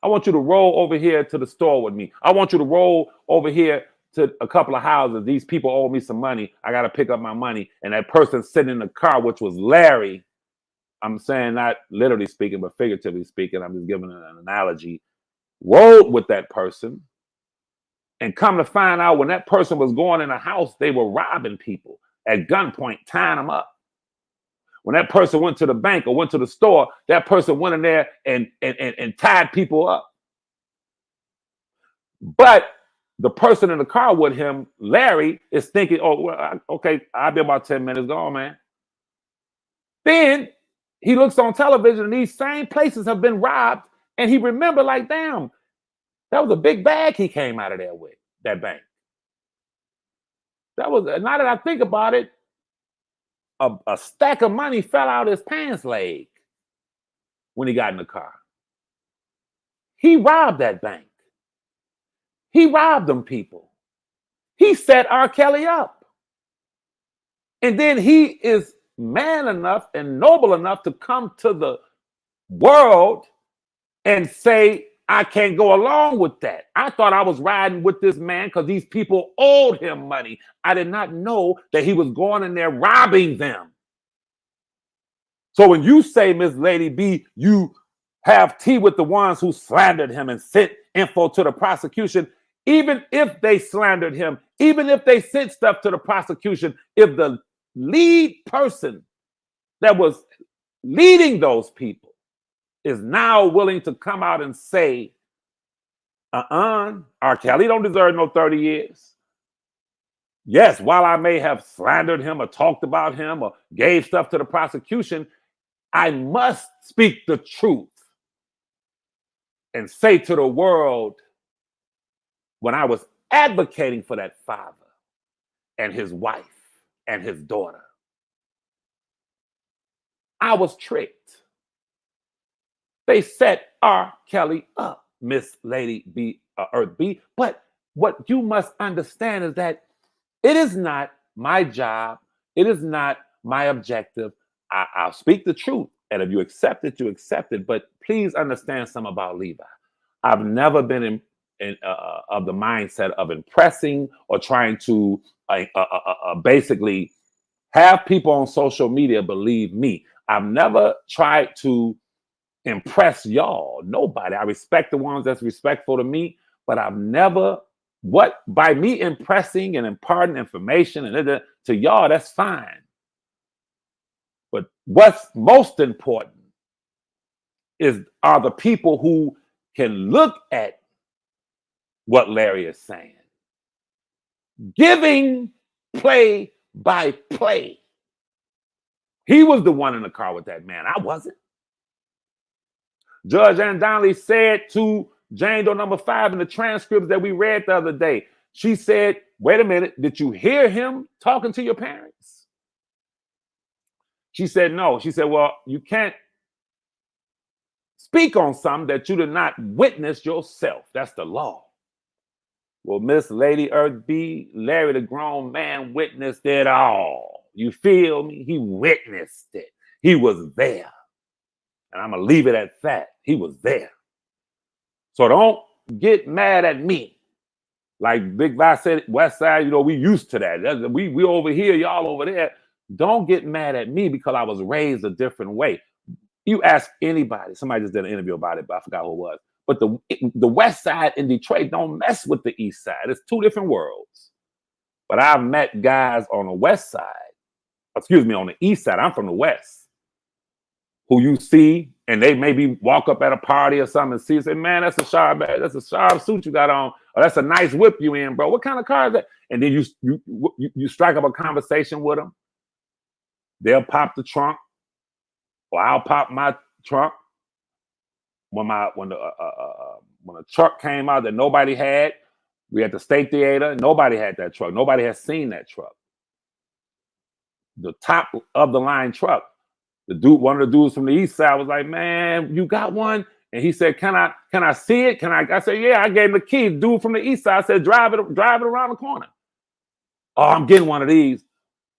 I want you to roll over here to the store with me. I want you to roll over here to a couple of houses. These people owe me some money. I got to pick up my money. And that person sitting in the car, which was Larry, I'm saying not literally speaking, but figuratively speaking, I'm just giving an analogy, rolled with that person. And come to find out when that person was going in a house, they were robbing people at gunpoint, tying them up. When that person went to the bank or went to the store, that person went in there and tied people up. But the person in the car with him, Larry, is thinking, oh, well, okay, I'll be about 10 minutes gone, man. Then he looks on television and these same places have been robbed. And he remembered like, damn, that was a big bag he came out of there with, that bank. That was, now that I think about it, a stack of money fell out his pants leg when he got in the car. He robbed that bank. He robbed them people. He set R. Kelly up. And then he is man enough and noble enough to come to the world and say, I can't go along with that. I thought I was riding with this man because these people owed him money. I did not know that he was going in there robbing them. So when you say, Miss Lady B, you have tea with the ones who slandered him and sent info to the prosecution, even if they slandered him, even if they sent stuff to the prosecution, if the lead person that was leading those people is now willing to come out and say, R. Kelly don't deserve no 30 years. Yes, while I may have slandered him or talked about him or gave stuff to the prosecution, I must speak the truth and say to the world, when I was advocating for that father and his wife and his daughter, I was tricked. They set R. Kelly up, Miss Lady B, Earth B. But what you must understand is that it is not my job. It is not my objective. I'll speak the truth. And if you accept it, you accept it. But please understand something about Levi. I've never been of the mindset of impressing or trying to basically have people on social media believe me. I've never tried to impress y'all. Nobody. I respect the ones that's respectful to me, but I've never, by me impressing and imparting information and to y'all, that's fine. But what's most important are the people who can look at what Larry is saying, giving play by play. He was the one in the car with that man. I wasn't. Judge Ann Donnelly said to Jane Doe number 5 in the transcripts that we read the other day, she said, wait a minute, did you hear him talking to your parents? She said, no. She said, well, you can't speak on something that you did not witness yourself. That's the law. Well, Miss Lady Earth B, Larry the grown man witnessed it all. You feel me? He witnessed it. He was there. And I'm going to leave it at that. He was there. So don't get mad at me. Like Big Vi said, West Side, you know, we used to that. We over here, y'all over there. Don't get mad at me because I was raised a different way. You ask anybody. Somebody just did an interview about it, but I forgot who it was. But the West Side in Detroit don't mess with the East Side. It's two different worlds. But I've met guys on the West Side, on the East Side. I'm from the West, who you see, and they maybe walk up at a party or something and see and say, man, that's a sharp suit you got on, or that's a nice whip you in, bro. What kind of car is that? And then you strike up a conversation with them. They'll pop the trunk, or I'll pop my trunk. When the truck came out that nobody had, we at the State Theater, nobody had that truck. Nobody has seen that truck. The top of the line truck. One of the dudes from the East Side was like, man, you got one? And he said, can I see it? I said, yeah, I gave him the key. Dude from the East Side said, drive it around the corner. Oh, I'm getting one of these.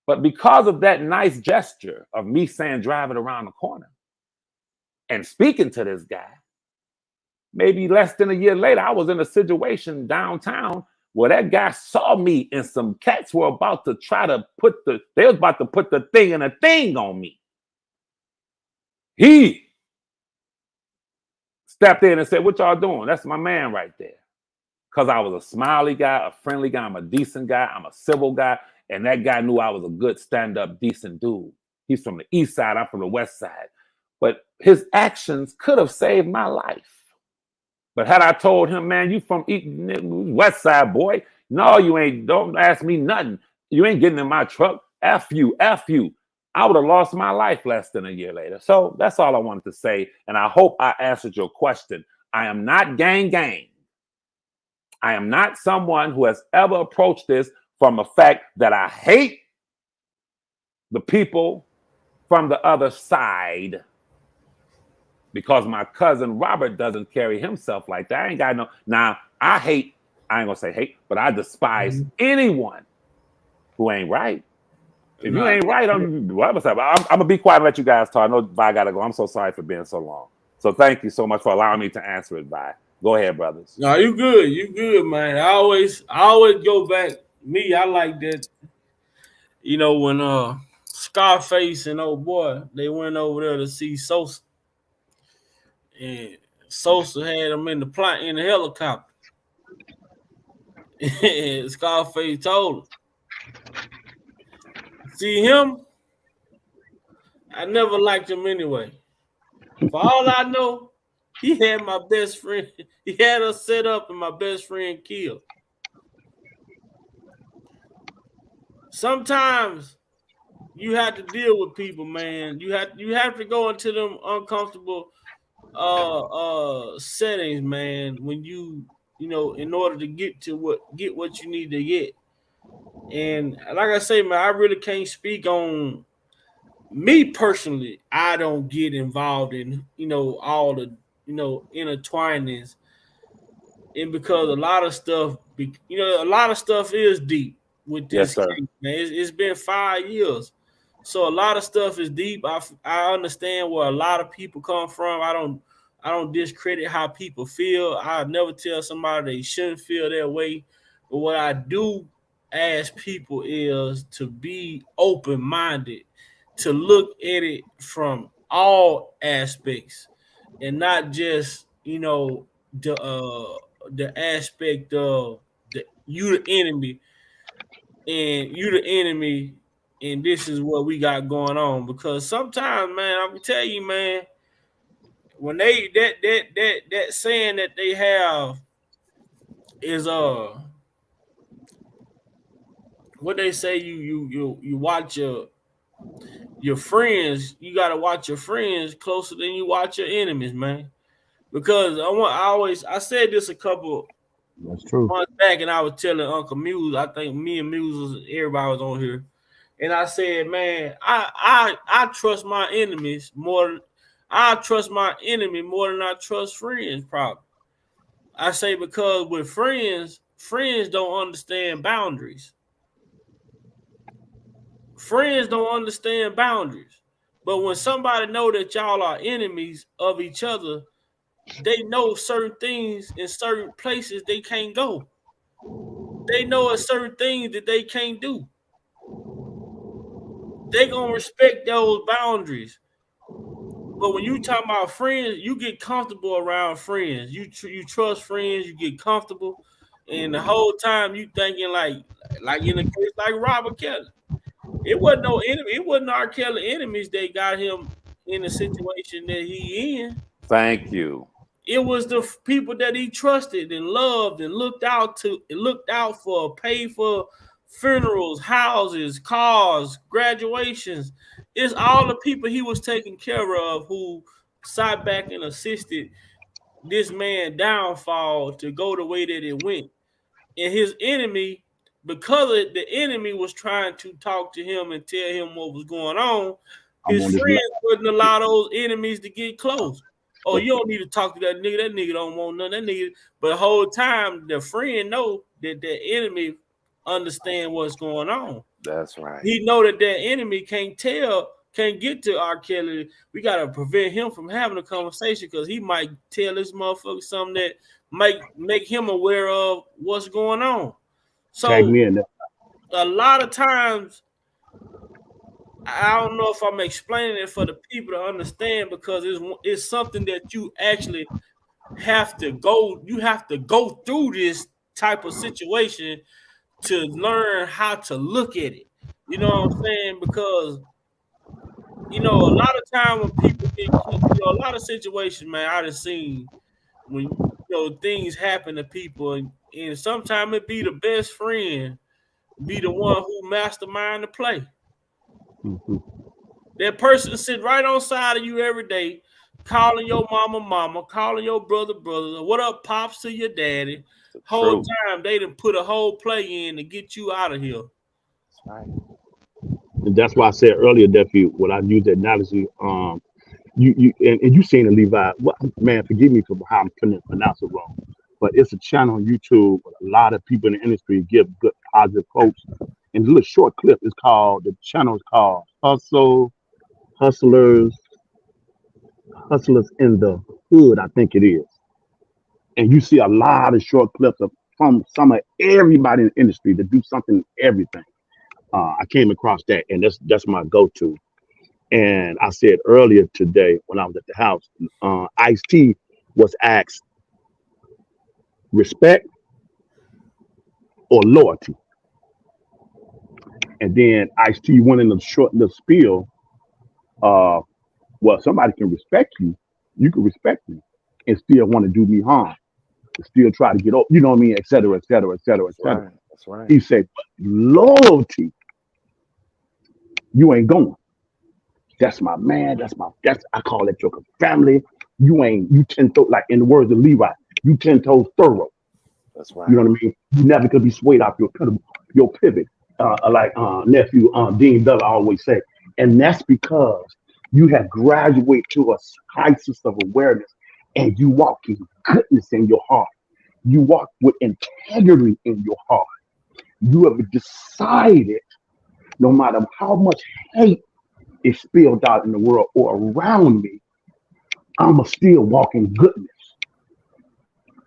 But because of that nice gesture of me saying, drive it around the corner and speaking to this guy, maybe less than a year later, I was in a situation downtown where that guy saw me and some cats were about to put the thing in a thing on me. He stepped in and said, what y'all doing? That's my man right there. Because I was a smiley guy, a friendly guy. I'm a decent guy. I'm a civil guy. And that guy knew I was a good stand-up, decent dude. He's from the East Side. I'm from the West Side. But his actions could have saved my life. But had I told him, man, you from West Side, boy. No, you ain't. Don't ask me nothing. You ain't getting in my truck. F you. I would have lost my life less than a year later. So that's all I wanted to say. And I hope I answered your question. I am not gang. I am not someone who has ever approached this from a fact that I hate the people from the other side because my cousin Robert doesn't carry himself like that. I ain't got no. Now, I ain't gonna say hate, but I despise anyone who ain't right. If you Nah, ain't right, I'm gonna be quiet and let you guys talk. I know Vi gotta go. I'm so sorry for being so long. So thank you so much for allowing me to answer it, Vi. Go ahead, brothers. no, you good. You good, man. I always go back. Me, I like that. You know, when Scarface and old boy they went over there to see Sosa, and Sosa had him in the plot in the helicopter. And Scarface told him, "See him? I never liked him anyway. For all I know, he had my best friend. He had us set up and my best friend killed. Sometimes you have to deal with people, man. You have to go into them uncomfortable settings, man, when you know, in order to get what you need to get. And like I say, man, I really can't speak on me personally. I don't get involved in, you know, all the, you know, intertwinings, and because a lot of stuff, you know, a lot of stuff is deep with Yes, this sir. case, man. It's been 5 years, so a lot of stuff is deep. I understand where a lot of people come from. I don't discredit how people feel. I never tell somebody they shouldn't feel that way, but what I do ask people is to be open minded, to look at it from all aspects, and not just, you know, the aspect of you the enemy, and you the enemy, and this is what we got going on. Because sometimes, man, I'm gonna tell you, man, when they that saying that they have is what they say, you watch your friends, you gotta watch your friends closer than you watch your enemies, man. Because I said this a couple That's true. months back, and I was telling Uncle Muse, I think me and Muse everybody was on here, and I said, man, I trust my enemies more. I trust my enemy more than I trust friends. Probably, I say, because with friends, friends don't understand boundaries. Friends don't understand boundaries. But when somebody know that y'all are enemies of each other, they know certain things in certain places they can't go. They know a certain things that they can't do. They gonna respect those boundaries. But when you talk about friends, you get comfortable around friends. You trust friends. You get comfortable, and the whole time you thinking like in a case like Robert Kelly, it wasn't no enemy. It wasn't R. Kelly enemies that got him in the situation that he in. Thank you. It was the people that he trusted and loved and looked out for, paid for funerals, houses, cars, graduations. It's all the people he was taking care of who sat back and assisted this man downfall to go the way that it went. And his enemy, because the enemy was trying to talk to him and tell him what was going on, I'm his on this last. friends wouldn't allow those enemies to get close. Oh, That's you don't need to talk to that nigga. That nigga don't want nothing. That nigga. But the whole time, the friend know that the enemy understand what's going on. That's right. He know that enemy can't get to R. Kelly. We gotta prevent him from having a conversation, because he might tell this motherfucker something that might make him aware of what's going on. tag So me in. a lot of times, I don't know if I'm explaining it for the people to understand, because it's something that you actually have to go. You have to go through this type of situation to learn how to look at it. You know what I'm saying? Because a lot of time when people get, a lot of situations, man, I've seen when things happen to people, and sometimes it be the best friend be the one who mastermind the play. Mhm. That person sit right on side of you every day, calling your mama, calling your brother. What up, pops, to your daddy? It's the Whole truth. time they done put a whole play in to get you out of here. That's right. And that's why I said earlier, Duffy, when I used the analogy, and you seen it, Levi. Man, forgive me for how I'm pronounce it wrong, but it's a channel on YouTube with a lot of people in the industry give good positive quotes. And the little short clip is called, the channel is called Hustlers, Hustlers in the Hood, I think it is. And you see a lot of short clips of from some of everybody in the industry to do something, everything. I came across that, and that's my go-to. And I said earlier today when I was at the house, Ice-T was asked respect or loyalty. And then Ice-T went in a short little spiel. Well, somebody can respect you. You can respect me and still want to do me harm. And still try to get over, you know what I mean, et cetera, et cetera, et cetera, et That's cetera. right. That's right. He said, but loyalty, you ain't going. That's my man. That's I call it your family. You 10 toes, like in the words of Levi, you 10 toes thorough. That's You know right. what I mean? You never could be swayed off your pivot. Like nephew Dean Bella always say. And that's because you have graduated to a high sense of awareness and you walk in goodness in your heart. You walk with integrity in your heart. You have decided no matter how much hate is spilled out in the world or around me, I'ma still walk in goodness.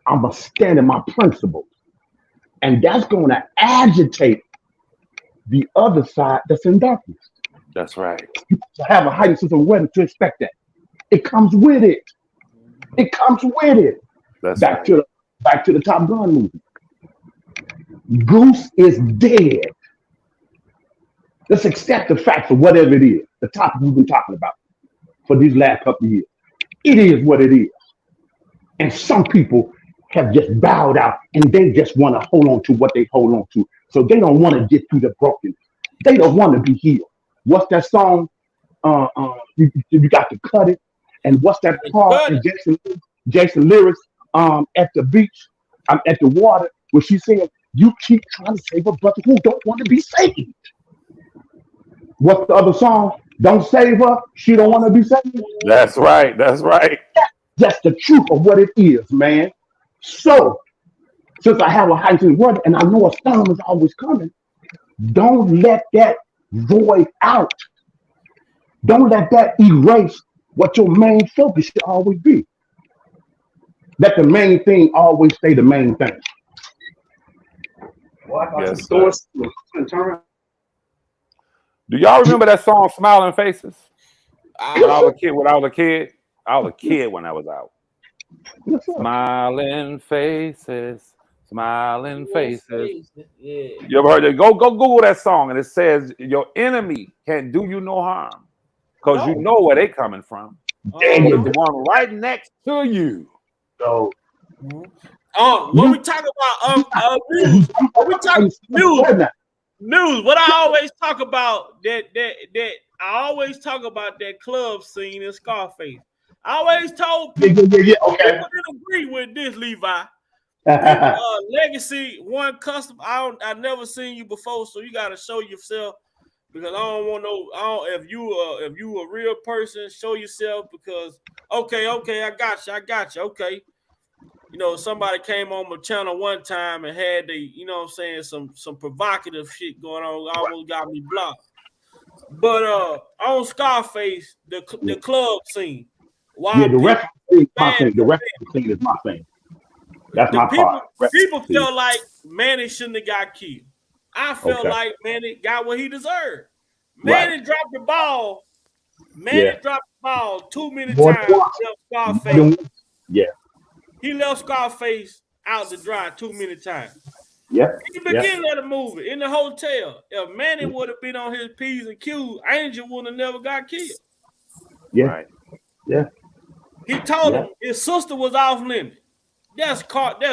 I'ma stand in my principles. And that's gonna agitate the other side that's in darkness. That's right. To have a heightened sense of awareness to expect that. It comes with it. It comes with it. That's Back right. to the back to the Top Gun movie. Goose is dead. Let's accept the facts of whatever it is, the topic we've been talking about for these last couple of years. It is what it is. And some people have just bowed out and they just want to hold on to what they hold on to. So they don't want to get through the brokenness. They don't want to be healed. What's that song? You got to cut it. And what's that part Cut in it. Jason lyrics at the beach, at the water, where she said, you keep trying to save a brother who don't want to be saved. What's the other song? Don't save her. She don't want to be saved. That's right. That's right. That's the truth of what it is, man. So, since I have a heightened word and I know a storm is always coming, don't let that void out. Don't let that erase what your main focus should always be. Let the main thing always stay the main thing. Well, I thought Yes, the sir. stores turn. Do y'all remember that song "Smiling Faces"? When I Ah, was a kid. When I was a kid. I was a kid when I was out. Yes, sir. Smiling faces, smiling your faces. face. Yeah. You ever heard it? Go Google that song, and it says your enemy can't do you no harm because you No. know where they coming from. There But you it's Uh-huh. the one right next to you. go. Mhm. When You, we talk about news, when we talk news, what I always talk about that I always talk about that club scene in Scarface. I always told people Okay. people didn't agree with this, Levi. People legacy one custom. I never seen you before, so you gotta show yourself because I don't want no I don't if you a real person, show yourself because okay, I got you. Okay. You know, somebody came on my channel one time and had what I'm saying, some provocative shit going on, almost got me blocked. But on Scarface, the club scene, Yeah, why the people rest is my bad thing. The rest of the thing is my thing. That's the my part. people See, felt like Manny shouldn't have got killed. I felt okay. like Manny got what he deserved. Right. Manny dropped the ball. Yeah. Manny dropped the ball too many More than times. once. Left More Scarface. than once. Yeah. He left Scarface out to dry too many times. Yeah. In the Yeah. beginning of the movie, in the hotel, if Manny would have been on his P's and Q's, Angel would have never got killed. Yeah. Right. Yeah. He told Yeah. him his sister was off limit. That's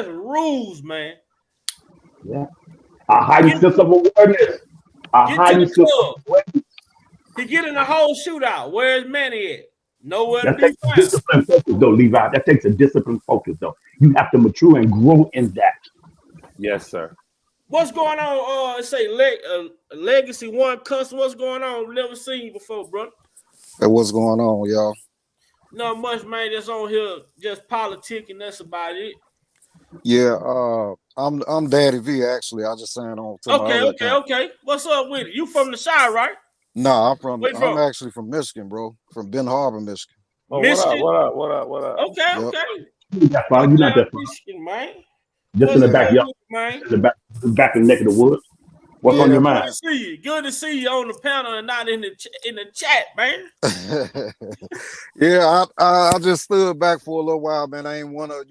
rules, man. Yeah. A heightened Get sense of awareness. A get to the heightened sense of club. awareness. He get in the whole shootout. Where's Manny at? Nowhere to That be takes a found. disciplined focus, though, Levi. That takes a disciplined focus, though. You have to mature and grow in that. Yes, sir. What's going on? Say Legacy One Custom. What's going on? Never seen you before, bro. Hey, what's going on, y'all? Not much, man. Just on here, just politicking. That's about it. Yeah, I'm Daddy V actually. I just signed on to my Okay, other okay, account. okay. What's up with it? You from the side, right? Nah, Where you I'm from? actually from Michigan, bro. From Ben Harbor, Michigan. Oh, what up? Michigan. What up? What up? What up? Okay, Yep. okay. You're not that far. Right You're not down that far. Michigan, man. Just in What's the Yeah. good backyard. with you, man? Back in the neck of the woods. What's on Yeah, your Good mind? man. to see you. Good to see you on the panel and not in the chat, man. Yeah, I just stood back for a little while, man. I ain't wanna,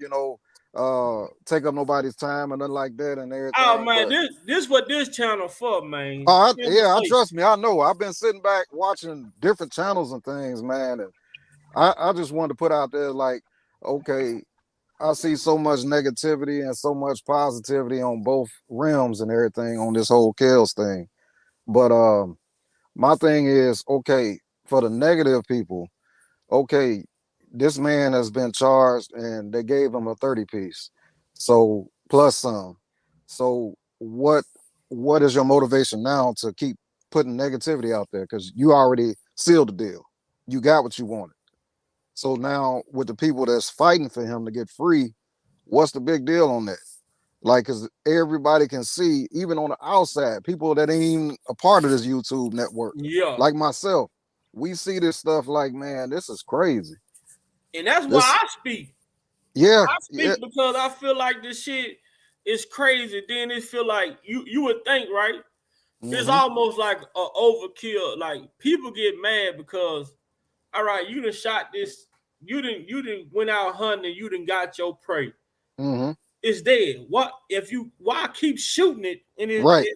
take up nobody's time and nothing like that and Oh everything. man, But this what this channel for, man. Simple I faith. trust me, I know. I've been sitting back watching different channels and things, man. And I just wanted to put out there like, okay, I see so much negativity and so much positivity on both realms and everything on this whole Kels thing. But my thing is, okay, for the negative people, okay, this man has been charged and they gave him a 30 piece. So plus some. So what is your motivation now to keep putting negativity out there? Because you already sealed the deal. You got what you wanted. So now with the people that's fighting for him to get free, what's the big deal on that? Like, cause everybody can see, even on the outside, people that ain't even a part of this YouTube network, Yeah. like myself, we see this stuff like, man, this is crazy. And that's why This, I speak. yeah, I yeah, speak because I feel like this shit is crazy. Then it feel like you would think, right? It's mm-hmm, almost like a overkill. Like people get mad because all right, you done shot this, you didn't went out hunting, you done got your prey. mm-hmm, It's dead. What if you why keep shooting it and right,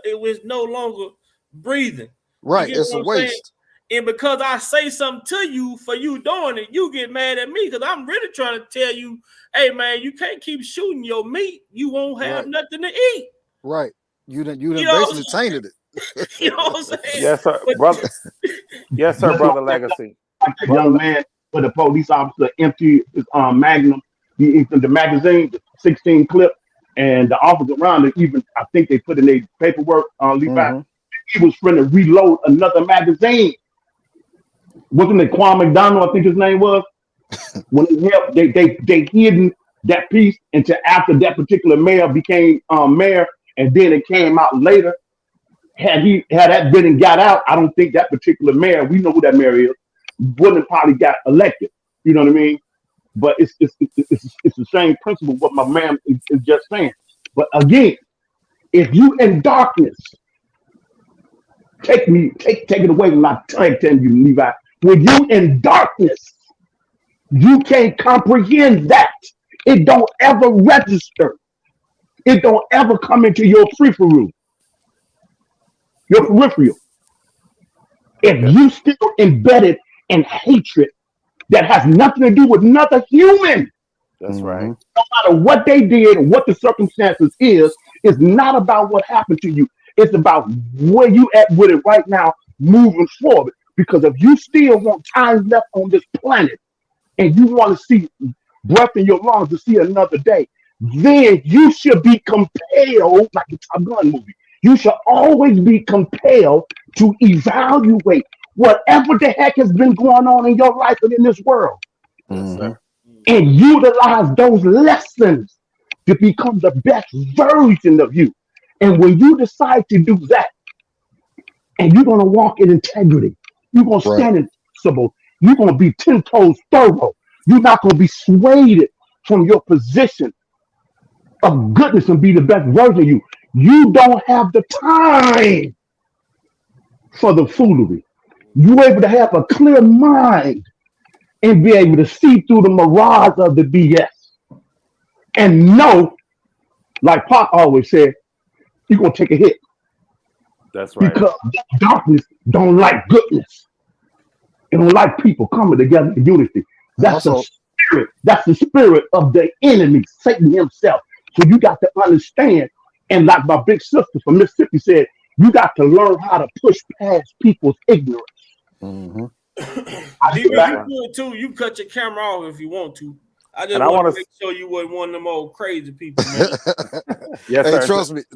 it was no longer breathing? You right. get It's what a I'm saying? waste. And because I say something to you for you doing it, you get mad at me because I'm really trying to tell you, hey man, you can't keep shooting your meat. You won't have Right, nothing to eat. right. You You done know, basically tainted it. you know what I'm saying? Yes, sir, But brother. Yes, sir, Just like brother. Legacy. that Brother. young man with a police officer empty his Magnum, the magazine, the 16 clip, and the officer around it. Even I think they put in their paperwork on Levi. Mm-hmm, He was trying to reload another magazine. Wasn't it Quan McDonald? I think his name was. When they helped, they hidden that piece until after that particular mayor became mayor, and then it came out later. Had that been got out, I don't think that particular mayor, we know who that mayor is, wouldn't have probably got elected. You know what I mean? But it's the same principle what my man is just saying. But again, if you in darkness, take it away when I tell you, Levi. When you in darkness, you can't comprehend that. It don't ever register. It don't ever come into your peripheral, your peripheral. If Yeah, you still embedded in hatred that has nothing to do with another human, that's mm-hmm, right. no matter what they did and what the circumstances is, it's not about what happened to you. It's about where you at with it right now, moving forward. Because if you still want time left on this planet and you want to see breath in your lungs to see another day, then you should be compelled, like the Top Gun movie, you should always be compelled to evaluate whatever the heck has been going on in your life and in this world Yes, mm-hmm. sir. and utilize those lessons to become the best version of you. And when you decide to do that, and you're going to walk in integrity, you're going to Right, stand in principle, you're going to be 10 toes thorough, you're not going to be swayed from your position of goodness and be the best version of you. You don't have the time for the foolery. You're able to have a clear mind and be able to see through the mirage of the BS and know, like Pop always said, you're gonna take a hit That's right. because darkness don't like goodness. It don't like people coming together in unity. and That's the also, spirit. That's the spirit of the enemy, Satan himself. So you got to understand, and like my big sister from Mississippi said, you got to learn how to push past people's ignorance. mm-hmm, I DB, sit That's back, you right. good too. You cut your camera off if you want to. I just And I want want to to, make sure you weren't one of them old crazy people, man. yes, Hey, sir.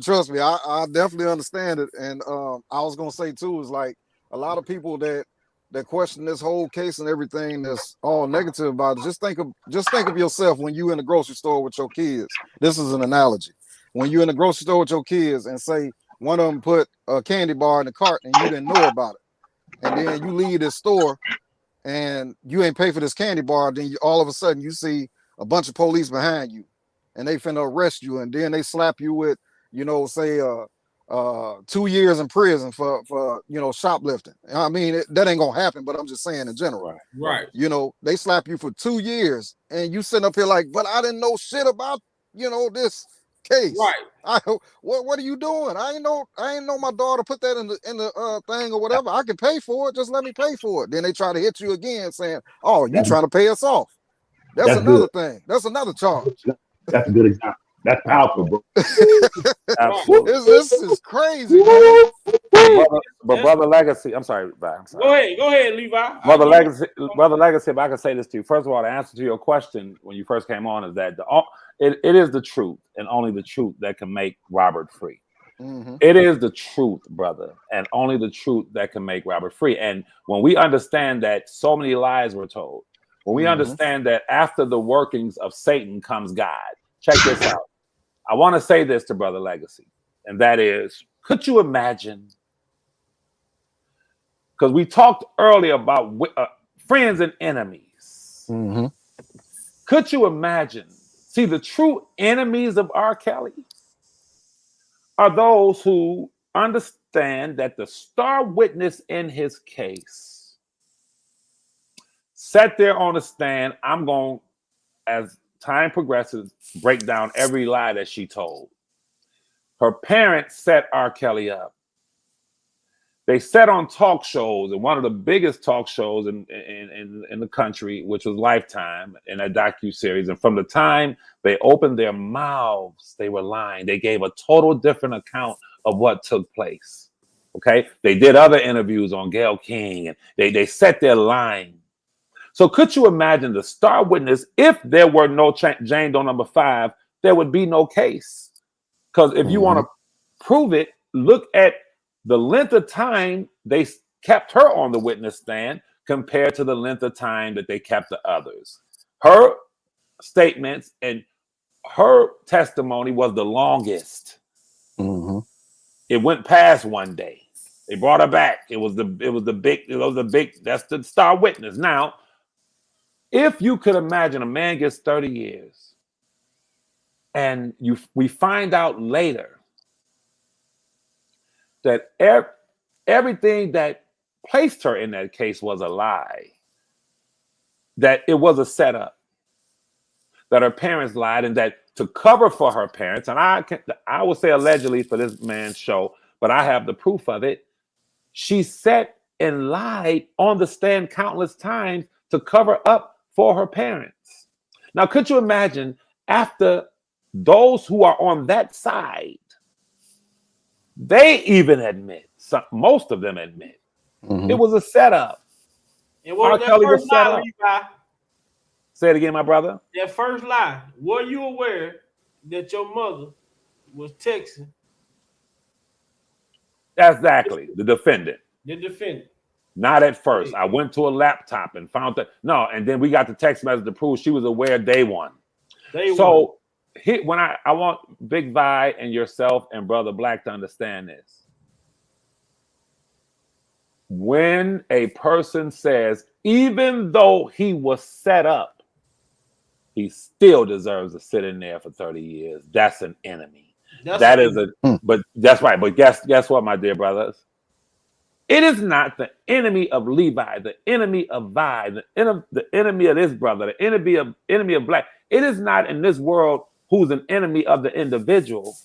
trust me. I definitely understand it. And I was gonna say too is like a lot of people that question this whole case and everything that's all negative about it. Just think of yourself when you in the grocery store with your kids. This is an analogy. When you in the grocery store with your kids and say one of them put a candy bar in the cart and you didn't know about it, and then you leave this store and you ain't pay for this candy bar, then all of a sudden you see a bunch of police behind you and they finna arrest you, and then they slap you with, say 2 years in prison for shoplifting. I mean, that ain't gonna happen, but I'm just saying in general. Right, Right. They slap you for 2 years and you sitting up here like, but I didn't know shit about this case. Right. What are you doing? I ain't know my daughter put that in the thing or whatever. I can pay for it. Just let me pay for it. Then they try to hit you again saying, oh, you That's, trying to pay us off. That's that's good. another thing. That's another charge. That's a good example. That's powerful, bro. Right. absolutely. This is crazy, man. But brother Legacy, I'm sorry, bye, I'm sorry. Go ahead, Levi. I'll give Brother Legacy, if I can say this to you. First of all, the answer to your question when you first came on is that it is the truth and only the truth that can make Robert free. Mm-hmm. It is the truth, brother, and only the truth that can make Robert free. And when we understand that so many lies were told, when we understand that after the workings of Satan comes God, check this out. I want to say this to Brother Legacy, and that is, could you imagine? Because we talked earlier about friends and enemies. Mm-hmm. Could you imagine? See, the true enemies of R. Kelly are those who understand that the star witness in his case sat there on the stand. I'm going, as time progresses, break down every lie that she told. Her parents set R. Kelly up. They sat on talk shows, and one of the biggest talk shows in the country, which was Lifetime, in a docuseries. And from the time they opened their mouths, they were lying. They gave a total different account of what took place. Okay, they did other interviews on Gayle King, and they sat there lying. So could you imagine the star witness? If there were no Jane Doe number 5, there would be no case. Because if you want to prove it, look at the length of time they kept her on the witness stand compared to the length of time that they kept the others. Her statements and her testimony was the longest. Mm-hmm. It went past one day. They brought her back. It was the big. That's the star witness. Now, if you could imagine a man gets 30 years, and we find out later that everything that placed her in that case was a lie, that it was a setup, that her parents lied, and that to cover for her parents, and I would say allegedly for this man's show, but I have the proof of it, she sat and lied on the stand countless times to cover up for her parents. Now, could you imagine after those who are on that side, they even admit, most of them admit, it was a setup. And what R. was that Kelly first was set lie, up. Levi? Say it again, my brother. That first lie. Were you aware that your mother was texting Exactly. The defendant. the defendant? Not at first. I went to a laptop and found that. No, and then we got the text message to prove she was aware day one. So when I want Big Vi and yourself and Brother Black to understand this. When a person says, even though he was set up, he still deserves to sit in there for 30 years. That's an enemy. But that's right. But guess what, my dear brothers? It is not the enemy of Levi, the enemy of Vi, the enemy of this brother, the enemy of Black. It is not in this world who's an enemy of the individual.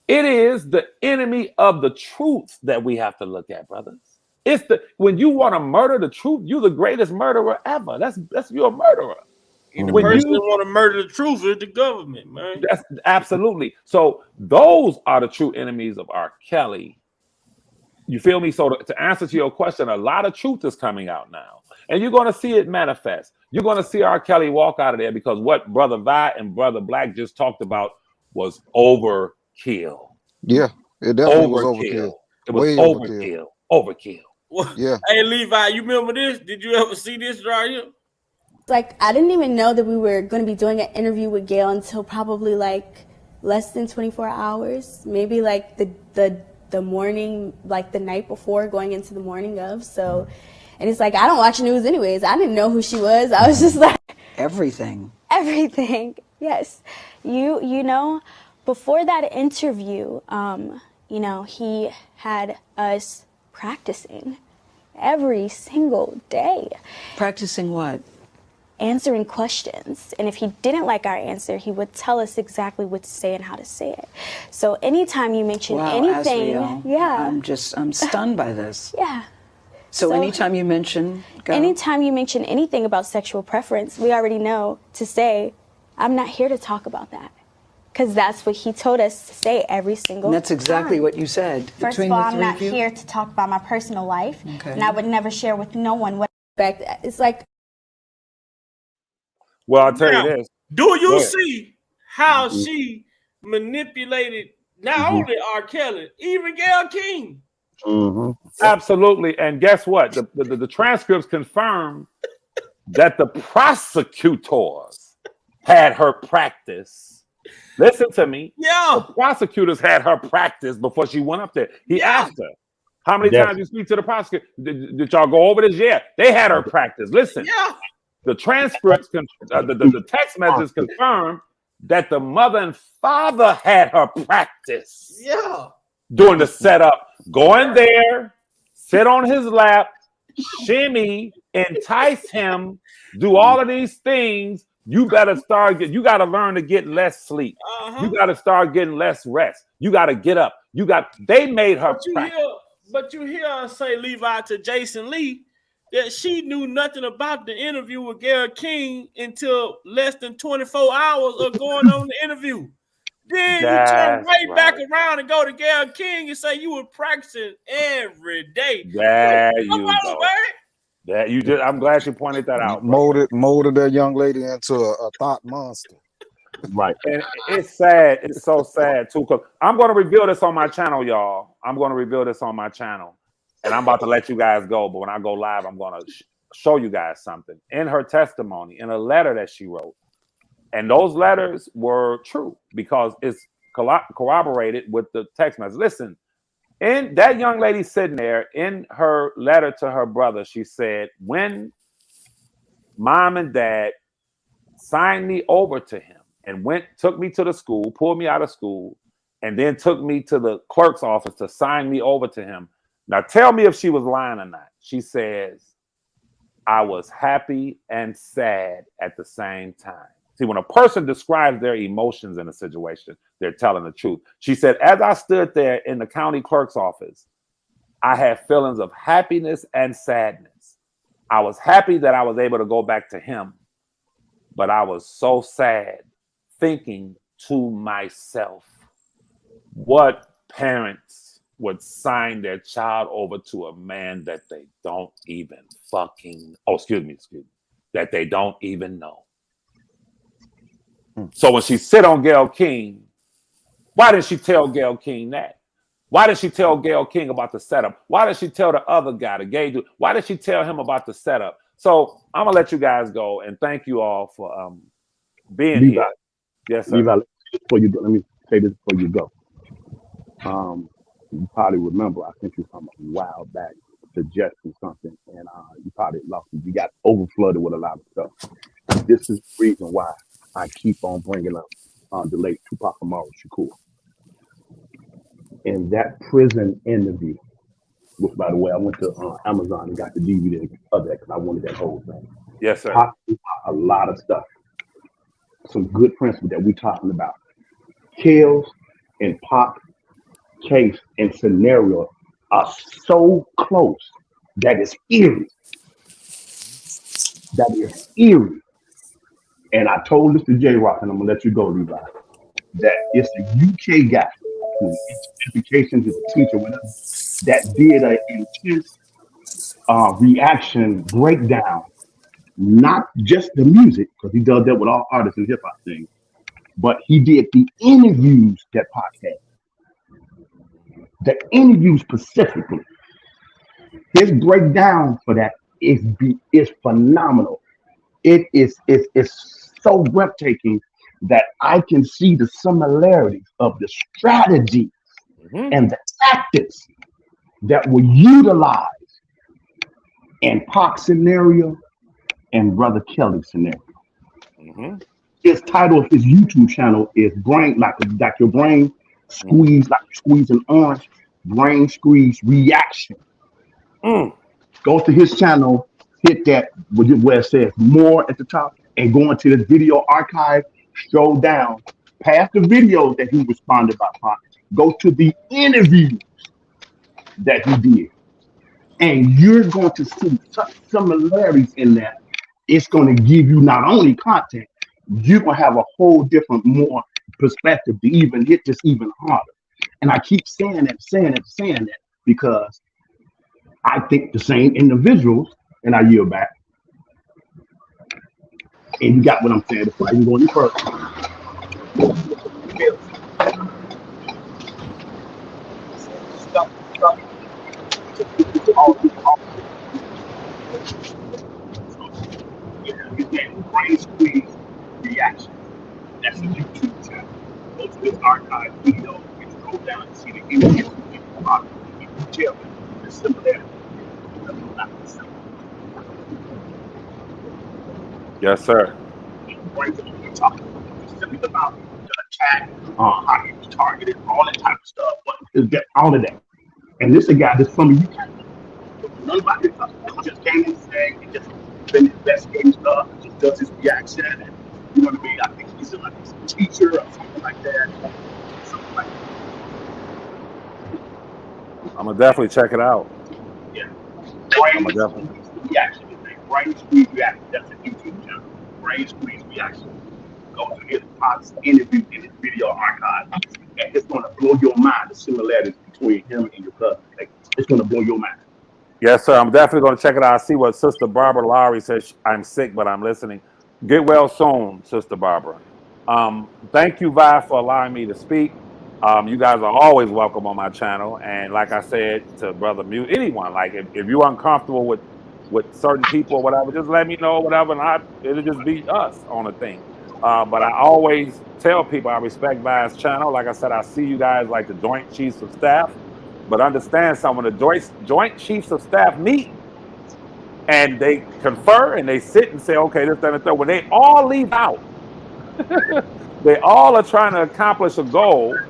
It is the enemy of the truth that we have to look at, brothers. It's when you want to murder the truth, you're the greatest murderer ever. That's you're a murderer. And the person that want to murder the truth is the government, man. That's absolutely. So those are the true enemies of R. Kelly. You feel me? So to answer to your question, a lot of truth is coming out now, and you're going to see it manifest. You're going to see R. Kelly walk out of there because what Brother Vi and Brother Black just talked about was overkill. Yeah, it definitely was Overkill. overkill. It was Way overkill. overkill. Overkill. Yeah. Hey Levi, you remember this? Did you ever see this right here? Like, I didn't even know that we were going to be doing an interview with Gail until probably like less than 24 hours, maybe like the morning, like the night before, going into the morning of. So, and it's like, I don't watch news anyways. I didn't know who she was. I was just like, everything. Yes. You know, before that interview, you know, he had us practicing every single day. Practicing what? Answering questions, and if he didn't like our answer, he would tell us exactly what to say and how to say it. So anytime you mention anything, I'm stunned by this. Yeah. So anytime you mention anything about sexual preference, we already know to say, I'm not here to talk about that. Because that's what he told us to say every single time. And that's exactly what you said. First of all, I'm not here to talk about my personal life, and I would never share with no one what it's like. Well, I'll tell you this. Do you see how she manipulated not only R. Kelly, even Gayle King? Absolutely. And guess what? The transcripts confirm that the prosecutors had her practice. Listen to me. Yeah. The prosecutors had her practice before she went up there. He asked her, how many times you speak to the prosecutor? Did y'all go over this? Yeah. They had her practice. Listen. Yeah. The transcripts, the text messages confirm that the mother and father had her practice. Yeah. Doing the setup, go in there, sit on his lap, shimmy, entice him, do all of these things. You better you got to learn to get less sleep. You got to start getting less rest. You got to get up. They made her practice. But you hear her say, Levi, to Jason Lee, that she knew nothing about the interview with Gayle King until less than 24 hours of going on the interview. Then you turn back around and go to Gayle King and say you were practicing every day. There you go. That you did. I'm glad you pointed that out. Molded that young lady into a thought monster. Right. And it's sad. It's so sad too. Cause I'm going to reveal this on my channel, y'all. I'm going to reveal this on my channel. And I'm about to let you guys go, but when I go live, I'm going to show you guys something. In her testimony, in a letter that she wrote, and those letters were true because it's corroborated with the text message. Listen, and that young lady sitting there, in her letter to her brother, she said, when mom and dad signed me over to him and took me to the school, pulled me out of school, and then took me to the clerk's office to sign me over to him. Now, tell me if she was lying or not. She says, I was happy and sad at the same time. See, when a person describes their emotions in a situation, they're telling the truth. She said, as I stood there in the county clerk's office, I had feelings of happiness and sadness. I was happy that I was able to go back to him, but I was so sad thinking to myself, what parents would sign their child over to a man that they don't even that they don't even know. So when she sit on Gayle King, why did she tell Gayle King that? Why did she tell Gayle King about the setup? Why did she tell the other guy, the gay dude? Why did she tell him about the setup? So I'm gonna let you guys go and thank you all for being Levi, here. Yes, sir. Levi, before you go, let me say this before you go. You probably remember I sent you something a while back suggesting something, and you probably lost it. You got over flooded with a lot of stuff. This is the reason why I keep on bringing up the late Tupac Amaru Shakur. In that prison interview, which, by the way, I went to Amazon and got the DVD of that because I wanted that whole thing. Yes, sir. Talked about a lot of stuff. Some good principles that we're talking about. Kills and Pac case and scenario are so close that it's eerie. That is eerie. And I told this to J Rock, and I'm gonna let you go, Levi, that it's a UK guy who education is a teacher, whatever, that did an intense reaction breakdown not just the music, because he does that with all artists and hip hop things, but he did the interviews that podcast, the interviews specifically. His breakdown for that is phenomenal. It's so breathtaking that I can see the similarities of the strategy Mm-hmm. and the tactics that were utilized in Pac's scenario and Brother Kelly's scenario. Mm-hmm. His title of his YouTube channel is Brain, like your brain Mm-hmm. squeeze, like squeeze an orange, brain squeeze reaction. Mm. Go to his channel, hit that where it says more at the top, and go into this video archive, scroll down past the videos that he responded by Pac, go to the interview that he did. And you're going to see such similarities in that. It's going to give you not only content, you're going to have a whole different, more perspective to even hit this even harder. And I keep saying that because I think the same individuals, and I yield back, and you got what I'm saying before I even go any further. Stuff, stuff, all, his name is Brain Squeeze Reaction. That's a YouTube channel. Go to his archive video and scroll down and see the interviews with Pac. You can tell the similarity. Yes, sir. Brings it to the top. Specifically about the attack, how he was targeted, all that type of stuff. But all of that. And this is a guy that's from the UK. None about this stuff. He just came in saying he just been investigating stuff, just does his reaction, and you know what I mean? I think he's a teacher or something like that. Something like that. I'm gonna definitely check it out. Yeah. I'm Brain gonna definitely. Squeeze Reaction. Brain Squeeze Reaction. That's a YouTube channel. Brain Squeeze Reaction. Go to his Pops interview in his video archive. And it's gonna blow your mind the similarities between him and your cousin. Like, it's gonna blow your mind. Yes, sir. I'm definitely going to check it out. I see what Sister Barbara Lowry says. I'm sick, but I'm listening. Get well soon, Sister Barbara. Thank you, Vi, for allowing me to speak. You guys are always welcome on my channel. And like I said to Brother Mute, anyone, like if you're uncomfortable with certain people or whatever, just let me know, whatever, and it'll just be us on the thing. But I always tell people I respect Vi's channel. Like I said, I see you guys like the Joint Chiefs of Staff. But understand something, the Joint Chiefs of Staff meet and they confer and they sit and say, okay, this, that, and that. When they all leave out, they all are trying to accomplish a goal,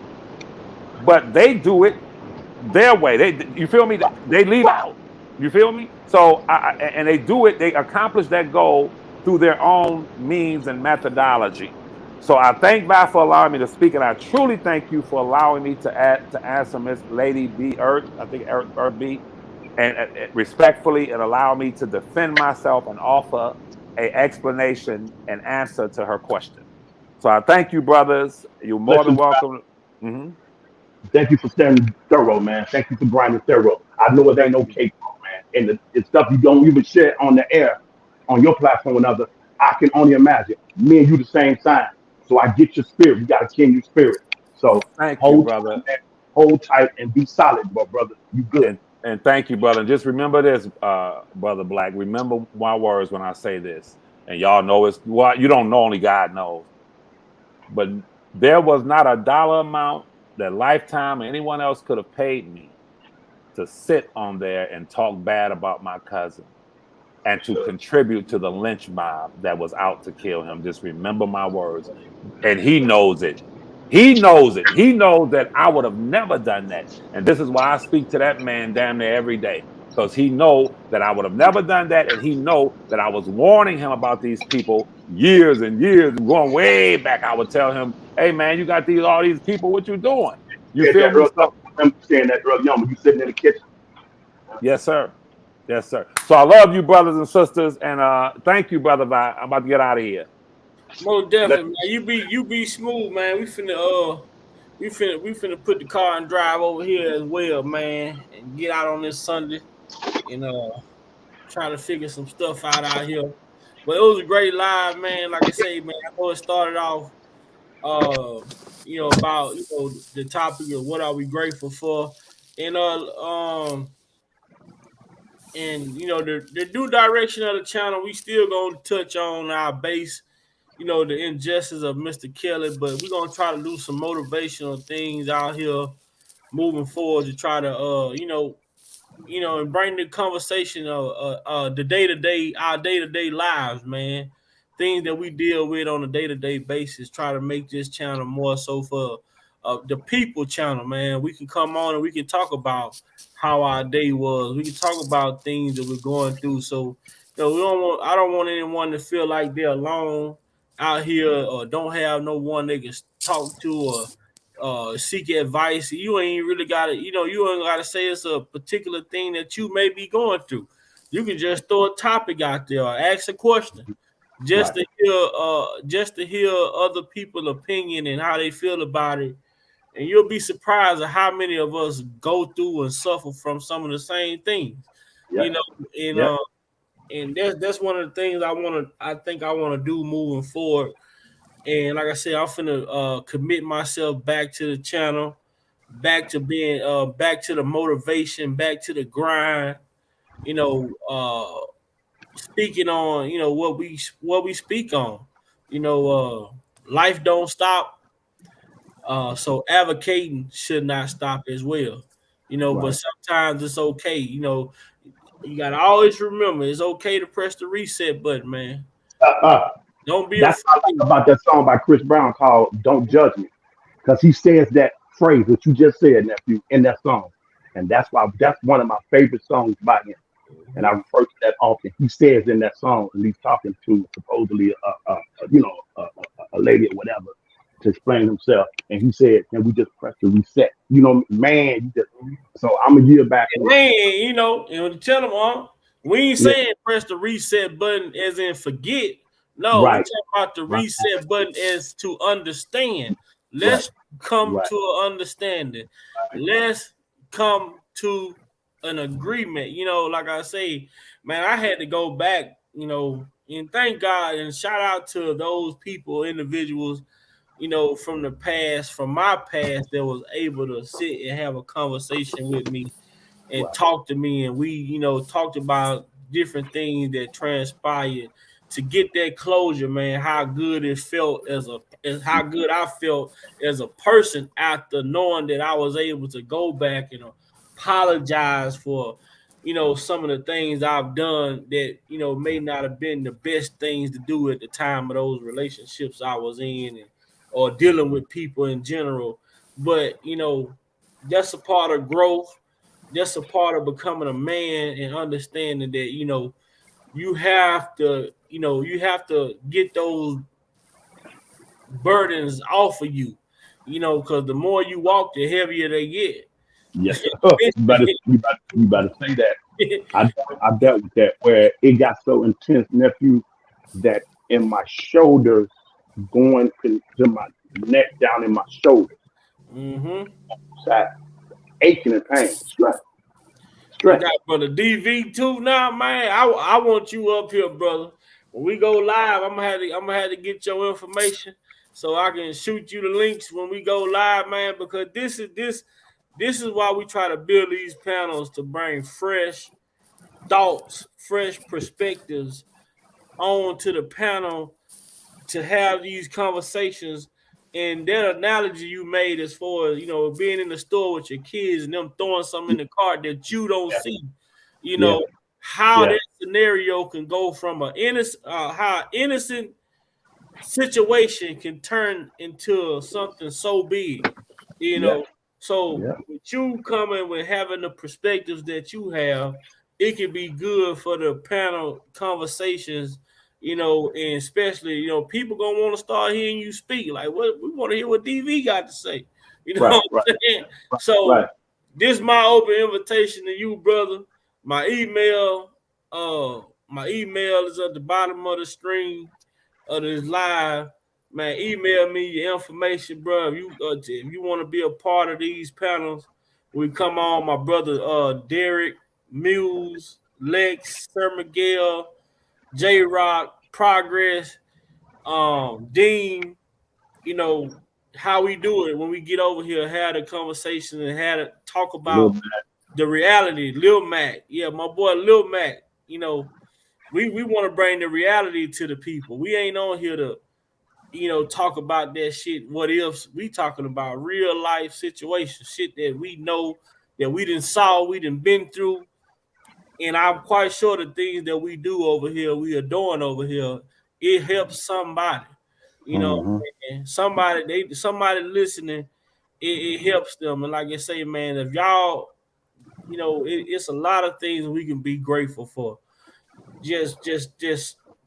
but they do it their way. You feel me? They leave out. You feel me? So, and they do it, they accomplish that goal through their own means and methodology. So I thank God for allowing me to speak, and I truly thank you for allowing me to answer Miss Lady B. Earth, I think Earth B, and respectfully, and allow me to defend myself and offer a explanation and answer to her question. So I thank you, brothers. You're more than Listen, welcome. Mm-hmm. thank you for standing thorough, man. Thank you for grinding thorough. I know it ain't Thank no you. cakewalk, man. And the stuff you don't even share on the air, on your platform and other, I can only imagine. Me and you the same sign. So I get your spirit. You got a king your spirit. So Thank you, hold tight, brother. man. Hold tight and be solid, brother. You good. And thank you, brother. And just remember this, Brother Black. Remember my words when I say this. And y'all know it's what you don't know, only God knows. But there was not a dollar amount that Lifetime or anyone else could have paid me to sit on there and talk bad about my cousin and to contribute to the lynch mob that was out to kill him. Just remember my words. And he knows it. He knows it. He knows that I would have never done that. And this is why I speak to that man damn near every day. Because he know that I would have never done that. And he know that I was warning him about these people years and years, going way back. I would tell him, hey man, you got all these people, what you doing? You Said feel that me? early. I So remember saying that early on when you sitting in the kitchen. yes, sir. Yes, sir. So I love you, brothers and sisters. And thank you, Brother Vi. I'm about to get out of here. Most Let definitely, man. You be smooth, man. We finna put the car and drive over here as well, man, and get out on this Sunday and try to figure some stuff out here. But it was a great live, man. Like I say, man, I know it started off, uh, about the topic of what are we grateful for, and the new direction of the channel. We still gonna touch on our base, the injustice of Mr. Kelly, but we're gonna try to do some motivational things out here moving forward to try to and bring the conversation of the day to day, our day to day lives, man. Things that we deal with on a day to day basis. Try to make this channel more so for the people channel, man. We can come on and we can talk about how our day was. We can talk about things that we're going through. So, I don't want anyone to feel like they're alone out here or don't have no one they can talk to or seek advice. You ain't really gotta, you ain't gotta say it's a particular thing that you may be going through. You can just throw a topic out there or ask a question Right. just to hear other people's opinion and how they feel about it. And you'll be surprised at how many of us go through and suffer from some of the same things. Yep. You know, and Yep. and that's one of the things I think I want to do moving forward. And like I said, I'm finna commit myself back to the channel, back to being back to the motivation, back to the grind, you know, speaking on, what we speak on. Life don't stop. So advocating should not stop as well. But Right. sometimes it's okay. You gotta always remember it's okay to press the reset button, man. Uh, uh, Don't be that's what I like afraid. about that song by Chris Brown called "Don't Judge Me," because he says that phrase that you just said, nephew, in that song, and that's one of my favorite songs by him. And I Mhm. refer to that often. He says in that song, and he's talking to supposedly a lady or whatever to explain himself, and he said, "Can we just press the reset?" Man, you just so I'm a year back And with then, and tell them, we ain't yeah, saying press the reset button as in forget. No, we right, talk about the right, reset button as to understand. right, Let's come right, to an understanding. Let's come to an agreement. Like I say, man, I had to go back, and thank God and shout out to those people, individuals, from the past, from my past, that was able to sit and have a conversation with me and right, talked to me, and we talked about different things that transpired to get that closure, man. How good it felt as how good I felt as a person after knowing that I was able to go back and apologize for some of the things I've done that may not have been the best things to do at the time of those relationships I was in, or dealing with people in general. But that's a part of growth. That's a part of becoming a man and understanding that you have to get those burdens off of you, because the more you walk, the heavier they get. yes. You better say that. I dealt with that where it got so intense, nephew, that in my shoulders, going to my neck down in my shoulders, Mm-hmm. sat aching and pain, I stress. got brother DV too now, man. I want you up here, brother. When we go live, I'm gonna have to get your information so I can shoot you the links when we go live, man. Because this is why we try to build these panels to bring fresh thoughts, fresh perspectives onto the panel to have these conversations. And that analogy you made as far as being in the store with your kids and them throwing something in the cart that you don't Yeah, see, you yeah, know how yeah, that scenario can go from a innocent how innocent situation can turn into something so big, you yeah, know. So yeah, with you coming with having the perspectives that you have, it can be good for the panel conversations, and especially, people gonna want to start hearing you speak. Like, what we want to hear what DV got to say. You know right, what right, I'm saying? right, So right. this is my open invitation to you, brother. My email, my email is at the bottom of the screen of this live. Man, email me your information, bro. If you want to be a part of these panels, we come on. My brother, Derek, Muse, Lex, Sir Miguel, J Rock. progress, Dean, you know, how we do it when we get over here, had a conversation and had to talk about the reality. Lil Mac, yeah, my boy Lil Mac, you know, we want to bring the reality to the people. We ain't on here to, you know, talk about that shit. What ifs? We talking about real life situations, shit that we know, that we done saw, we done been through. And I'm quite sure the things that we do over here, we are doing over here, it helps somebody. You know, Mm-hmm. and somebody listening, it helps them. And like I say, man, if y'all, you know, it's a lot of things we can be grateful for. Just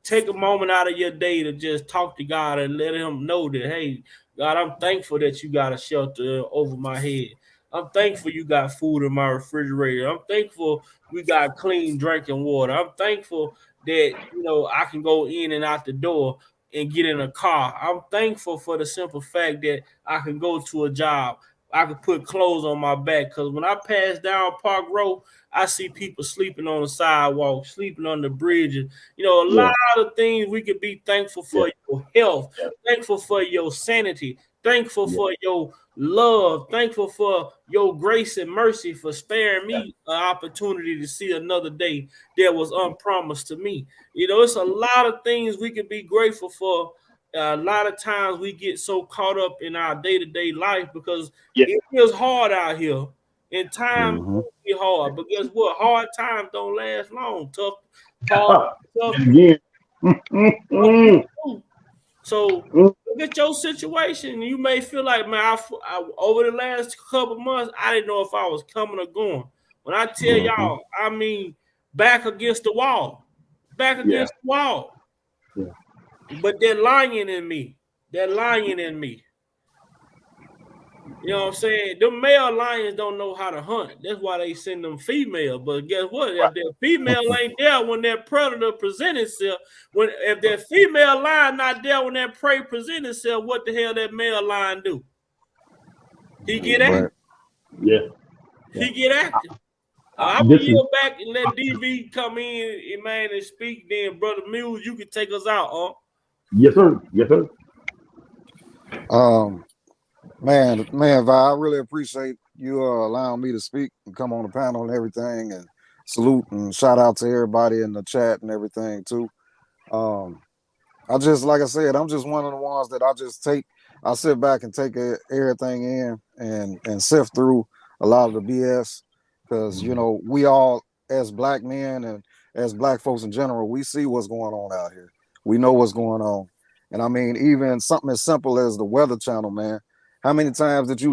take a moment out of your day to just talk to God and let him know that, hey, God, I'm thankful that you got a shelter over my head. I'm thankful you got food in my refrigerator. I'm thankful we got clean drinking water. I'm thankful that, you know, I can go in and out the door and get in a car. I'm thankful for the simple fact that I can go to a job. I can put clothes on my back, because when I pass down Park Road, I see people sleeping on the sidewalk, sleeping on the bridges. You know, a lot of things we could be thankful for. Your health, thankful for your sanity, thankful for your love, thankful for your grace and mercy for sparing me an opportunity to see another day that was unpromised to me. You know, it's a lot of things we could be grateful for. A lot of times we get so caught up in our day-to-day life because it is hard out here. In time, Mm-hmm. be hard, but guess what? Hard times don't last long. Tough Again. people. So look at your situation. You may feel like, man, over the last couple months, I didn't know if I was coming or going. When I tell Mm-hmm. y'all, I mean, back against the wall, back Yeah. against the wall. Yeah. But that lion in me, you know what I'm saying? Them male lions don't know how to hunt. That's why they send them female. But guess what? If that female ain't there when that predator presents itself, if that female lion not there when that prey presents itself, what the hell that male lion do? He get active. Right. Yeah. Yeah. He get active. I will This is yield back and let DV come in and man and speak. Then brother Muse, you can take us out, huh? yes, sir. Yes, sir. Um, man, Vi, I really appreciate you allowing me to speak and come on the panel and everything, and salute and shout out to everybody in the chat and everything too. Um, I just, like I said, I'm just one of the ones that I sit back and take everything in and sift through a lot of the BS, because you know we all, as black men and as black folks in general, we see what's going on out here. We know what's going on, and I mean, even something as simple as the Weather Channel, man. How many times did you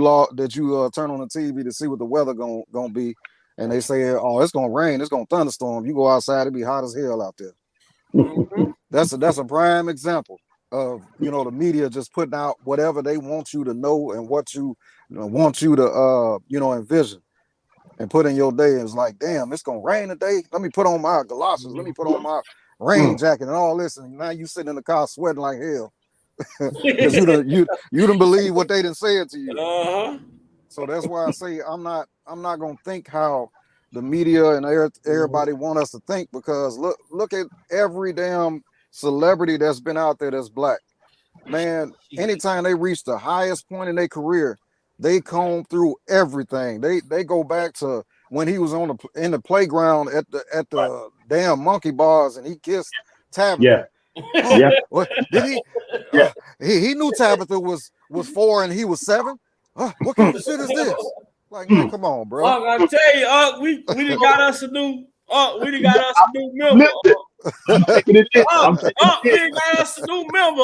turn on the TV to see what the weather gonna be, and they say, oh, it's gonna rain, it's gonna thunderstorm. You go outside, it be hot as hell out there. Mm-hmm. That's a prime example of, you know, the media just putting out whatever they want you to know and what want you to you know, envision and put in your day. It's like, damn, it's gonna rain today. Let me put on my galoshes. Let me put on my rain jacket and all this. And now you sitting in the car sweating like hell because you didn't believe what they done said to you. Uh-huh. So that's why I say I'm not gonna think how the media and everybody want us to think, because look at every damn celebrity that's been out there that's black. Man, anytime they reach the highest point in their career, they comb through everything. They go back to when he was in the playground at the damn monkey bars and he kissed yeah. Tabitha. Oh, Yeah. what did he? Yeah. He knew Tabitha was 4 and he was 7. What kind of shit is this? Like, man, come on, bro. I tell you, we done got us a new member. Listen, I'm taking it in. I'm taking it We in. done got us a new member.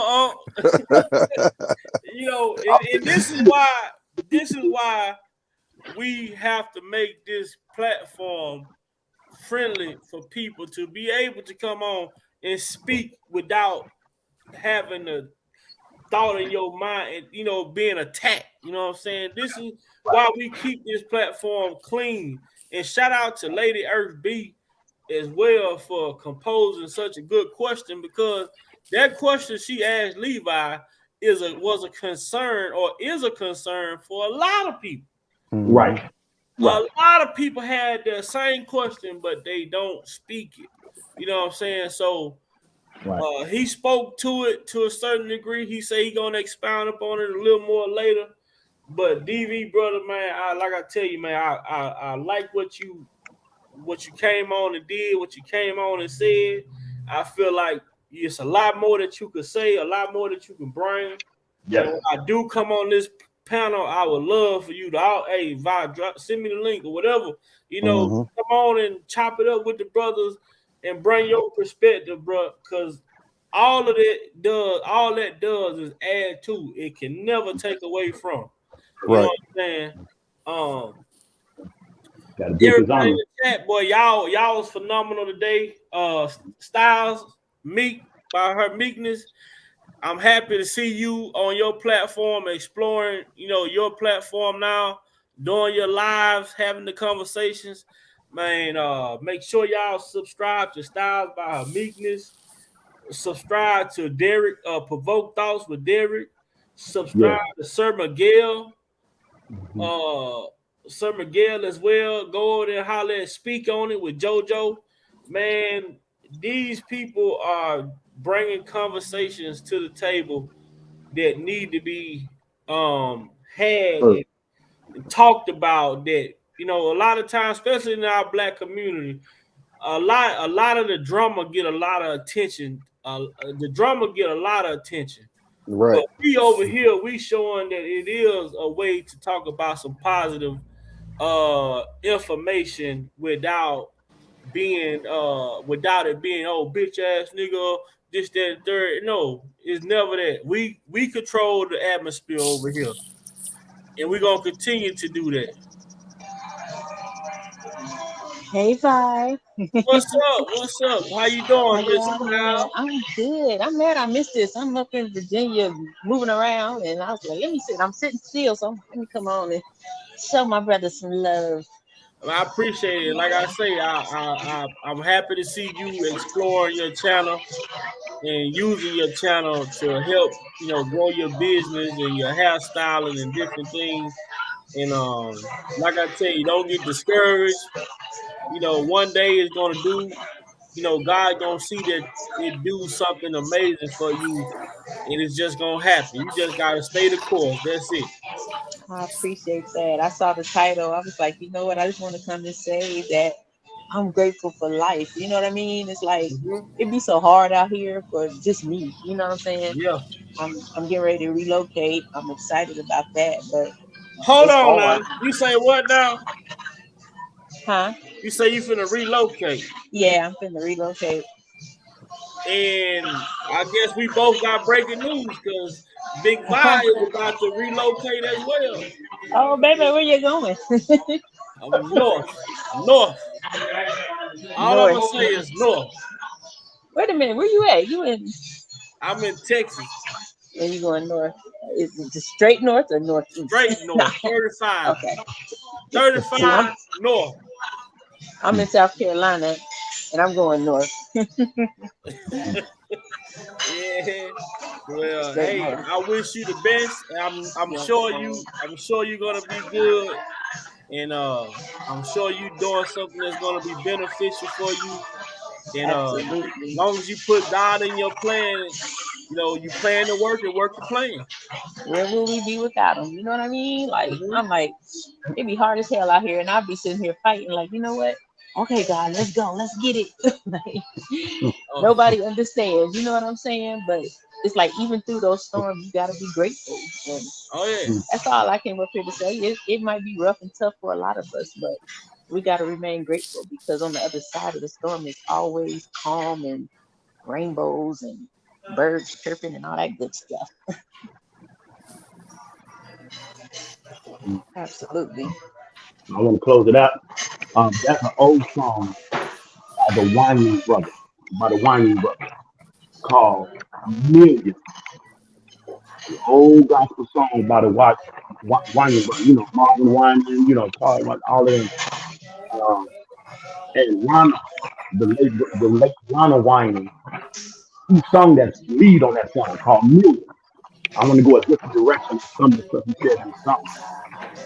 You know, and this is why we have to make this platform friendly for people to be able to come on and speak without having a thought in your mind and, you know, being attacked. You know what I'm saying? This is why we keep this platform clean. And shout out to Lady Earth B as well for composing such a good question, because that question she asked Levi was a concern, or is a concern for a lot of people. Mhm. Right. A Right. lot of people had the same question, but they don't speak it. You know what I'm saying? So Right. He spoke to it to a certain degree. He said he gonna expound upon it a little more later. But DV brother, man, like I tell you, man, I like what you came on and did, what you came on and said. I feel like it's a lot more that you could say, a lot more that you can bring. And Yes. when I do come on this panel, I would love for you to, hey, Vi, send me the link or whatever. Mm-hmm. Come on and chop it up with the brothers and bring your perspective, bro. Because all that does is add to. It can never take away from. You know Right. what I'm saying? Um, Got to do his Everybody in honor. the chat, boy, y'all was phenomenal today. Styles, Meek by her meekness. I'm happy to see you on your platform, exploring, your platform now, doing your lives, having the conversations. Man, make sure y'all subscribe to Styles by her meekness. Subscribe to Derek, Provoke Thoughts with Derek. Subscribe Yes. to Sir Miguel. Mhm. uh Sir Miguel as well. Go over there and holler and speak on it with JoJo. Man, these people are bringing conversations to the table that need to be had Sure. and talked about. That a lot of times, especially in our black community, a lot of the drama get a lot of attention. The drama get a lot of attention. But Right. we over here, we showing that it is a way to talk about some positive information without it being, oh, bitch ass nigga, this, that, and third. No, it's never that. We control the atmosphere over here. And we're gonna continue to do that. Hey, Vi. What's up? What's up? How you How doing, Miss y'all doing? Styles? I'm good. I'm mad I missed this. I'm up in Virginia moving around, and I was like, let me sit. I'm sitting still, so let me come on and show my brother some love. I appreciate it. Like I say, I'm happy to see you exploring your channel and using your channel to help, grow your business and your hairstyling and different things. And like I tell you, don't get discouraged. One day it's gonna do. God gonna see that it do something amazing for you, and it's just gonna happen. You just gotta stay the course. That's it. I appreciate that. I saw the title. I was like, you know what? I just want to come and say that I'm grateful for life. You know what I mean? It's like Mhm. it'd be so hard out here for just me. You know what I'm saying? Yeah. I'm getting ready to relocate. I'm excited about that, but Hold it's on hard. now. You say what now? Huh? You say you finna relocate. Yeah, I'm finna relocate. And I guess we both got breaking news because Big Vi is about to relocate as well. Oh, baby, where you going? I'm north. North. All I'm gonna North. say is north. Wait a minute, where you at? You in? I'm in Texas. Where you going north? Is it just straight north or northeast? Straight north. 35. Okay. See, 35 north. I'm in South Carolina, and I'm going north. Yeah. Well, Straight hey, north. I wish you the best. I'm Yes, sure sir. you're gonna be good. And I'm sure you doing something that's gonna be beneficial for you. And as Absolutely. long as you put God in your plan, you plan to work and work the plan. Where will we be without them? You know what I mean? Like, Mm-hmm. I'm like, it'd be hard as hell out here, and I'll be sitting here fighting, like, you know what? Okay, God, let's go, let's get it. Like, Oh, nobody understands, you know what I'm saying? But it's like, even through those storms, you gotta be grateful. And oh yeah. that's all I came up here to say. It might be rough and tough for a lot of us, but we gotta remain grateful because on the other side of the storm is always calm and rainbows and birds chirping and all that good stuff. Absolutely. I want to close it out. That's an old song by the Winding Brothers, called Million. Old gospel song by the Winding Brothers. Marvin Winding, Paul, all of them. Um, and Lana, the late Lana Winding, he sung that lead on that song called Million. I want to go a different direction with some of the stuff he said in the song.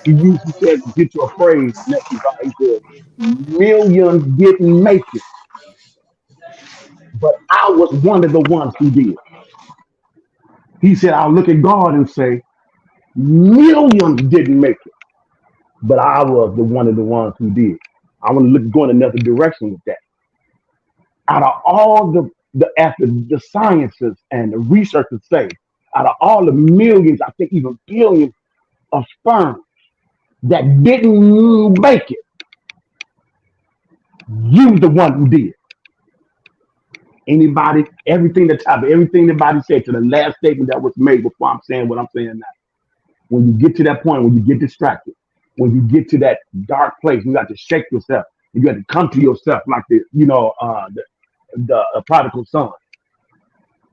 He said, get your praise next to God. He said, millions didn't make it, but I was one of the ones who did. He said, I'll look at God and say, millions didn't make it, but I was the one of the ones who did. I want to look go in another direction with that. Out of all after the sciences and the researchers say, out of all the millions, I think even billions of sperm that didn't make it, you the one who did. Anybody, everything anybody said to the last statement that was made before I'm saying what I'm saying now. When you get to that point, when you get distracted, when you get to that dark place, you got to shake yourself. You got to come to yourself like the prodigal son.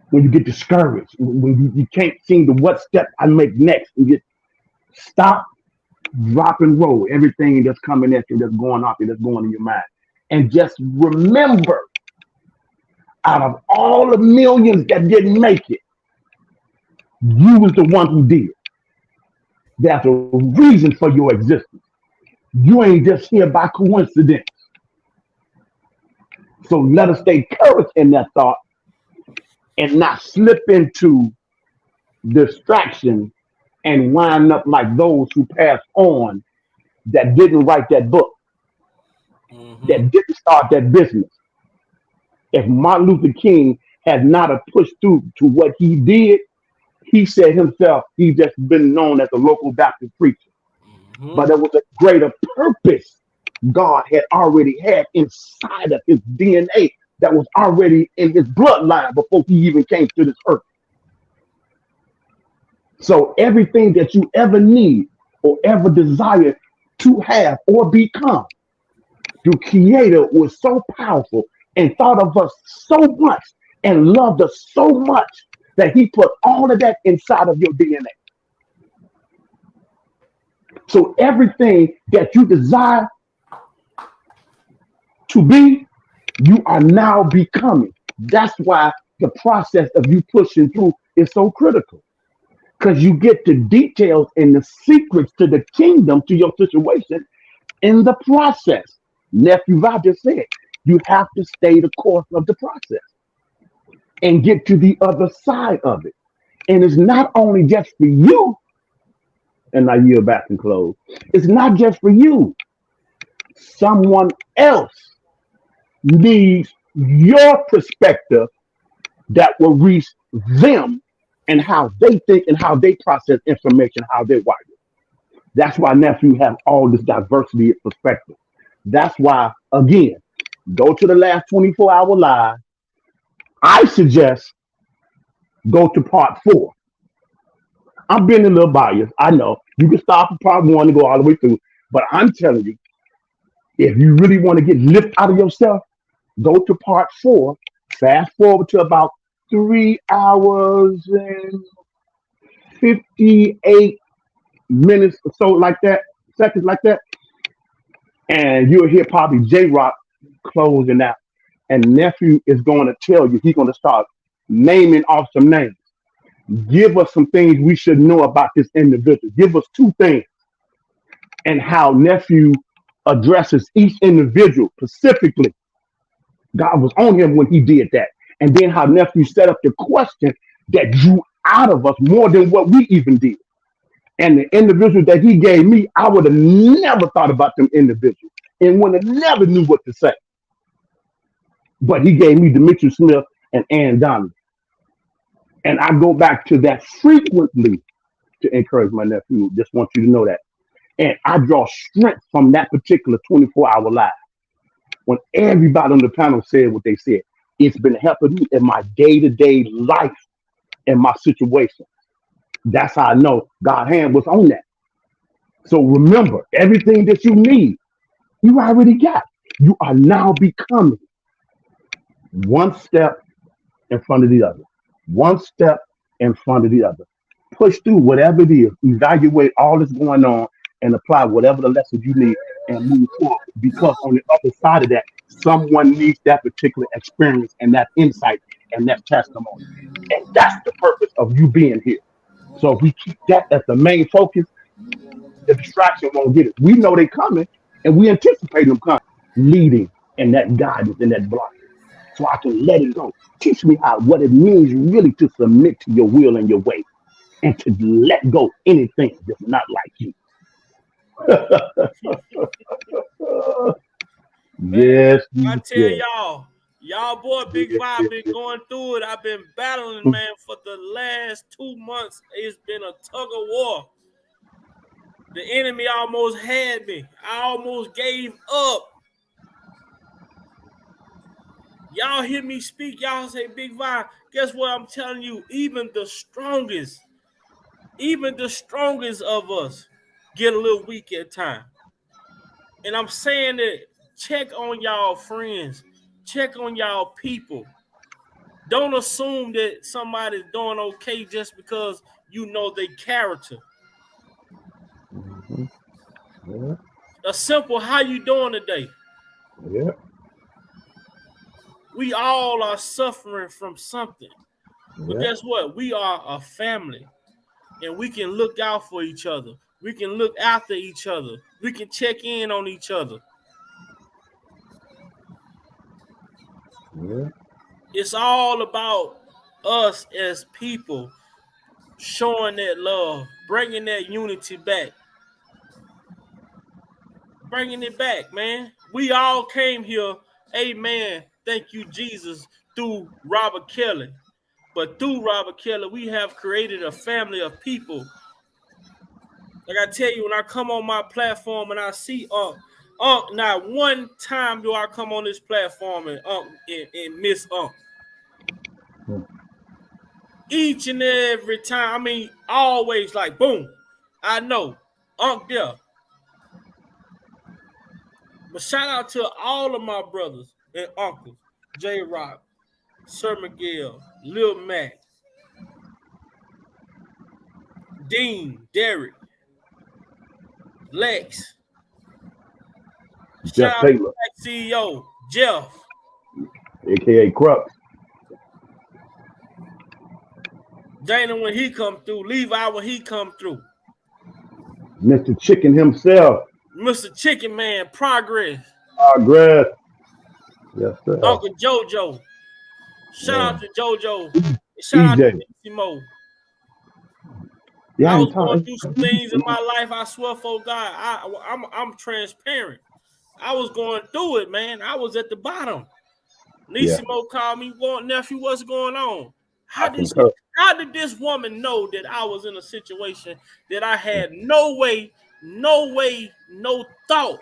When you get discouraged, when you can't see the what step I make next, you get stop, drop, and roll everything that's coming at you, that's going off you, that's going in your mind, and just remember, out of all the millions that didn't make it, you was the one who did. There's a reason for your existence. You ain't just here by coincidence. So let us stay courage in that thought and not slip into distraction and wind up like those who passed on that didn't write that book, Mm-hmm. that didn't start that business. If Martin Luther King had not have pushed through to what he did, he said himself, he just been known as a local Baptist preacher. Mm-hmm. But there was a greater purpose God had already had inside of his DNA that was already in his bloodline before he even came to this earth. So everything that you ever need or ever desire to have or become, your creator was so powerful and thought of us so much and loved us so much that he put all of that inside of your DNA. So everything that you desire to be, you are now becoming. That's why the process of you pushing through is so critical. Because you get the details and the secrets to the kingdom, to your situation in the process. Nephew Roger said, you have to stay the course of the process and get to the other side of it. And it's not only just for you, and I yield back and close. It's not just for you. Someone else needs your perspective that will reach them and how they think and how they process information, how they wire it. That's why nephew have all this diversity of perspective. That's why, again, go to the last 24-hour live. I suggest go to part 4. I'm being a little biased. I know you can stop at part 1 and go all the way through, but I'm telling you, if you really want to get lift out of yourself, go to part 4. Fast forward to about 3 hours and 58 minutes or so, like that, seconds like that, and you'll hear probably J Rock closing out. And nephew is going to tell you, he's going to start naming off some names. Give us some things we should know about this individual. Give us 2 things and how nephew addresses each individual specifically. God was on him when he did that. And then how nephew set up the question that drew out of us more than what we even did. And the individual that he gave me, I would have never thought about them individuals and would have never knew what to say. But he gave me Demetrius Smith and Ann Donnelly. And I go back to that frequently to encourage my nephew. Just want you to know that. And I draw strength from that particular 24-hour live. When everybody on the panel said what they said, it's been helping me in my day-to-day life and my situation. That's how I know God's hand was on that. So remember, everything that you need, you already got. You are now becoming one step in front of the other. One step in front of the other. Push through whatever it is. Evaluate all that's going on and apply whatever the lessons you need and move forward. Because on the other side of that, someone needs that particular experience and that insight and that testimony. And that's the purpose of you being here. So if we keep that as the main focus, the distraction won't get it. We know they're coming and we anticipate them coming, leading and that guidance and that blocking. so I can let it go. Teach me how what it means really to submit to your will and your way and to let go anything that's not like you. Man, Yes, I yes, tell yes. y'all boy Big Yes, Five yes, been yes. going through it. I've been battling, man, for the last 2 months. It's been a tug of war. The enemy almost had me. I almost gave up. Y'all hear me speak. Y'all say Big Five. Guess what I'm telling you? Even the strongest of us get a little weak at times. And I'm saying that check on y'all friends, check on y'all people. Don't assume that somebody's doing okay just because you know their character. Mhm. Yeah, A simple how you doing today? yeah, We all are suffering from something. But yeah, guess what? We are a family and we can look out for each other. We can look after each other. We can check in on each other. yeah. It's all about us as people showing that love, bringing that unity back, bringing it back, man. We all came here, amen, thank you, Jesus, through Robert Kelly. But through Robert Kelly, we have created a family of people. Like I tell you, when I come on my platform and I see not one time do I come on this platform and miss Unc. Mm. Each and every time, I mean, always like boom. I know Unc there. But shout out to all of my brothers and uncles, J Rock, Sir Miguel, Lil Mac, Dean, Derek, Lex. Shout Jeff out to Taylor, Black CEO, Jeff, aka Crux, Dana when he come through, Levi when he come through, Mr. Chicken himself, Mr. Chicken Man, Progress, Progress. Yes, sir. Uncle JoJo. Shout Yeah. out to JoJo. Shout out EJ. to Nissimo. Yeah, I I was ain't going talking. through some things in my life. I swear for God, I'm transparent. I was going through it, man. I was at the bottom. Yeah, Nissimo called me, "Well, nephew, what's going on? I How did concur. this woman know that I was in a situation that I had no way, no thought?"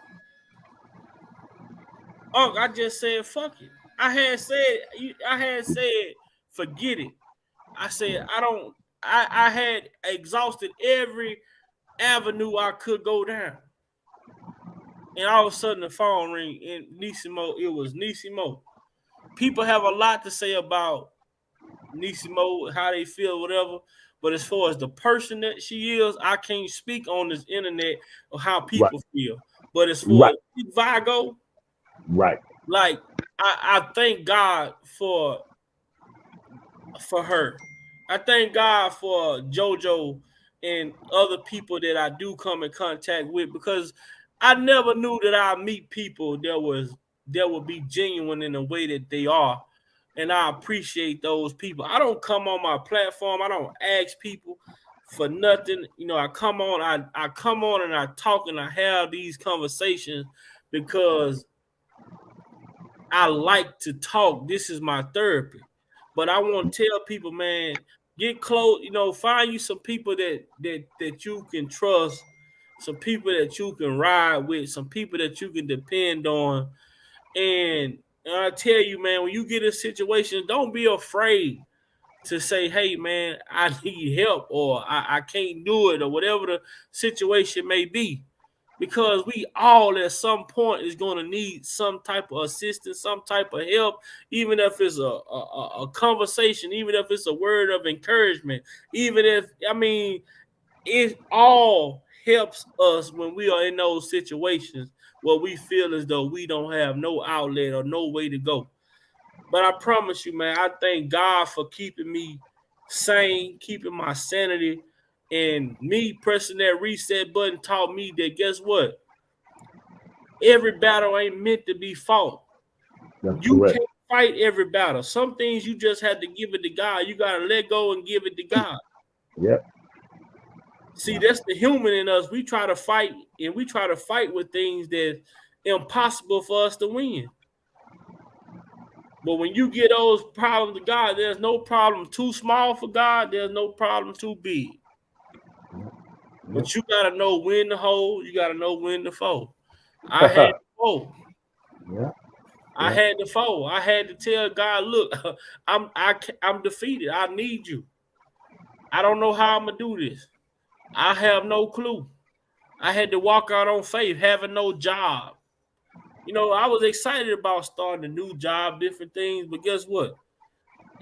Unc, I just said, "Fuck it." I had said, "Forget it." I said, "I don't." I had exhausted every avenue I could go down. And all of a sudden the phone ring and Nissimo, it was Nissimo. People have a lot to say about Nissimo, how they feel, whatever. But as far as the person that she is, I can't speak on this internet of how Right, people feel. But as far right, as Vigo, right. like I thank God for her. I thank God for JoJo and other people that I do come in contact with because I never knew that I'd meet people that would be genuine in the way that they are. And I appreciate those people. I don't come on my platform. I don't ask people for nothing. You know, I come on and I talk and I have these conversations because I like to talk. This is my therapy. But I want to tell people, man, get close, find you some people that you can trust, some people that you can ride with, some people that you can depend on. And I tell you, man, when you get in situations, don't be afraid to say, hey, man, I need help or I can't do it or whatever the situation may be. Because we all at some point is going to need some type of assistance, some type of help, even if it's a conversation, even if it's a word of encouragement, even if, I mean, it all helps us when we are in those situations where we feel as though we don't have no outlet or no way to go. But I promise you, man, I thank God for keeping me sane, keeping my sanity, and me pressing that reset button taught me that guess what? Every battle ain't meant to be fought. That's You correct. can't fight every battle. Some things you just had to give it to God. You got to let go and give it to God. Yep. See, that's the human in us. We try to fight, and we try to fight with things that's impossible for us to win. But when you get those problems to God, there's no problem too small for God. There's no problem too big. But you got to know when to hold. You got to know when to fold. I had to fold. Yeah. I had to fold. I had to tell God, look, I'm defeated. I need you. I don't know how I'm gonna do this. I have no clue. I had to walk out on faith, having no job. You know, I was excited about starting a new job, different things, but guess what?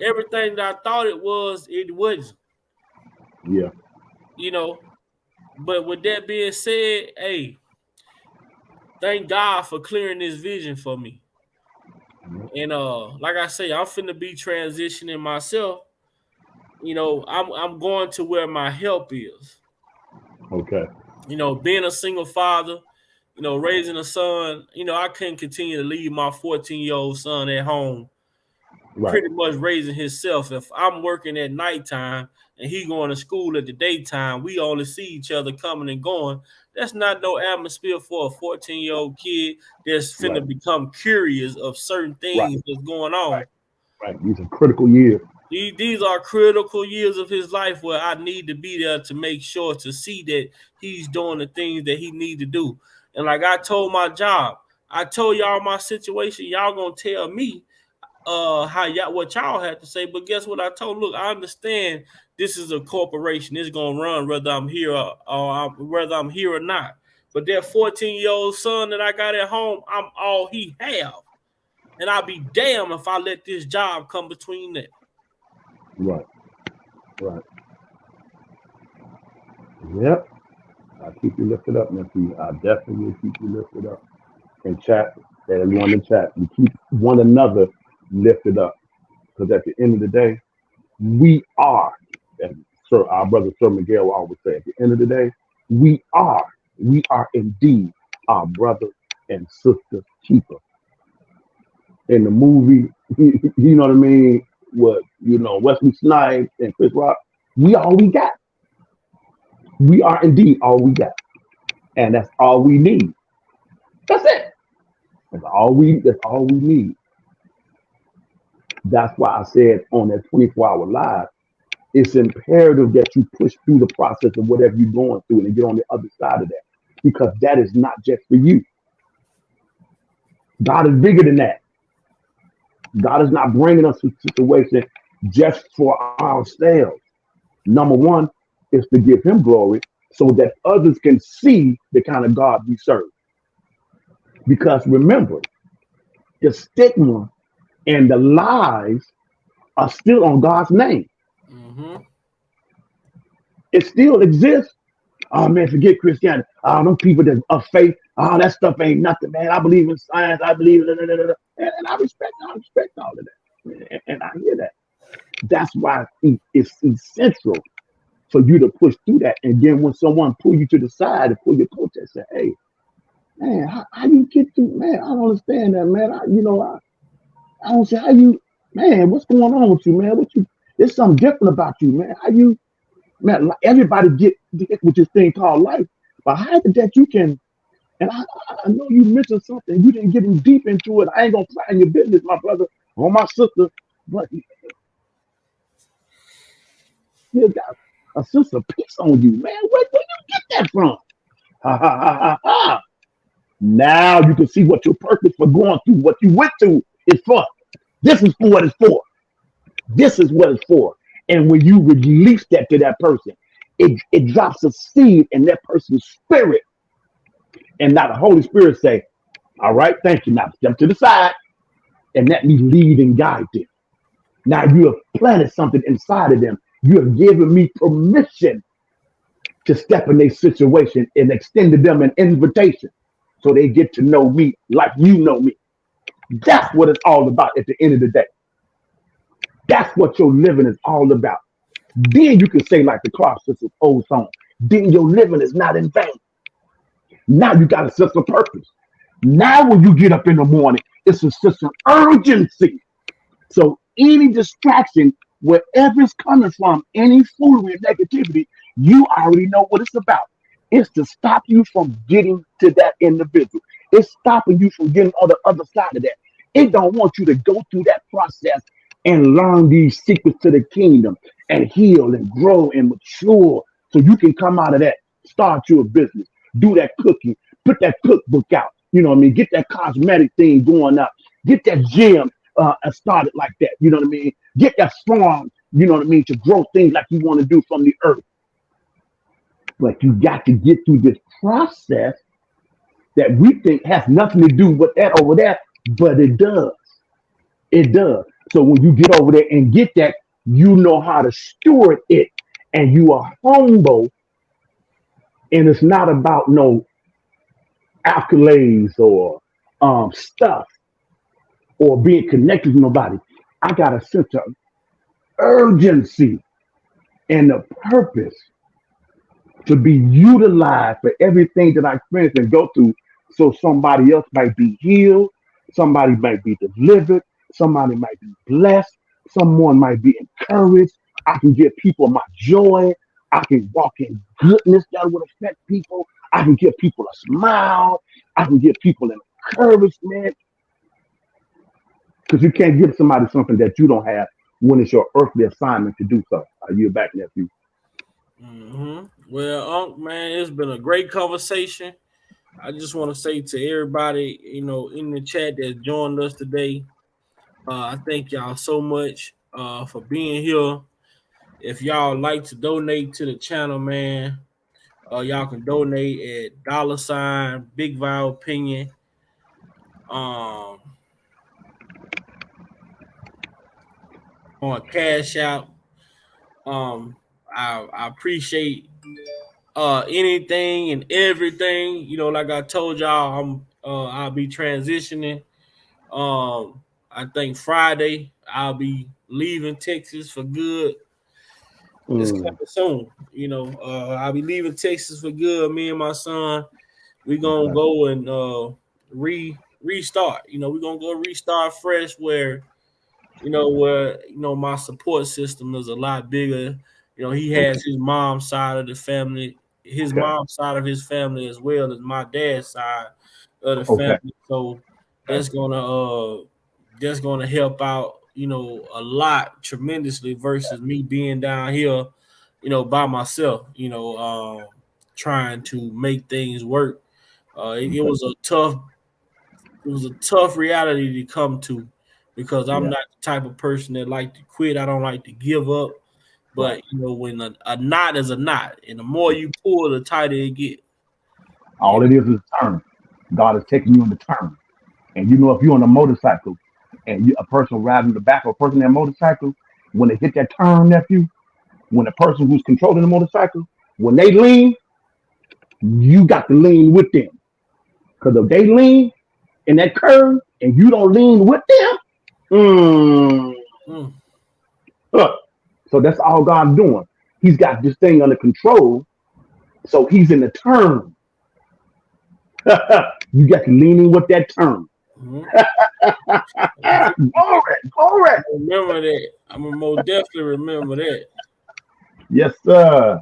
Everything that I thought it wasn't. Yeah. You know, but with that being said, hey, thank God for clearing this vision for me. And like I say, I'm finna be transitioning myself. You know, I'm going to where my help is. Okay. You know, being a single father, you know, raising a son, you know, I couldn't continue to leave my 14-year-old son at home, Right. pretty much raising himself. If I'm working at nighttime and he going to school at the daytime, we only see each other coming and going. That's not no atmosphere for a 14-year-old kid that's Right. finna become curious of certain Right. things that's going on. Right. Right. These are critical years. These are critical years of his life where I need to be there to make sure to see that he's doing the things that he need to do. And like I told my job, I told y'all my situation. Y'all gonna tell me how y'all what y'all had to say. But guess what I told? Look, I understand this is a corporation. It's gonna run whether I'm here or whether I'm here or not. But that 14-year-old son that I got at home, I'm all he have. And I'll be damned if I let this job come between that. Right. Right. Yep. I keep you lifted up, nephew. I definitely will keep you lifted up. In chat, everyone in chat, we keep one another lifted up. Because at the end of the day, we are, as Sir, our brother Sir Miguel always say, at the end of the day, we are indeed our brother and sister keeper. In the movie, you know what I mean? What, you know, Wesley Snipes and Chris Rock, we all we got. We are indeed all we got. And that's all we need. That's it. That's all we need. That's why I said on that 24-hour live, it's imperative that you push through the process of whatever you're going through and get on the other side of that. Because that is not just for you. God is bigger than that. God is not bringing us to a situation just for ourselves. Number one is to give him glory so that others can see the kind of God we serve. Because remember, the stigma and the lies are still on God's name. Mm-hmm. It still exists. Oh man, forget Christianity. Oh, them people that of faith. Oh, that stuff ain't nothing, man. I believe in science. I believe in and I respect all of that. And I hear that. That's why it's essential for you to push through that. And then when someone pull you to the side and pull your coat and say, hey, man, how you get through, man? I don't understand that, man. I don't see how you, man, what's going on with you, man? There's something different about you, man. How you, man, everybody get with this thing called life. But how is it that you can, and I know you mentioned something, you didn't get in deep into it. I ain't gonna pry in your business, my brother or my sister, but you got a sense of peace on you, man. Where you get that from? Ha ha ha ha ha. Now you can see what your purpose for going through, what you went through is for. This is for what it's for. This is what it's for. And when you release that to that person, it drops a seed in that person's spirit. And now the Holy Spirit say, all right, thank you. Now step to the side and let me lead and guide them. Now you have planted something inside of them. You have given me permission to step in their situation and extended them an invitation so they get to know me like you know me. That's what it's all about at the end of the day. That's what your living is all about. Then you can say, like the Clark sisters' old song, then your living is not in vain. Now you got a sense of purpose. Now when you get up in the morning, it's a sense of urgency. So any distraction, wherever it's coming from, any foolery and negativity, you already know what it's about. It's to stop you from getting to that individual. It's stopping you from getting on the other side of that. It don't want you to go through that process and learn these secrets to the kingdom and heal and grow and mature so you can come out of that, start your business, do that cooking, put that cookbook out. You know what I mean? Get that cosmetic thing going up. Get that gym started like that. You know what I mean? Get that farm, you know what I mean, to grow things like you want to do from the earth. But you got to get through this process that we think has nothing to do with that over there, but it does. It does. So when you get over there and get that, you know how to steward it, and you are humble, and it's not about no accolades or stuff or being connected to nobody. I got a sense of urgency and a purpose to be utilized for everything that I experience and go through. So somebody else might be healed, somebody might be delivered, somebody might be blessed, someone might be encouraged. I can give people my joy. I can walk in goodness that would affect people. I can give people a smile. I can give people an encouragement. Because you can't give somebody something that you don't have when it's your earthly assignment to do so. Are you back, nephew? Well, Unc, man, it's been a great conversation. I just want to say to everybody, in the chat that joined us today, I thank y'all so much for being here. If y'all like to donate to the channel, man, y'all can donate at $ Big Val Opinion. Um, on Cash Out. Um, I appreciate anything and everything. Like I told y'all, I'll be transitioning. I think Friday I'll be leaving Texas for good. It's Mm, coming soon. I'll be leaving Texas for good. Me and my son, we gonna okay. go and restart. We're gonna go restart fresh where my support system is a lot bigger. He Okay. has his mom's side of the family, his Okay. mom's side of his family as well as my dad's side of the Okay. family. So Okay. that's gonna help out, a lot tremendously versus me being down here, by myself, trying to make things work. It Okay. was a tough reality to come to because I'm Yeah. not the type of person that like to quit. I don't like to give up. Right. But when a knot is a knot, and the more you pull, the tighter it gets. You All it is a turn. God is taking you in the turn. And you know, if you're on a motorcycle and a person riding the back of a person in a motorcycle, when they hit that turn, nephew, when the person who's controlling the motorcycle, when they lean, you got to lean with them. Because if they lean in that curve and you don't lean with them, mm, know. huh. So that's all God's doing. He's got this thing under control. So he's in the turn. You got to lean in with that turn. Mm-hmm. Glory, glory. Remember that. I'm gonna most definitely remember that. Yes, sir.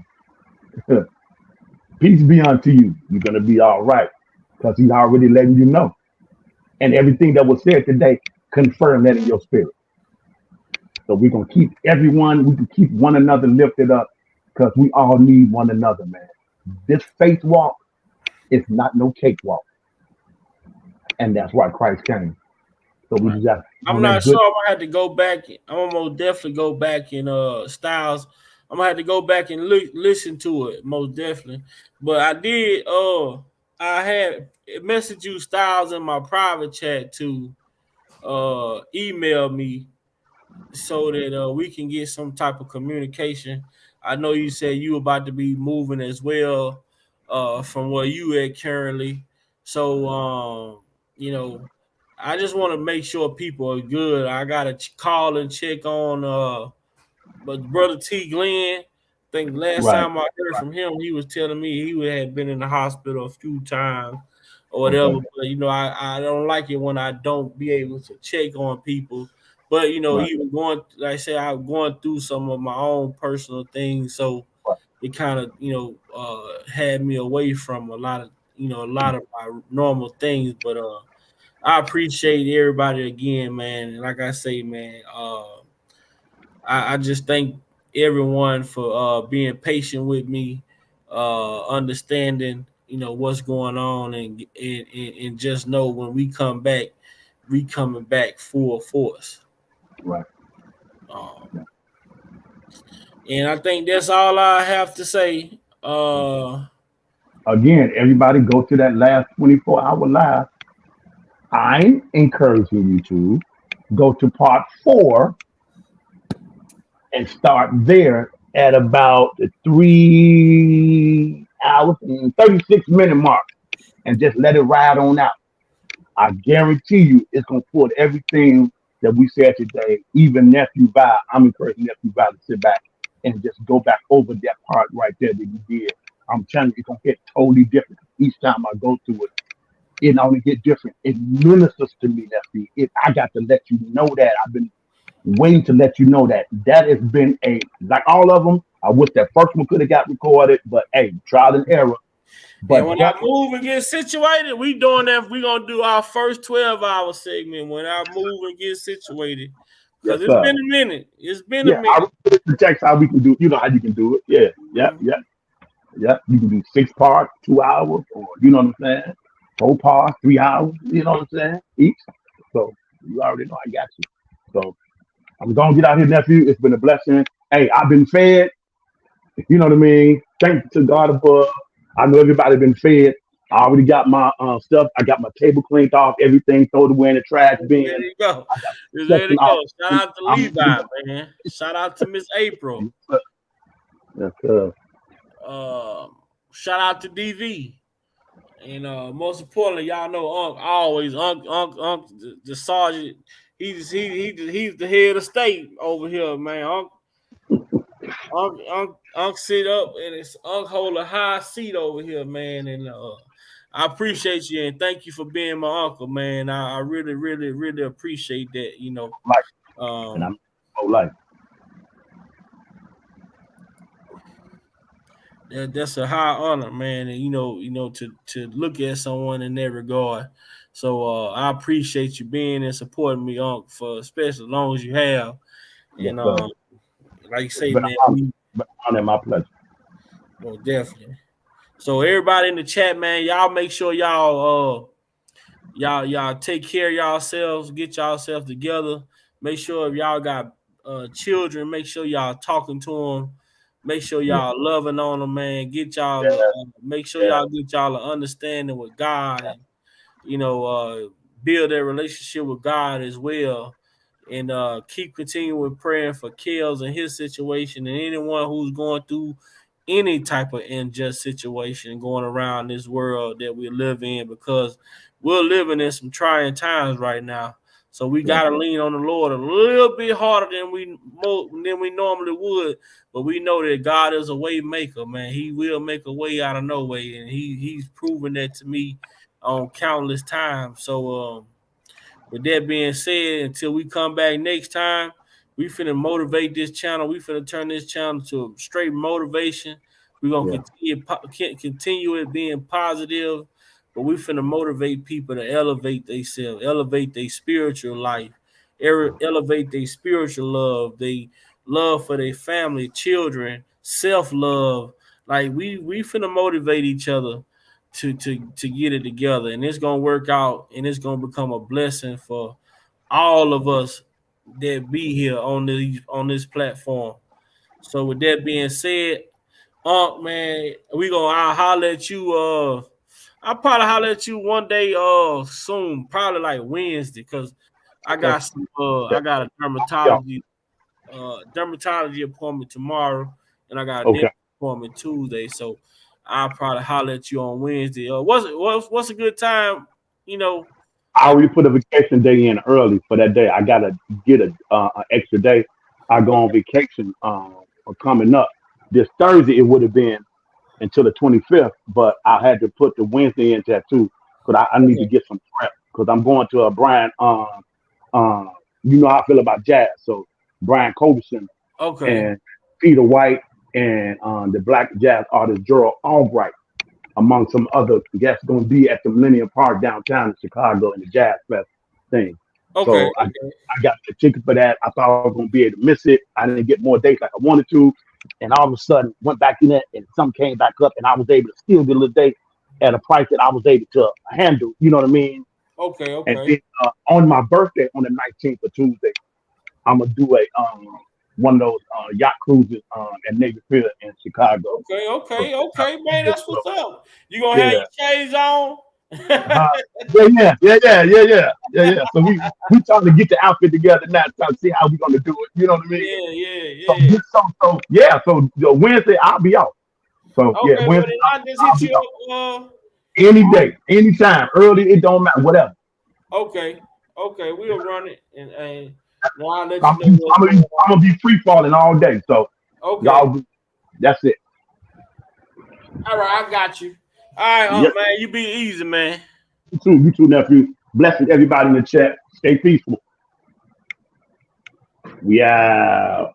Peace be unto you. You're going to be all right because he's already letting you know. And everything that was said today, confirm that in your spirit. So we're going to keep everyone, we can keep one another lifted up because we all need one another, man. This faith walk is not no cakewalk. And that's why Christ came. So we Right. just got to I'm on that not good. sure. I'm gonna have to go back. I'm gonna most definitely go back in Styles. I'm gonna have to go back and listen to it most definitely. But I did. I had messaged you Styles in my private chat to email me so that we can get some type of communication. I know you said you about to be moving as well from where you at currently. So you know, I just want to make sure people are good. I gotta call and check on but brother T Glenn. I think last Right. time I heard from him, he was telling me he had been in the hospital a few times or whatever. Okay. But I don't like it when I don't be able to check on people. But Right. even going, like I said, I'm going through some of my own personal things, so Right. it kind of had me away from a lot of my normal things. But I appreciate everybody again, man. And like I say, man, I just thank everyone for being patient with me, understanding what's going on, and just know when we coming back full force. Right. Um, and I think that's all I have to say. Again, everybody go to that last 24-hour live. I'm encouraging you to go to part 4 and start there at about the 3 hours and 36-minute mark and just let it ride on out. I guarantee you it's going to pull everything that we said today. Even Nephew Bow, I'm encouraging Nephew Bow to sit back and just go back over that part right there that you did. I'm telling you, it's going to hit totally different. Each time I go through it, it only get different. It ministers to me, Nephew. I got to let you know that. I've been waiting to let you know that. That has been like all of them. I wish that first one could have got recorded, but hey, trial and error. And But when I that, move and get situated, we doing that. We gonna do our first 12-hour segment when I move and get situated, yes, because it's sir. been a minute. It's been a Yeah, minute. I will text how we can do. You know how you can do it. Yeah, yeah, Mhm. yeah, yeah. You can do 6 parts, 2 hours, or you know what I'm saying. 4 parts, 3 hours. You know what I'm saying. Each. So you already know I got you. So I'm gonna get out here, nephew. It's been a blessing. Hey, I've been fed. You know what I mean. Thank to God above. I know everybody been fed. I already got my stuff. I got my table cleaned off. Everything thrown away in the trash bin. There you go. I got There section you off. go. Shout out to I'm ready to Levi, man. Shout out to Miss April. go. Yes, sir. Um, Shout out to DV. And most importantly, y'all know Unc always Unc the sergeant. He's the head of state over here, man. Unc sit up and it's Unc hold a high seat over here, man. And I appreciate you and thank you for being my uncle, man. I really, really, really appreciate that. Life, and Um, I'm whole life. that's a high honor, man. And to look at someone in that regard. So I appreciate you being and supporting me, Unc, for especially as long as you have. Yes, And sir. like you It's say, been man, an honor. we It's been an honor and my pleasure. well definitely. So everybody in the chat, man, y'all make sure y'all take care of yourselves, get yourselves together. Make sure if y'all got children, make sure y'all talking to them. Make sure Yeah, y'all loving on them, man. yeah, Make sure yeah. y'all get y'all an understanding with God, and build that relationship with God as well. And keep continuing praying for Kels and his situation, and anyone who's going through any type of unjust situation going around this world that we live in, because we're living in some trying times right now. So we Yes, got to lean on the Lord a little bit harder than we normally would. But we know that God is a way maker, man. He will make a way out of no way, and he's proven that to me on countless times. So with that being said, until we come back next time, we finna motivate this channel. We finna turn this channel to straight motivation. We're gonna yeah, continue it being positive, but we finna motivate people to elevate themselves, elevate their spiritual life, elevate their spiritual love, they love for their family, children, self love. Like we finna motivate each other to get it together, and it's gonna work out, and it's gonna become a blessing for all of us that be here on this platform. So with that being said, man, I'll holler at you. I'll probably holler at you one day soon, probably like Wednesday, because okay. I got a Yeah, dermatology appointment tomorrow, and I got a okay. dentist appointment Tuesday. So I'll probably holler at you on Wednesday. What's a good time? You know, I like already put a vacation day in early for that day. I gotta get an extra day. I go on okay, vacation coming up this Thursday. It would have been until the 25th, but I had to put the Wednesday in that too because I need to okay, get some prep because I'm going to a Brian. you know how I feel about jazz. So Brian Culberson Okay. and Peter White and the black jazz artist Gerald Albright, among some other guests, going to be at the Millennium Park downtown in Chicago in the Jazz Fest thing. Okay. So I got the ticket for that. I thought I was going to be able to miss it. I didn't get more dates like I wanted to. And all of a sudden, went back in there and some came back up, and I was able to still get a little date at a price that I was able to handle. You know what I mean? Okay. And Okay. then on my birthday on the 19th of Tuesday, I'm gonna do a one of those yacht cruises at Navy Pier in Chicago. Okay. So, Okay. Okay, man. yeah, That's so, what's up. You gonna have yeah. your shades on? Uh, yeah. So we trying to get the outfit together now, trying to see how we gonna do it. You know what I mean? Yeah. Yeah. So Yeah. yeah. So Wednesday I'll be out. So yeah, Okay. Well, Wednesday then I just I'll hit be you out. up. Any day, anytime, early, it don't matter, whatever. Okay. Okay. We'll run it, and now I'll let you I'm, know what's I'm, going gonna, on. I'm gonna be free falling all day. So Okay. y'all, that's it. All right. I got you. All right, Yes, man. You be easy, man. you too, nephew. Blessings everybody in the chat. Stay peaceful. We out.